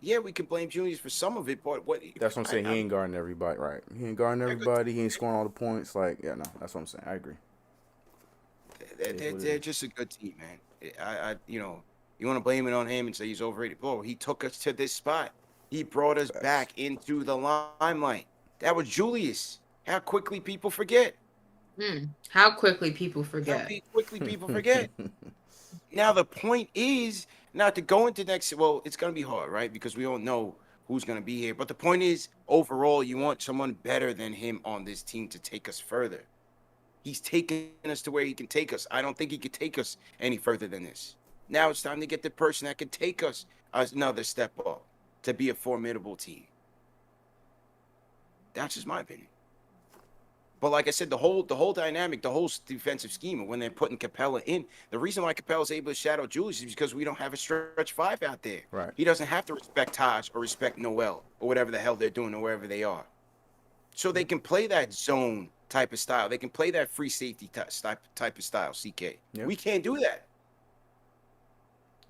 Yeah, we can blame Julius for some of it, but what? That's what I'm saying. He ain't guarding everybody, right? He ain't guarding everybody. He ain't scoring all the points. Like, yeah, no, that's what I'm saying. I agree. They're just a good team, man. You want to blame it on him and say he's overrated. Bro, he took us to this spot. He brought us back into the limelight. That was Julius. How quickly people forget. How quickly people forget. Now, the point is not to go into next. Well, it's going to be hard, right? Because we don't know who's going to be here. But the point is, overall, you want someone better than him on this team to take us further. He's taking us to where he can take us. I don't think he could take us any further than this. Now it's time to get the person that could take us another step up to be a formidable team. That's just my opinion. But like I said, the whole dynamic, the whole defensive scheme, when they're putting Capella in, the reason why Capella's able to shadow Julius is because we don't have a stretch 5 out there. Right. He doesn't have to respect Taj or respect Noel or whatever the hell they're doing or wherever they are. So they can play that zone type of style. They can play that free safety type of style, CK. Yep. We can't do that.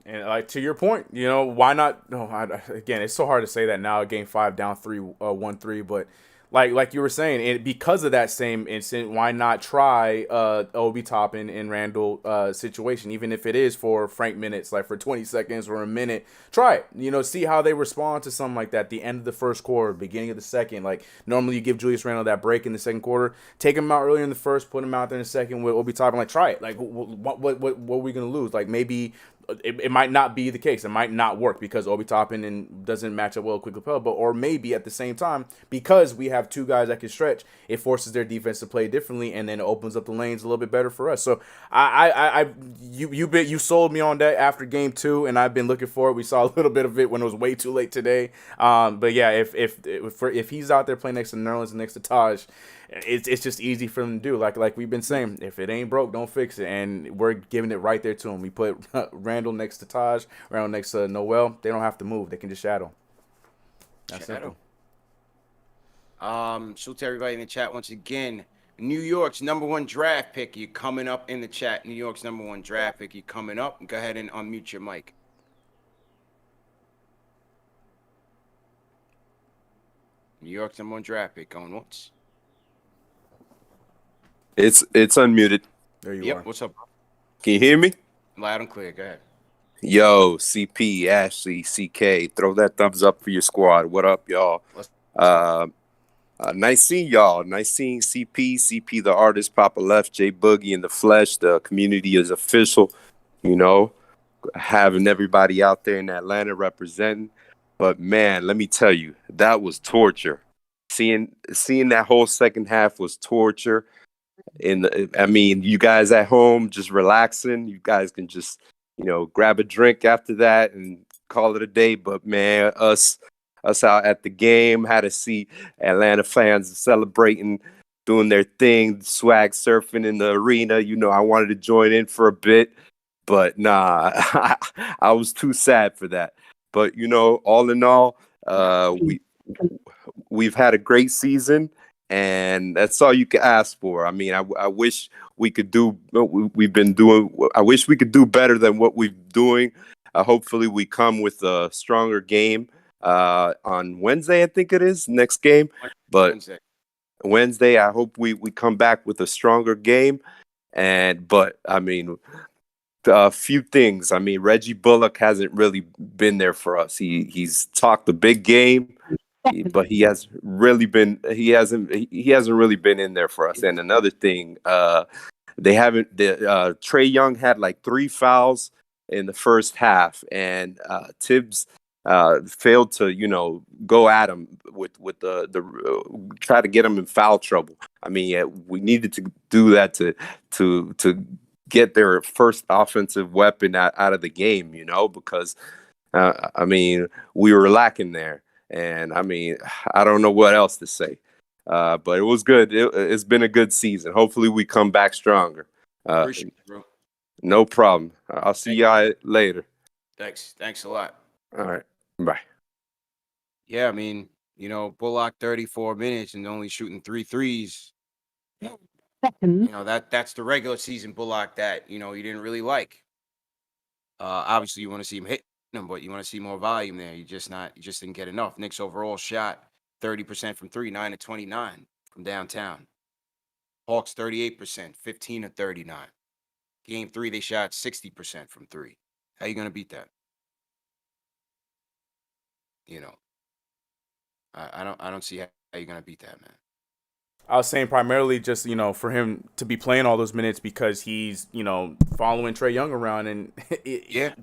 And like to your point, why not? No, again, it's so hard to say that now. Game 5 down 1-3, but like you were saying, and because of that same incident, why not try Obi Toppin and Randle situation, even if it is for frank minutes, like for 20 seconds or a minute. Try it. See how they respond to something like that. The end of the first quarter, beginning of the second. Like normally you give Julius Randle that break in the second quarter, take him out earlier in the first, put him out there in the second with Obi Toppin. Like try it. Like what are we gonna lose? Like maybe. It might not be the case. It might not work because Obi Toppin doesn't match up well with Quick Capella, or maybe at the same time, because we have 2 guys that can stretch, it forces their defense to play differently, and then it opens up the lanes a little bit better for us. So you sold me on that after game 2, and I've been looking for it. We saw a little bit of it when it was way too late today. But yeah, if he's out there playing next to Nerlens and next to Taj, it's just easy for them to do. Like we've been saying, if it ain't broke, don't fix it. And we're giving it right there to him. We put Randle next to Taj, Randle next to Noel. They don't have to move. They can just shadow. That's simple. So to everybody in the chat once again, New York's #1 draft pick, you coming up in the chat. New York's #1 draft pick, you coming up. Go ahead and unmute your mic. New York's #1 draft pick, going once. It's unmuted. There you are. What's up, bro? Can you hear me? Loud and clear. Go ahead. Yo, CP, Ashley, CK, throw that thumbs up for your squad. What up, y'all? Nice seeing y'all. Nice seeing CP, the artist, Papa Left, J Boogie in the flesh. The community is official, you know, having everybody out there in Atlanta representing. But man, let me tell you, that was torture. Seeing that whole second half was torture. I mean, you guys at home just relaxing. You guys can just, grab a drink after that and call it a day. But man, us out at the game had to see Atlanta fans celebrating, doing their thing, swag surfing in the arena. I wanted to join in for a bit, but nah, I was too sad for that. But all in all, we've had a great season, and that's all you can ask for. I mean, I wish we could do what we've been doing. I wish we could do better than what we're doing. Hopefully, we come with a stronger game on Wednesday. I think it is next game, but Wednesday, I hope we come back with a stronger game. But I mean, a few things. I mean, Reggie Bullock hasn't really been there for us. He's talked a big game, but he hasn't really been in there for us. And another thing, Trae Young had like 3 fouls in the first half, and Thibs failed to go at him with the try to get him in foul trouble. I mean, we needed to do that to get their first offensive weapon out of the game, because I mean, we were lacking there. And I mean, I don't know what else to say, but it was good. It's been a good season. Hopefully we come back stronger. Appreciate it, bro. No problem. I'll see y'all later. Thanks a lot. All right. Bye. Yeah, I mean, Bullock 34 minutes and only shooting 3 threes. That's the regular season Bullock that, you didn't really like. Obviously, you want to see him hit him, but you want to see more volume there. You just didn't get enough. Knicks overall shot 30% from 3, 9 to 29 from downtown. Hawks 38%, 15 to 39. Game 3, they shot 60% from 3. How you gonna beat that? I don't see how you're gonna beat that, man. I was saying primarily just, for him to be playing all those minutes because he's, following Trae Young around. And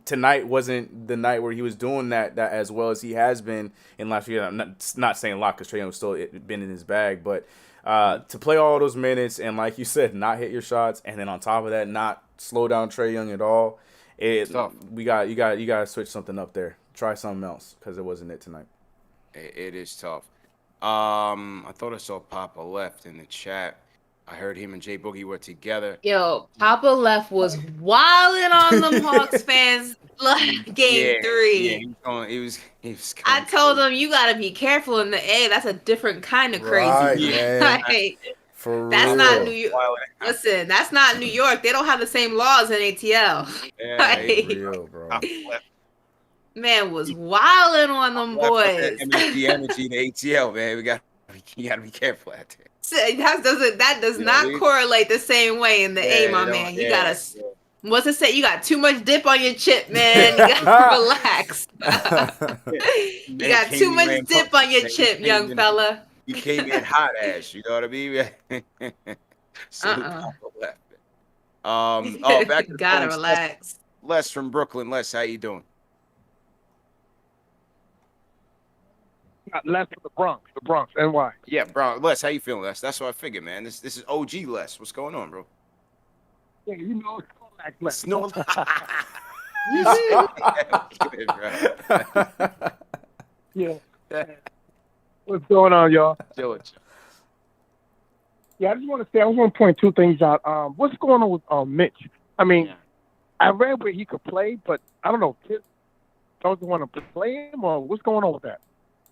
tonight wasn't the night where he was doing that as well as he has been in last year. I'm not saying a lot because Trae Young was still been in his bag. But to play all those minutes and, like you said, not hit your shots, and then on top of that, not slow down Trae Young at all, you got to switch something up there. Try something else because it wasn't it tonight. It is tough. I thought I saw Papa Left in the chat. I heard him and J Boogie were together. Yo, Papa Left was wilding on them Hawks fans game 3. Yeah, he was I told him you gotta be careful in the A. That's a different kind of crazy. Right, man. For that's real. not New York. Listen, that's not New York. They don't have the same laws in ATL. Yeah, real, bro. Man was wilding on them boys. The energy in the ATL, man. You gotta be careful out there. That does not correlate the same way in the A, my man. You gotta. What's it say? You got too much dip on your chip, man. You gotta relax. You got too much dip on your chip, young fella. You came in hot ass. You know what I mean? Back to gotta relax. Les from Brooklyn. Les, how you doing? Les from the Bronx, NY. Yeah, bro. Les, how you feeling, Les? That's what I figured, man. This is OG Les. What's going on, bro? Yeah, it's no. Yeah. What's going on, y'all? George. Yeah, I just want to say, I was going to point 2 things out. What's going on with Mitch? I mean, I read where he could play, but I don't know. Kids don't want to play him, or what's going on with that?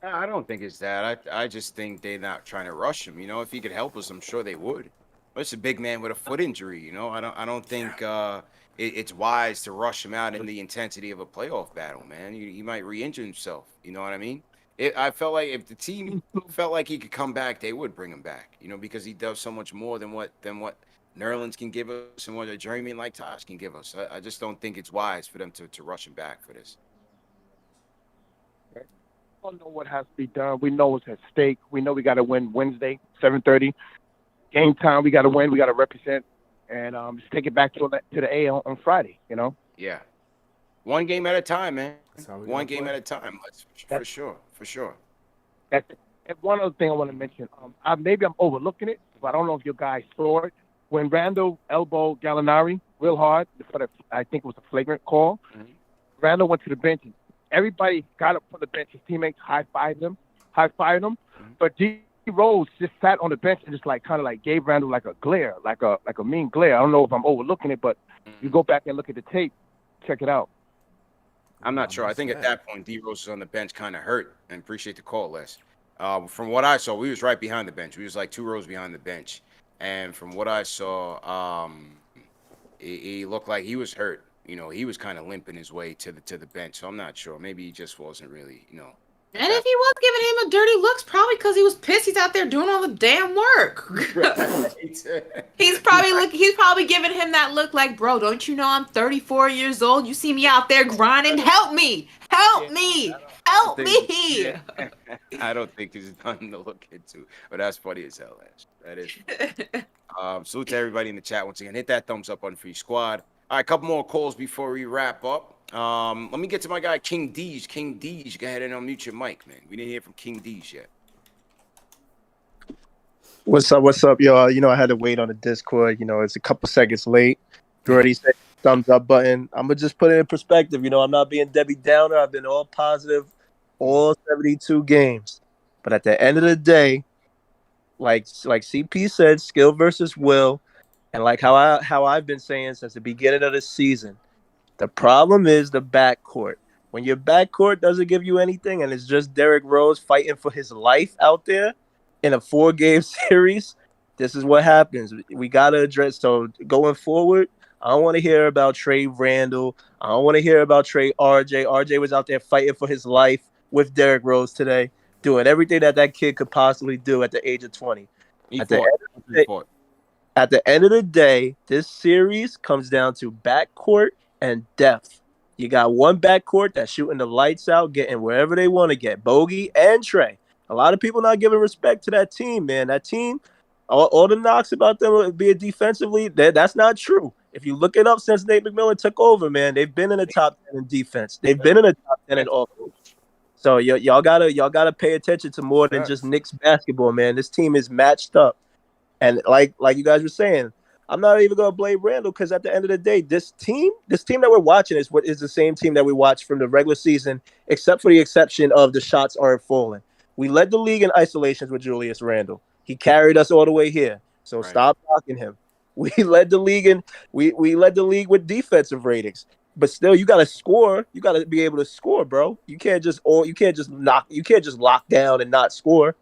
I don't think it's that. I just think they're not trying to rush him. If he could help us, I'm sure they would. But it's a big man with a foot injury. I don't think it's wise to rush him out in the intensity of a playoff battle, man. He might re-injure himself. You know what I mean? I felt like if the team felt like he could come back, they would bring him back. Because he does so much more than what Nerlens can give us and what a journeyman like Tosh can give us. I just don't think it's wise for them to rush him back for this. We don't know what has to be done. We know what's at stake. We know we got to win Wednesday, 7:30. Game time. We got to win. We got to represent, and just take it back to the A on Friday. You know. Yeah. One game at a time, man. One game at a time. For sure. And one other thing I want to mention. Maybe I'm overlooking it, but I don't know if your guys saw it. When Randle elbowed Gallinari real hard, I think it was a flagrant call. Mm-hmm. Randle went to the bench. Everybody got up from the bench. His teammates high-fived him. Mm-hmm. But D Rose just sat on the bench and just kind of gave Randle like a glare, like a mean glare. I don't know if I'm overlooking it, but you go back and look at the tape, check it out. I'm not sure. I think at that point, D Rose was on the bench, kind of hurt, and appreciate the call, Les. From what I saw, we was right behind the bench. We was like 2 rows behind the bench, and from what I saw, he looked like he was hurt. You know, he was kind of limping his way to the bench. So I'm not sure. Maybe he just wasn't really, you know. And if he was giving him a dirty looks, probably because he was pissed. He's out there doing all the damn work. He's probably giving him that look like, bro, don't you know I'm 34 years old? You see me out there grinding? Help me! Help me! I don't think he's nothing to look into. But that's funny as hell, Ash. That is funny. Salute to everybody in the chat once again. Hit that thumbs up on Free Squad. All right, a couple more calls before we wrap up. Let me get to my guy KingDeej. KingDeej, go ahead and unmute your mic, man. We didn't hear from KingDeej yet. What's up, y'all? You know, I had to wait on the Discord. You know, it's a couple seconds late. You already said thumbs up button. I'm going to just put it in perspective. You know, I'm not being Debbie Downer. I've been all positive all 72 games. But at the end of the day, like CP said, skill versus will. And like how I've been saying since the beginning of the season, the problem is the backcourt. When your backcourt doesn't give you anything and it's just Derrick Rose fighting for his life out there in a 4-game series, this is what happens. We got to address. So going forward, I don't want to hear about Trey Randle. I don't want to hear about Trey RJ. RJ was out there fighting for his life with Derrick Rose today, doing everything that kid could possibly do at the age of 20. At the end of the day, this series comes down to backcourt and depth. You got one backcourt that's shooting the lights out, getting wherever they want to get. Bogey and Trey. A lot of people not giving respect to that team, man. That team, all the knocks about them being defensively, that's not true. If you look it up since Nate McMillan took over, man, they've been in the top 10 in defense. They've been in the top 10 in offense. So y'all gotta pay attention to more than just Knicks basketball, man. This team is matched up. And like you guys were saying, I'm not even gonna blame Randle because at the end of the day, this team that we're watching is the same team that we watched from the regular season, except for the exception of the shots aren't falling. We led the league in isolations with Julius Randle. He carried us all the way here. So stop knocking him. We led the league we led the league with defensive ratings. But still, you gotta score. You gotta be able to score, bro. You can't just lock down and not score.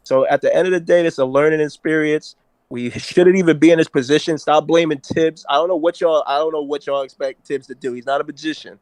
So at the end of the day, it's a learning experience. We shouldn't even be in this position. Stop blaming Thibs. I don't know what y'all expect Thibs to do. He's not a magician.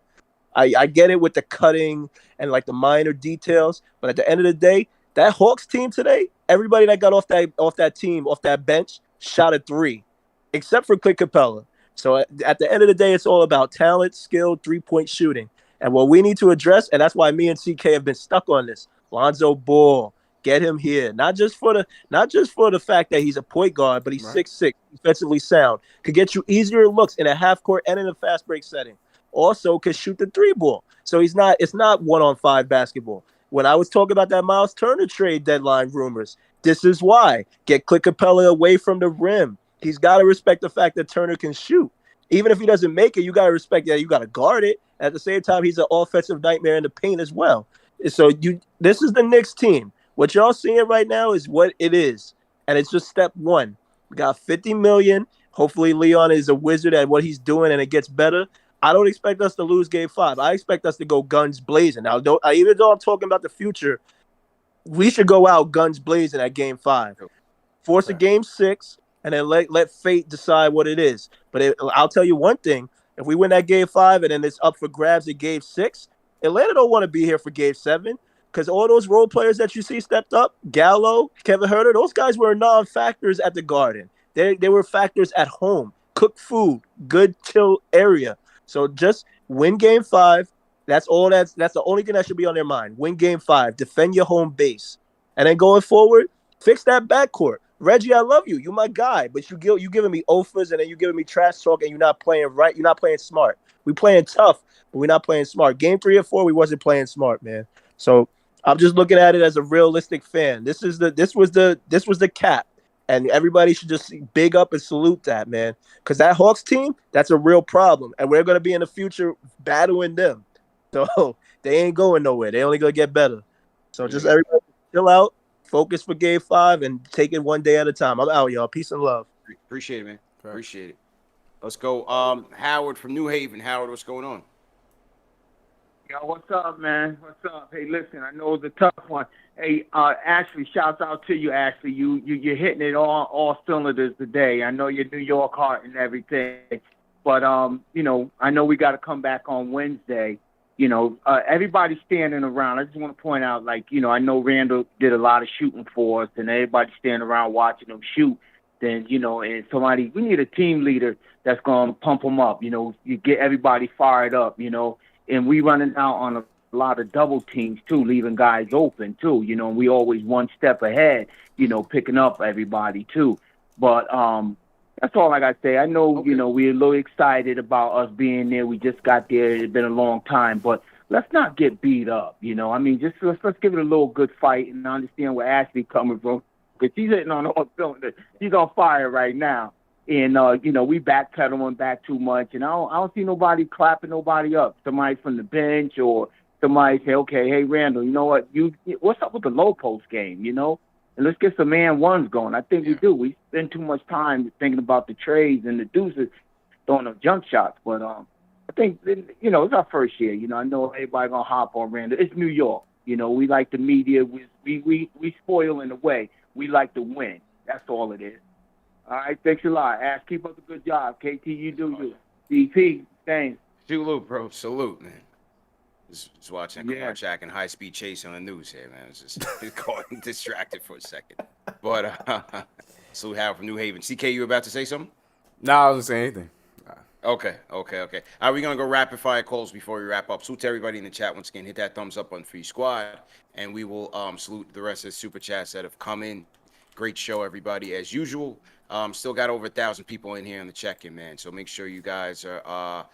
I get it with the cutting and like the minor details, but at the end of the day, that Hawks team today, everybody that got off that bench, shot a 3, except for Clint Capella. So at the end of the day, it's all about talent, skill, 3-point shooting. And what we need to address, and that's why me and CK have been stuck on this, Lonzo Ball. Get him here, not just for the fact that he's a point guard, but he's 6'6", defensively sound, could get you easier looks in a half court and in a fast break setting. Also, could shoot the 3-ball. So it's not 1-on-5 basketball. When I was talking about that Miles Turner trade deadline rumors, this is why. Get Clint Capella away from the rim. He's got to respect the fact that Turner can shoot. Even if he doesn't make it, you got to respect that you got to guard it. At the same time, he's an offensive nightmare in the paint as well. So this is the Knicks team. What y'all seeing right now is what it is, and it's just step one. We got $50 million. Hopefully, Leon is a wizard at what he's doing, and it gets better. I don't expect us to lose Game 5. I expect us to go guns blazing. Now, even though I'm talking about the future, we should go out guns blazing at Game 5. Force a Game 6, and then let fate decide what it is. But I'll tell you one thing: if we win that Game 5, and then it's up for grabs at Game 6, Atlanta don't want to be here for Game 7. Because all those role players that you see stepped up, Gallo, Kevin Huerter, those guys were non-factors at the Garden. They were factors at home. Cook food, good chill area. So just win game 5. That's all. That's the only thing that should be on their mind. Win game 5. Defend your home base, and then going forward, fix that backcourt. Reggie, I love you. You my guy, but you giving me offers, and then you giving me trash talk, and you're not playing right. You're not playing smart. We playing tough, but we're not playing smart. Game 3 or 4, we wasn't playing smart, man. So I'm just looking at it as a realistic fan. This was the cap, and everybody should just big up and salute that, man. Because that Hawks team, that's a real problem, and we're gonna be in the future battling them. So they ain't going nowhere. They only gonna get better. So just everybody chill out, focus for game 5, and take it one day at a time. I'm out, y'all. Peace and love. Appreciate it, man. Appreciate it. Let's go. Howard from New Haven. Howard, what's going on? Yo, what's up, man? What's up? Hey, listen, I know it's a tough one. Hey, Ashley, shouts out to you, Ashley. You're hitting it all cylinders today. I know you're New York heart and everything, but you know, I know we got to come back on Wednesday. You know, everybody's standing around. I just want to point out, like, you know, I know Randle did a lot of shooting for us, and everybody's standing around watching them shoot. Then, you know, and we need a team leader that's going to pump them up. You know, you get everybody fired up, you know, and we running out on a lot of double teams, too, leaving guys open, too. You know, and we always one step ahead, you know, picking up everybody, too. But that's all I got to say. I know, you know, we're a little excited about us being there. We just got there. It's been a long time. But let's not get beat up, you know. I mean, just let's give it a little good fight and understand where Ashley coming from. Because she's hitting on all cylinders. She's on fire right now. And, you know, we backpedaling back too much. And I don't see nobody clapping nobody up. Somebody from the bench or somebody say, okay, hey, Randle, you know what? What's up with the low post game, you know? And let's get some man ones going. I think we do. We spend too much time thinking about the trades and the deuces, throwing them jump shots. But I think, you know, it's our first year. You know, I know everybody going to hop on Randle. It's New York. You know, we like the media. We spoil in a way. We like to win. That's all it is. All right, thanks a lot. Ash, keep up the good job. KT, you do you. DP, thanks. Salute, bro. Salute, man. Just watching Jack and high speed chase on the news here, man. It's just caught distracted for a second. But salute Howard from New Haven. CK, you about to say something? No, I wasn't saying anything. Okay. All right, we're going to go rapid fire calls before we wrap up. Salute to everybody in the chat. Once again, hit that thumbs up on Free Squad. And we will salute the rest of the super chats that have come in. Great show, everybody, as usual. Still got over 1,000 people in here on the check-in, man. So make sure you guys are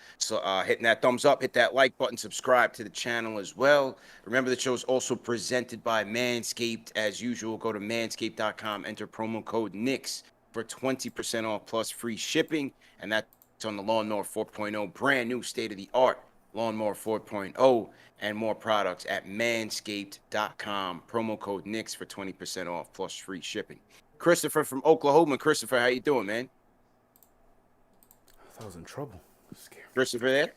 hitting that thumbs up, hit that like button, subscribe to the channel as well. Remember, the show is also presented by Manscaped. As usual, go to manscaped.com, enter promo code Knicks for 20% off plus free shipping. And that's on the Lawnmower 4.0, brand new state-of-the-art Lawnmower 4.0, and more products at manscaped.com. Promo code Knicks for 20% off plus free shipping. Christopher from Oklahoma. Christopher, how you doing, man? I thought I was in trouble. Christopher there?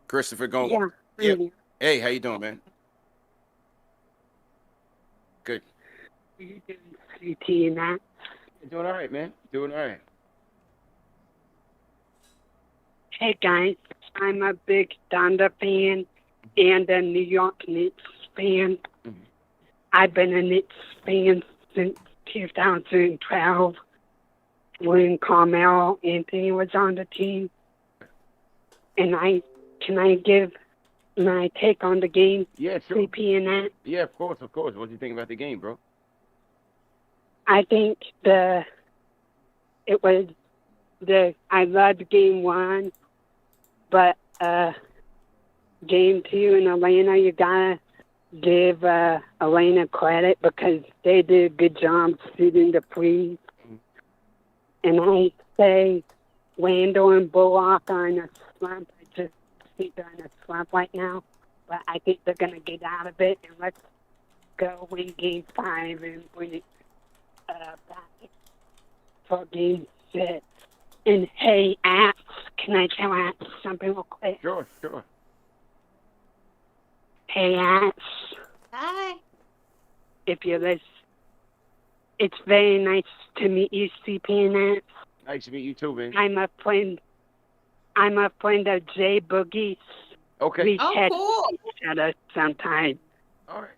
Christopher going. Yeah. Hey, how you doing, man? Good. CT and that. You're doing all right, man. Doing all right. Hey guys, I'm a big Thunder fan and a New York Knicks fan. Mm-hmm. I've been a Knicks fan since 2012 when Carmelo Anthony was on the team. And can I give my take on the game? Yeah, sure. CP and that? Yeah, of course. What do you think about the game, bro? I think I loved game 1, but game 2 in Atlanta, you gotta give Atlanta credit because they did a good job shooting the freeze. And I say Randle and Bullock are in a slump. I just think they're in a slump right now, but I think they're gonna get out of it, and let's go win game 5 and bring it back for game 6. And hey, Apps, can I tell Apps something real quick? Sure. Hey, Apps. Hi. If you're listening, it's very nice to meet you, CP and Apps. Nice to meet you too, man. I'm a friend of Jay Boogie's. Okay. We text cool. each other sometime. All right.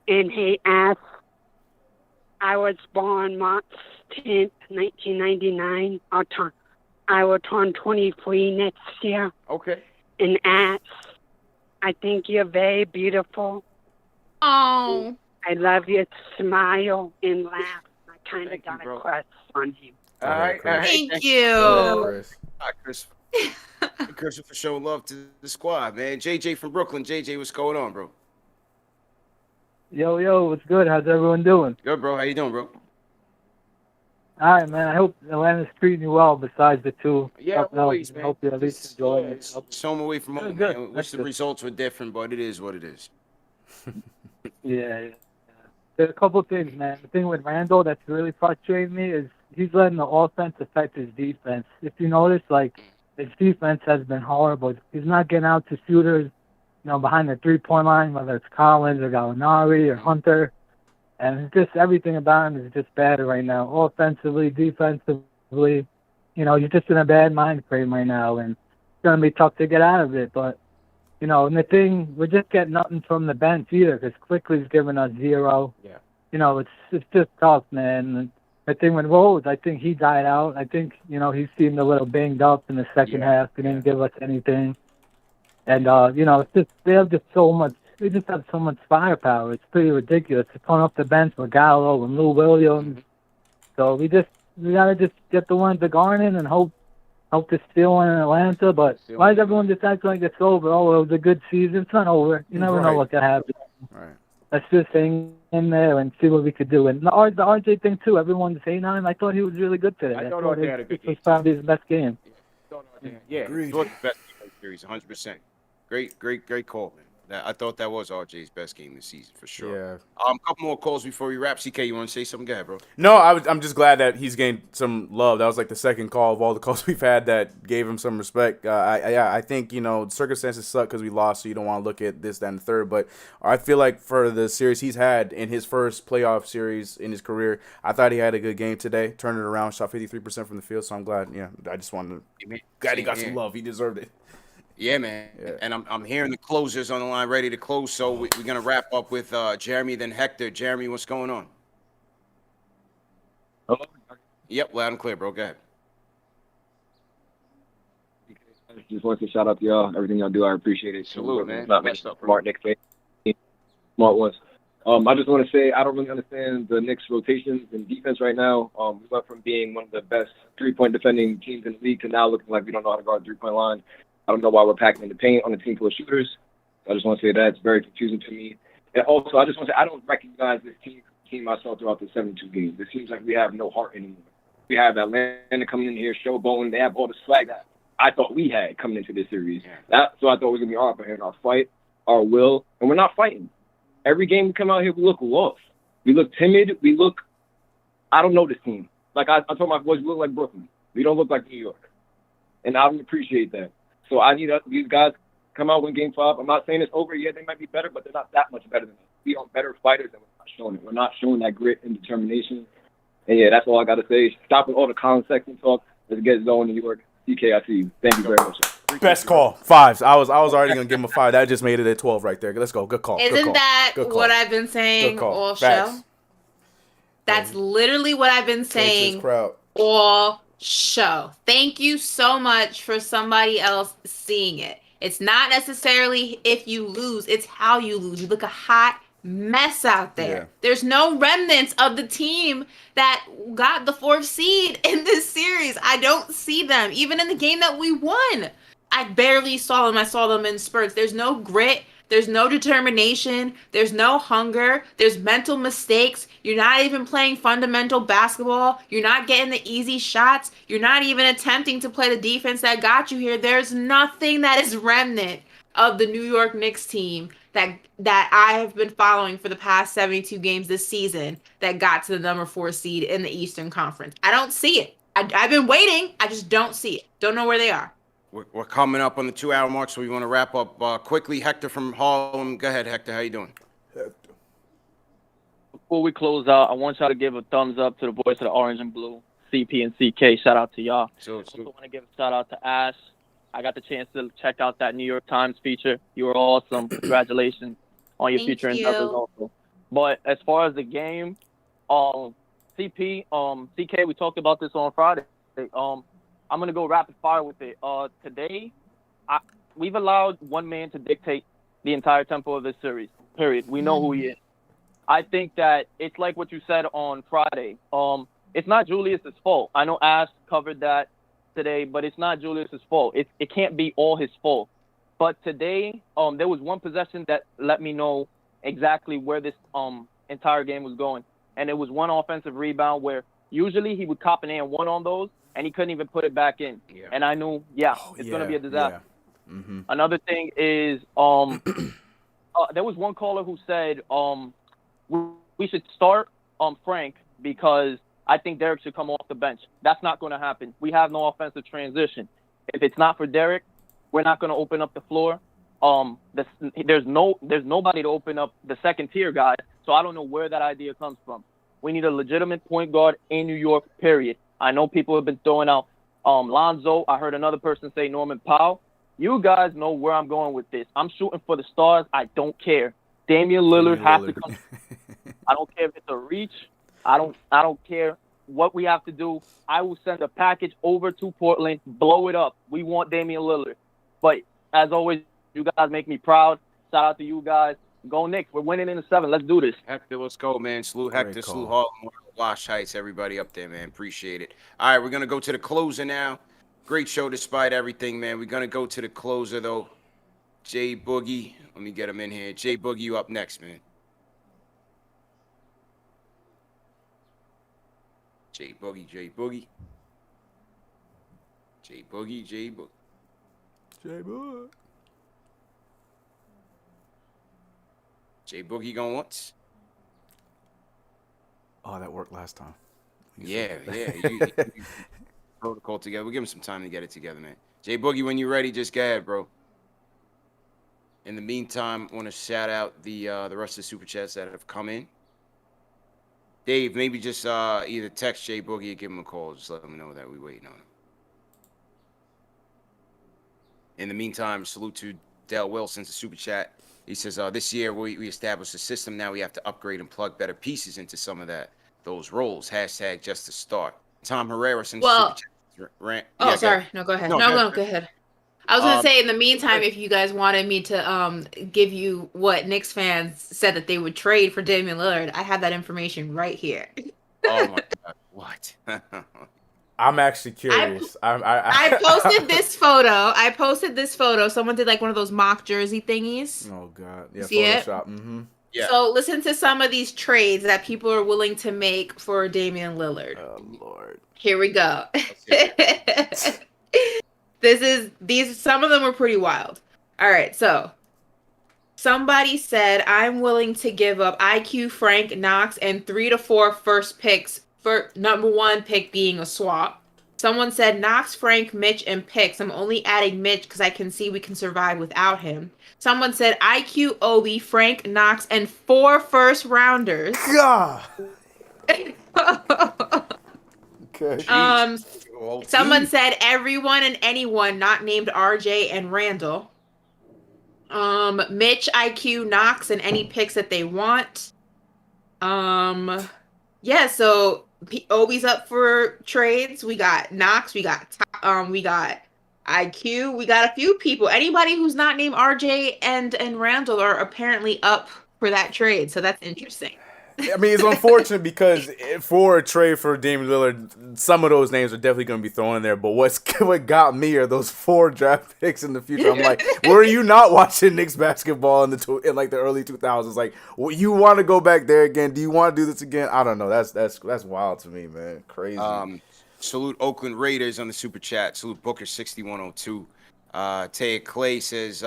And hey, Apps, I was born March 10th, 1999. I will turn 23 next year. Okay. And Ash, I think you're very beautiful. Oh. I love your smile and laugh. I kind of got a crush on you. All right. Thank you. All right, Chris. Chris for showing love to the squad, man. JJ from Brooklyn. JJ, what's going on, bro? Yo, what's good? How's everyone doing? Good, bro. How you doing, bro? All right, man. I hope Atlanta's treating you well besides the two. Yeah, always, man. I hope you at least enjoy it. Show them away from home, man. Wish the results were different, but it is what it is. Yeah. There's a couple of things, man. The thing with Randle that's really frustrating me is he's letting the offense affect his defense. If you notice, like, his defense has been horrible. He's not getting out to shooters, behind the three-point line, whether it's Collins or Gallinari or Hunter. And it's just everything about him is just bad right now. Offensively, defensively, you're just in a bad mind frame right now, and it's going to be tough to get out of it. But, and the thing, we're just getting nothing from the bench either because Quickly's giving us 0. Yeah. It's just tough, man. And the thing with Rose, I think he died out. I think, he seemed a little banged up in the second half. He didn't give us anything. And, it's just, they just have so much firepower. It's pretty ridiculous. They're pulling up the bench with Gallo and Lou Williams. So we gotta just get the ones that Garnet and hope to steal one in Atlanta. But why does everyone just act like it's over? Oh, it was a good season. It's not over. You never know what could happen. Right. Let's just hang in there and see what we could do. And the RJ thing too. Everyone's saying on him. I thought he was really good today. I thought RJ had a good game. It was probably his best game. Yeah, it was the best game of the series, 100%. Great call, man. I thought that was RJ's best game this season for sure. Yeah. A couple more calls before we wrap. CK, you want to say something? Go ahead, bro. No, I'm just glad that he's gained some love. That was like the second call of all the calls we've had that gave him some respect. I think circumstances suck because we lost, so you don't want to look at this, that, and the third. But I feel like for the series he's had in his first playoff series in his career, I thought he had a good game today. Turned it around, shot 53% from the field. So I'm glad. Yeah, I just wanted to. Glad he got some love. He deserved it. Yeah, man. Yeah. And I'm hearing the closers on the line ready to close. So we're going to wrap up with Jeremy, then Hector. Jeremy, what's going on? Hello? Yep, loud and clear, bro. Go ahead. Just want to shout out to y'all. Everything y'all do, I appreciate it. Salute, man. Not messed up. Smart Knicks fan. Smart ones. I just want to say I don't really understand the Knicks rotations and defense right now. We went from being one of the best three-point defending teams in the league to now looking like we don't know how to guard the three-point line. I don't know why we're packing in the paint on a team full of shooters. I just want to say that. It's very confusing to me. And also, I just want to say I don't recognize this team I saw throughout the 72 games. It seems like we have no heart anymore. We have Atlanta coming in here, showboating. They have all the swag that I thought we had coming into this series. So I thought we were going to be our in our fight, our will, and we're not fighting. Every game we come out here, we look lost. We look timid. I don't know this team. Like I told my boys, we look like Brooklyn. We don't look like New York. And I don't appreciate that. So I need these guys come out, win Game 5. I'm not saying it's over yet. They might be better, but they're not that much better than us. We are better fighters, and we're not showing it. We're not showing that grit and determination. And, yeah, that's all I got to say. Stop with all the comment section talk. Let's get it going, New York. CK, I see you. Thank you very much. Best call. 5s. I was already going to give him a 5. That just made it at 12 right there. Let's go. Good call. Isn't that what I've been saying all show? That's literally what I've been saying all show. Thank you so much for somebody else seeing it. It's not necessarily if you lose, it's how you lose. You look a hot mess out there. Yeah. There's no remnants of the team that got the 4th seed in this series. I don't see them. Even in the game that we won, I barely saw them. I saw them in spurts. There's no grit. There's no determination. There's no hunger. There's mental mistakes. You're not even playing fundamental basketball. You're not getting the easy shots. You're not even attempting to play the defense that got you here. There's nothing that is remnant of the New York Knicks team that I have been following for the past 72 games this season that got to the number 4 seed in the Eastern Conference. I don't see it. I've been waiting. I just don't see it. Don't know where they are. We're coming up on the 2-hour mark, so we want to wrap up quickly. Hector from Harlem. Go ahead, Hector. How you doing? Before we close out, I want y'all to give a thumbs up to the boys of the Orange and Blue, CP and CK. Shout out to y'all. I also want to give a shout out to Ash. I got the chance to check out that New York Times feature. You were awesome. Congratulations on your future endeavors also. But as far as the game, CP, CK, we talked about this on Friday. I'm gonna go rapid fire with it. Today, we've allowed one man to dictate the entire tempo of this series. Period. We know who he is. I think that it's like what you said on Friday. It's not Julius's fault. I know Ash covered that today, but it's not Julius's fault. It can't be all his fault. But today, there was one possession that let me know exactly where this entire game was going, and it was one offensive rebound where usually he would cop an and one on those, and he couldn't even put it back in. Yeah. And I knew, it's going to be a disaster. Yeah. Mm-hmm. Another thing is, there was one caller who said we should start Frank because I think Derek should come off the bench. That's not going to happen. We have no offensive transition. If it's not for Derek, we're not going to open up the floor. There's nobody to open up the second tier guys, so I don't know where that idea comes from. We need a legitimate point guard in New York, period. I know people have been throwing out Lonzo. I heard another person say Norman Powell. You guys know where I'm going with this. I'm shooting for the stars. I don't care. Damian Lillard has to come. I don't care if it's a reach. I don't care what we have to do. I will send a package over to Portland, blow it up. We want Damian Lillard. But as always, you guys make me proud. Shout out to you guys. Go Knicks. We're winning in the 7. Let's do this. Hector, let's go, man. Salute Hector, salute Harlem, Wash Heights, everybody up there, man. Appreciate it. All right, we're going to go to the closer now. Great show despite everything, man. We're going to go to the closer, though. Jay Boogie. Let me get him in here. Jay Boogie, you up next, man. Jay Boogie, Jay Boogie. Jay Boogie, Jay Boogie. Jay Boogie. Jay Boogie going once. Oh, that worked last time. Yeah. You protocol together. We'll give him some time to get it together, man. Jay Boogie, when you're ready, just go ahead, bro. In the meantime, I want to shout out the rest of the super chats that have come in. Dave, maybe just either text Jay Boogie or give him a call. Just let him know that we're waiting on him. In the meantime, salute to Dale Wilson's super chat. He says, this year we established a system. Now we have to upgrade and plug better pieces into some of those roles. Hashtag just to start. Tom Herrera sends super chat. Sorry. No, go ahead. No, go ahead. I was going to say, in the meantime, if you guys wanted me to give you what Knicks fans said that they would trade for Damian Lillard, I have that information right here. Oh, my God. What? I'm actually curious. I posted this photo. Someone did like one of those mock jersey thingies. Oh, God. Yeah, see Photoshop. It? Mm-hmm. Yeah. So listen to some of these trades that people are willing to make for Damian Lillard. Oh, Lord. Here we go. Some of them were pretty wild. All right, so somebody said, I'm willing to give up IQ, Frank, Knox, and 3 to 4 first picks for number 1 pick being a swap. Someone said Knox, Frank, Mitch, and picks. I'm only adding Mitch because I can see we can survive without him. Someone said IQ, Obi, Frank, Knox, and 4 first rounders. God. Okay. Someone said everyone and anyone not named RJ and Randle. Mitch, IQ, Knox, and any picks that they want. Yeah, so Obi's up for trades. We got Knox, we got IQ, we got a few people. Anybody who's not named RJ and Randle are apparently up for that trade, so that's interesting. I mean, it's unfortunate because for a trade for Damian Lillard, some of those names are definitely going to be thrown in there. But what got me are those 4 draft picks in the future. I'm like, were you not watching Knicks basketball in the early 2000s? Like, you want to go back there again? Do you want to do this again? I don't know. That's wild to me, man. Crazy. Salute Oakland Raiders on the super chat. Salute Booker 6102. Taya Clay says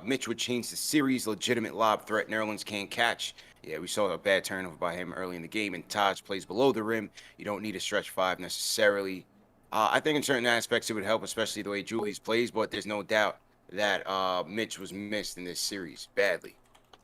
Mitch would change the series. Legitimate lob threat. Nerlens can't catch. Yeah, we saw a bad turnover by him early in the game, and Taj plays below the rim. You don't need a stretch 5 necessarily. I think in certain aspects it would help, especially the way Julius plays, but there's no doubt that Mitch was missed in this series badly.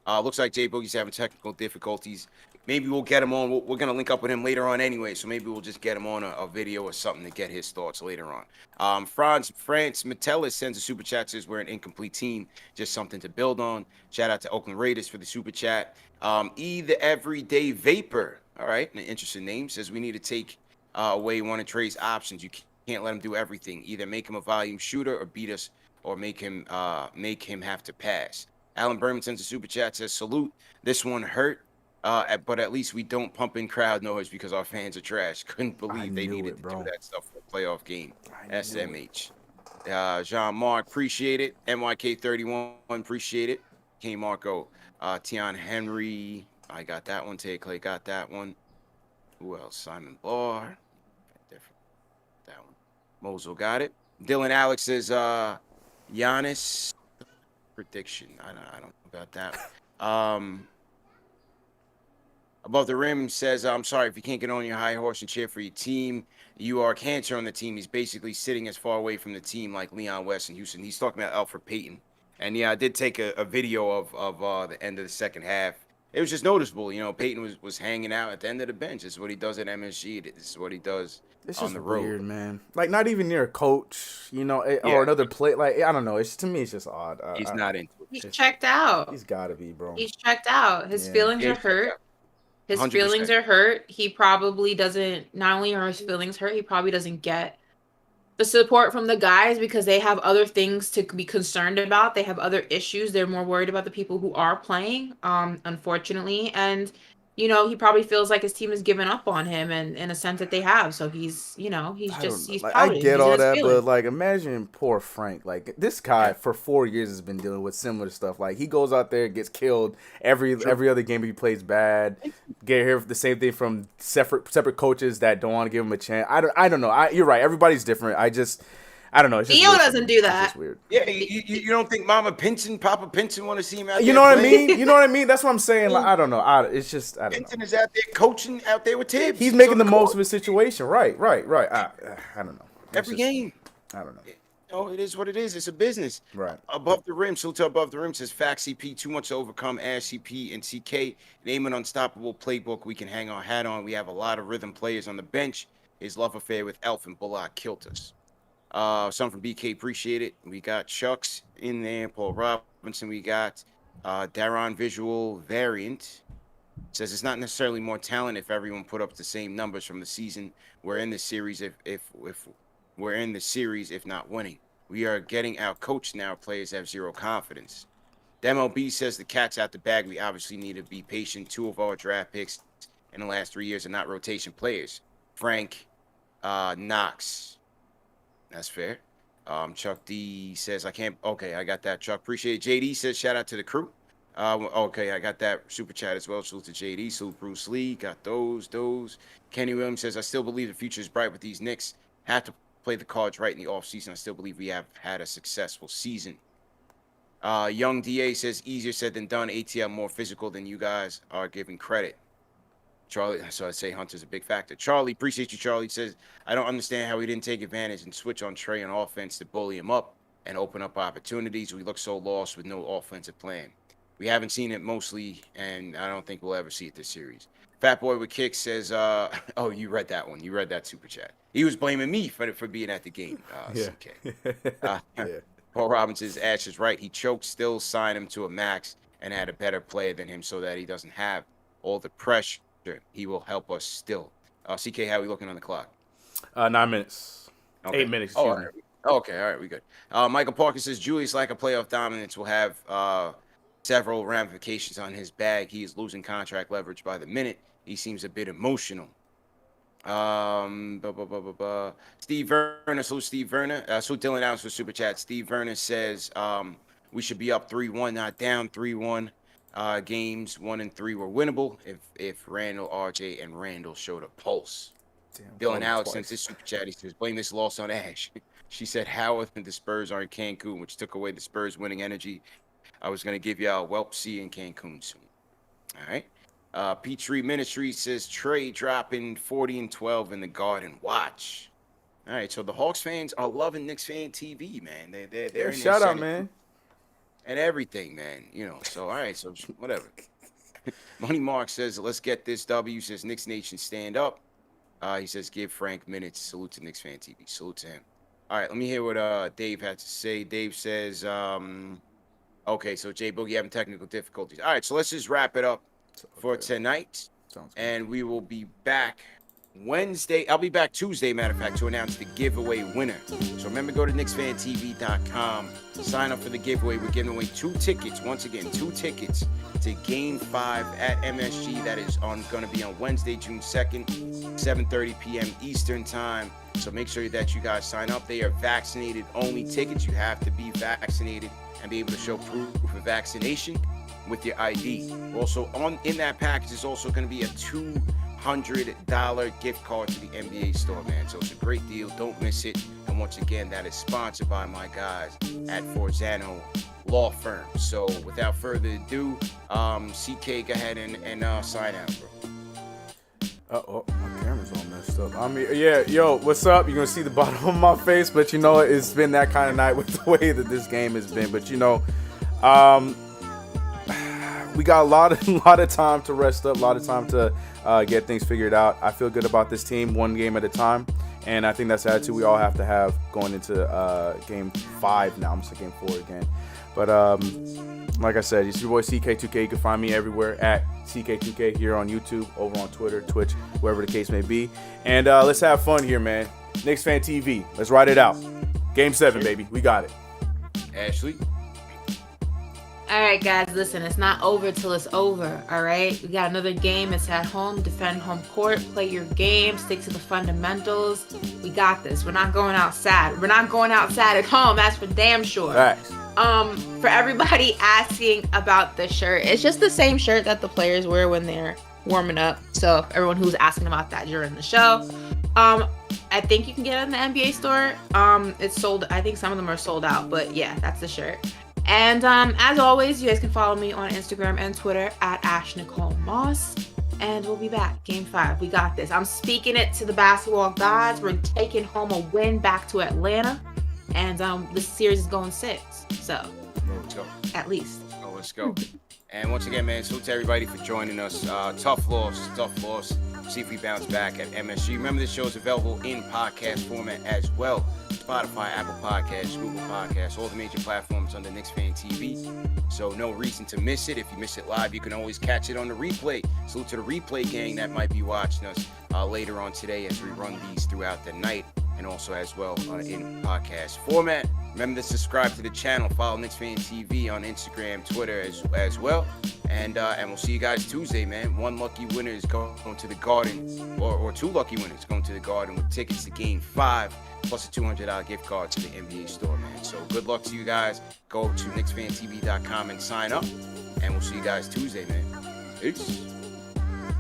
Looks like Jay Boogie's having technical difficulties. Maybe we'll get him on. We're going to link up with him later on anyway, so maybe we'll just get him on a video or something to get his thoughts later on. France Metellus sends a super chat, says we're an incomplete team, just something to build on. Shout out to Oakland Raiders for the super chat. The Everyday Vapor All right, an interesting name. Says we need to take away one of Trey's options. You can't let him do everything. Either make him a volume shooter or beat us, or make him have to pass. Alan Berman sends a super chat. Says salute. This one hurt. But at least we don't pump in crowd noise because our fans are trash. Couldn't believe they needed to do that stuff for a playoff game. SMH. Jean-Marc, appreciate it. NYK31, appreciate it. K. Marco. Tion Henry. I got that one. Tay Clay got that one. Who else? Simon Barr. That one. Mosul got it. Dylan Alex says Giannis prediction. I don't know about that. Above the Rim says, I'm sorry if you can't get on your high horse and cheer for your team. You are a cancer on the team. He's basically sitting as far away from the team like Leon West in Houston. He's talking about Alfred Payton. And yeah, I did take a video of the end of the second half. It was just noticeable. You know, Payton was hanging out at the end of the bench. This is what he does at MSG. This is what he does on the road. Weird, man. Like, not even near a coach, you know, or another play. Like, I don't know. It's to me, it's just odd. He's not into it. He's checked out. He's got to be, bro. He's checked out. His feelings are hurt. His 100%. feelings are hurt. He probably doesn't, not only are his feelings hurt, he probably doesn't get the support from the guys because they have other things to be concerned about. They have other issues. They're more worried about the people who are playing, unfortunately. And, you know, he probably feels like his team has given up on him and in a sense that they have. So he's, you know, he's Like, pouting. I get He's all in his that, feelings. but like, imagine poor Frank. Like, this guy for 4 years has been dealing with similar stuff. Like, he goes out there, gets killed every other game he plays bad. Get here the same thing from separate coaches that don't want to give him a chance. I don't know. You're right. Everybody's different. I don't know. It's just Theo weird. doesn't do that. It's just weird. Yeah, you don't think Mama Pinson, Papa Pinson want to see him out there? You know what I playing? mean? You know what I mean? That's what I'm saying. Like, I don't know. I don't know. Pinson is out there coaching out there with Thibs. He's making the most of his situation. Right. I don't know. Every game. I don't know. Oh, it is what it is. It's a business. Right. Above the Rim, salute to Above the Rim says Fact CP, too much to overcome. Ash CP and CK. Name an unstoppable playbook we can hang our hat on. We have a lot of rhythm players on the bench. His love affair with Elf and Bullock killed us. Some from BK, appreciate it. We got Chucks in there, Paul Robinson. We got Daron Visual Variant. Says it's not necessarily more talent if everyone put up the same numbers from the season. We're in the series if we're in the series if not winning. We are getting out coached now. Players have zero confidence. The MLB says the cat's out the bag. We obviously need to be patient. 2 of our draft picks in the last 3 years are not rotation players. Frank, Knox. That's fair. Chuck D says, I can't. Okay, I got that, Chuck. Appreciate it. JD says, shout out to the crew. Okay, I got that super chat as well. Salute to JD. Salute Bruce Lee. Got those. Kenny Williams says, I still believe the future is bright with these Knicks. Have to play the cards right in the offseason. I still believe we have had a successful season. Young DA says, easier said than done. ATL more physical than you guys are giving credit. Charlie, so I say Hunter's a big factor. Charlie, appreciate you, Charlie. Says, I don't understand how we didn't take advantage and switch on Trey on offense to bully him up and open up opportunities. We look so lost with no offensive plan. We haven't seen it mostly, and I don't think we'll ever see it this series. Fat Boy with Kicks says, oh, you read that one. You read that super chat. He was blaming me for being at the game, CK. Paul Robinson's Ash is right. He choked, still signed him to a max and had a better player than him so that he doesn't have all the pressure. He will help us still. CK, how are we looking on the clock? 9 minutes. Okay. 8 minutes. Oh, all right. Okay, all right, we good. Michael Parker says Julius lack of playoff dominance will have several ramifications on his bag. He is losing contract leverage by the minute. He seems a bit emotional. Steve Verner, so Steve Verner, so Dylan Adams for super chat. Steve Verner says we should be up 3-1, not down 3-1. Games 1 and 3 were winnable if Randle, RJ, and Randle showed a pulse. Dylan Alex sent this super chat. He says, blame this loss on Ash. She said, how the Spurs are in Cancun, which took away the Spurs winning energy. I was going to give y'all a whelp see in Cancun soon. All right. Petrie Ministry says, Trey dropping 40 and 12 in the Garden. Watch. All right. So the Hawks fans are loving KnicksFanTV, man. They're in shout out, man. And everything, man. You know, so, all right. So, whatever. Money Mark says, let's get this W. Says, Knicks Nation, stand up. He says, give Frank minutes. Salute to KnicksFanTV. Salute to him. All right. Let me hear what Dave had to say. Dave says, okay, so Jay Boogie having technical difficulties. All right. So, let's just wrap it up for tonight. Sounds good. And we will be back Wednesday. I'll be back Tuesday, matter of fact, to announce the giveaway winner. So remember, go to KnicksFanTV.com. Sign up for the giveaway. We're giving away 2 tickets. Once again, 2 tickets to Game 5 at MSG. That is going to be on Wednesday, June 2nd, 7:30 p.m. Eastern Time. So make sure that you guys sign up. They are vaccinated-only tickets. You have to be vaccinated and be able to show proof of vaccination with your ID. Also, in that package is also going to be a $200 gift card to the NBA store, man. So it's a great deal. Don't miss it. And once again, that is sponsored by my guys at Forzano Law Firm. So without further ado, CK, go ahead and sign out, bro. Oh, my camera's all messed up. I mean, yeah, yo, what's up? You're going to see the bottom of my face, but you know, it's been that kind of night with the way that this game has been. But you know, we got a lot of time to rest up, a lot of time to get things figured out. I feel good about this team, one game at a time, and I think that's the attitude we all have to have going into Game 5 now. I'm saying Game 4 again. But like I said, it's your boy CK2K. You can find me everywhere at CK2K here on YouTube, over on Twitter, Twitch, wherever the case may be. And let's have fun here, man. KnicksFanTV. Let's ride it out. Game 7, baby. We got it. Ashley? All right, guys, listen, it's not over till it's over, all right? We got another game. It's at home. Defend home court. Play your game. Stick to the fundamentals. We got this. We're not going outside. We're not going outside at home. That's for damn sure. Facts. For everybody asking about the shirt, it's just the same shirt that the players wear when they're warming up. So everyone who's asking about that during the show, I think you can get it in the NBA store. It's sold. I think some of them are sold out, but yeah, that's the shirt. And as always, you guys can follow me on Instagram and Twitter at @AshNicoleMoss. And we'll be back. Game 5. We got this. I'm speaking it to the basketball gods. We're taking home a win back to Atlanta. And this series is going 6. So, let's go. At least. Oh, let's go. And once again, man, salute to everybody for joining us. Tough loss. See if we bounce back at MSG. Remember, this show is available in podcast format as well. Spotify, Apple Podcasts, Google Podcasts, all the major platforms under KnicksFanTV. So no reason to miss it. If you miss it live, you can always catch it on the replay. Salute to the replay gang that might be watching us later on today as we run these throughout the night, and also as well in podcast format. Remember to subscribe to the channel. Follow KnicksFanTV on Instagram, Twitter as well. And we'll see you guys Tuesday, man. 1 lucky winner is going to the Garden, or 2 lucky winners going to the Garden with tickets to Game 5, plus a $200 gift card to the NBA store, man. So good luck to you guys. Go to KnicksFanTV.com and sign up. And we'll see you guys Tuesday, man. Peace.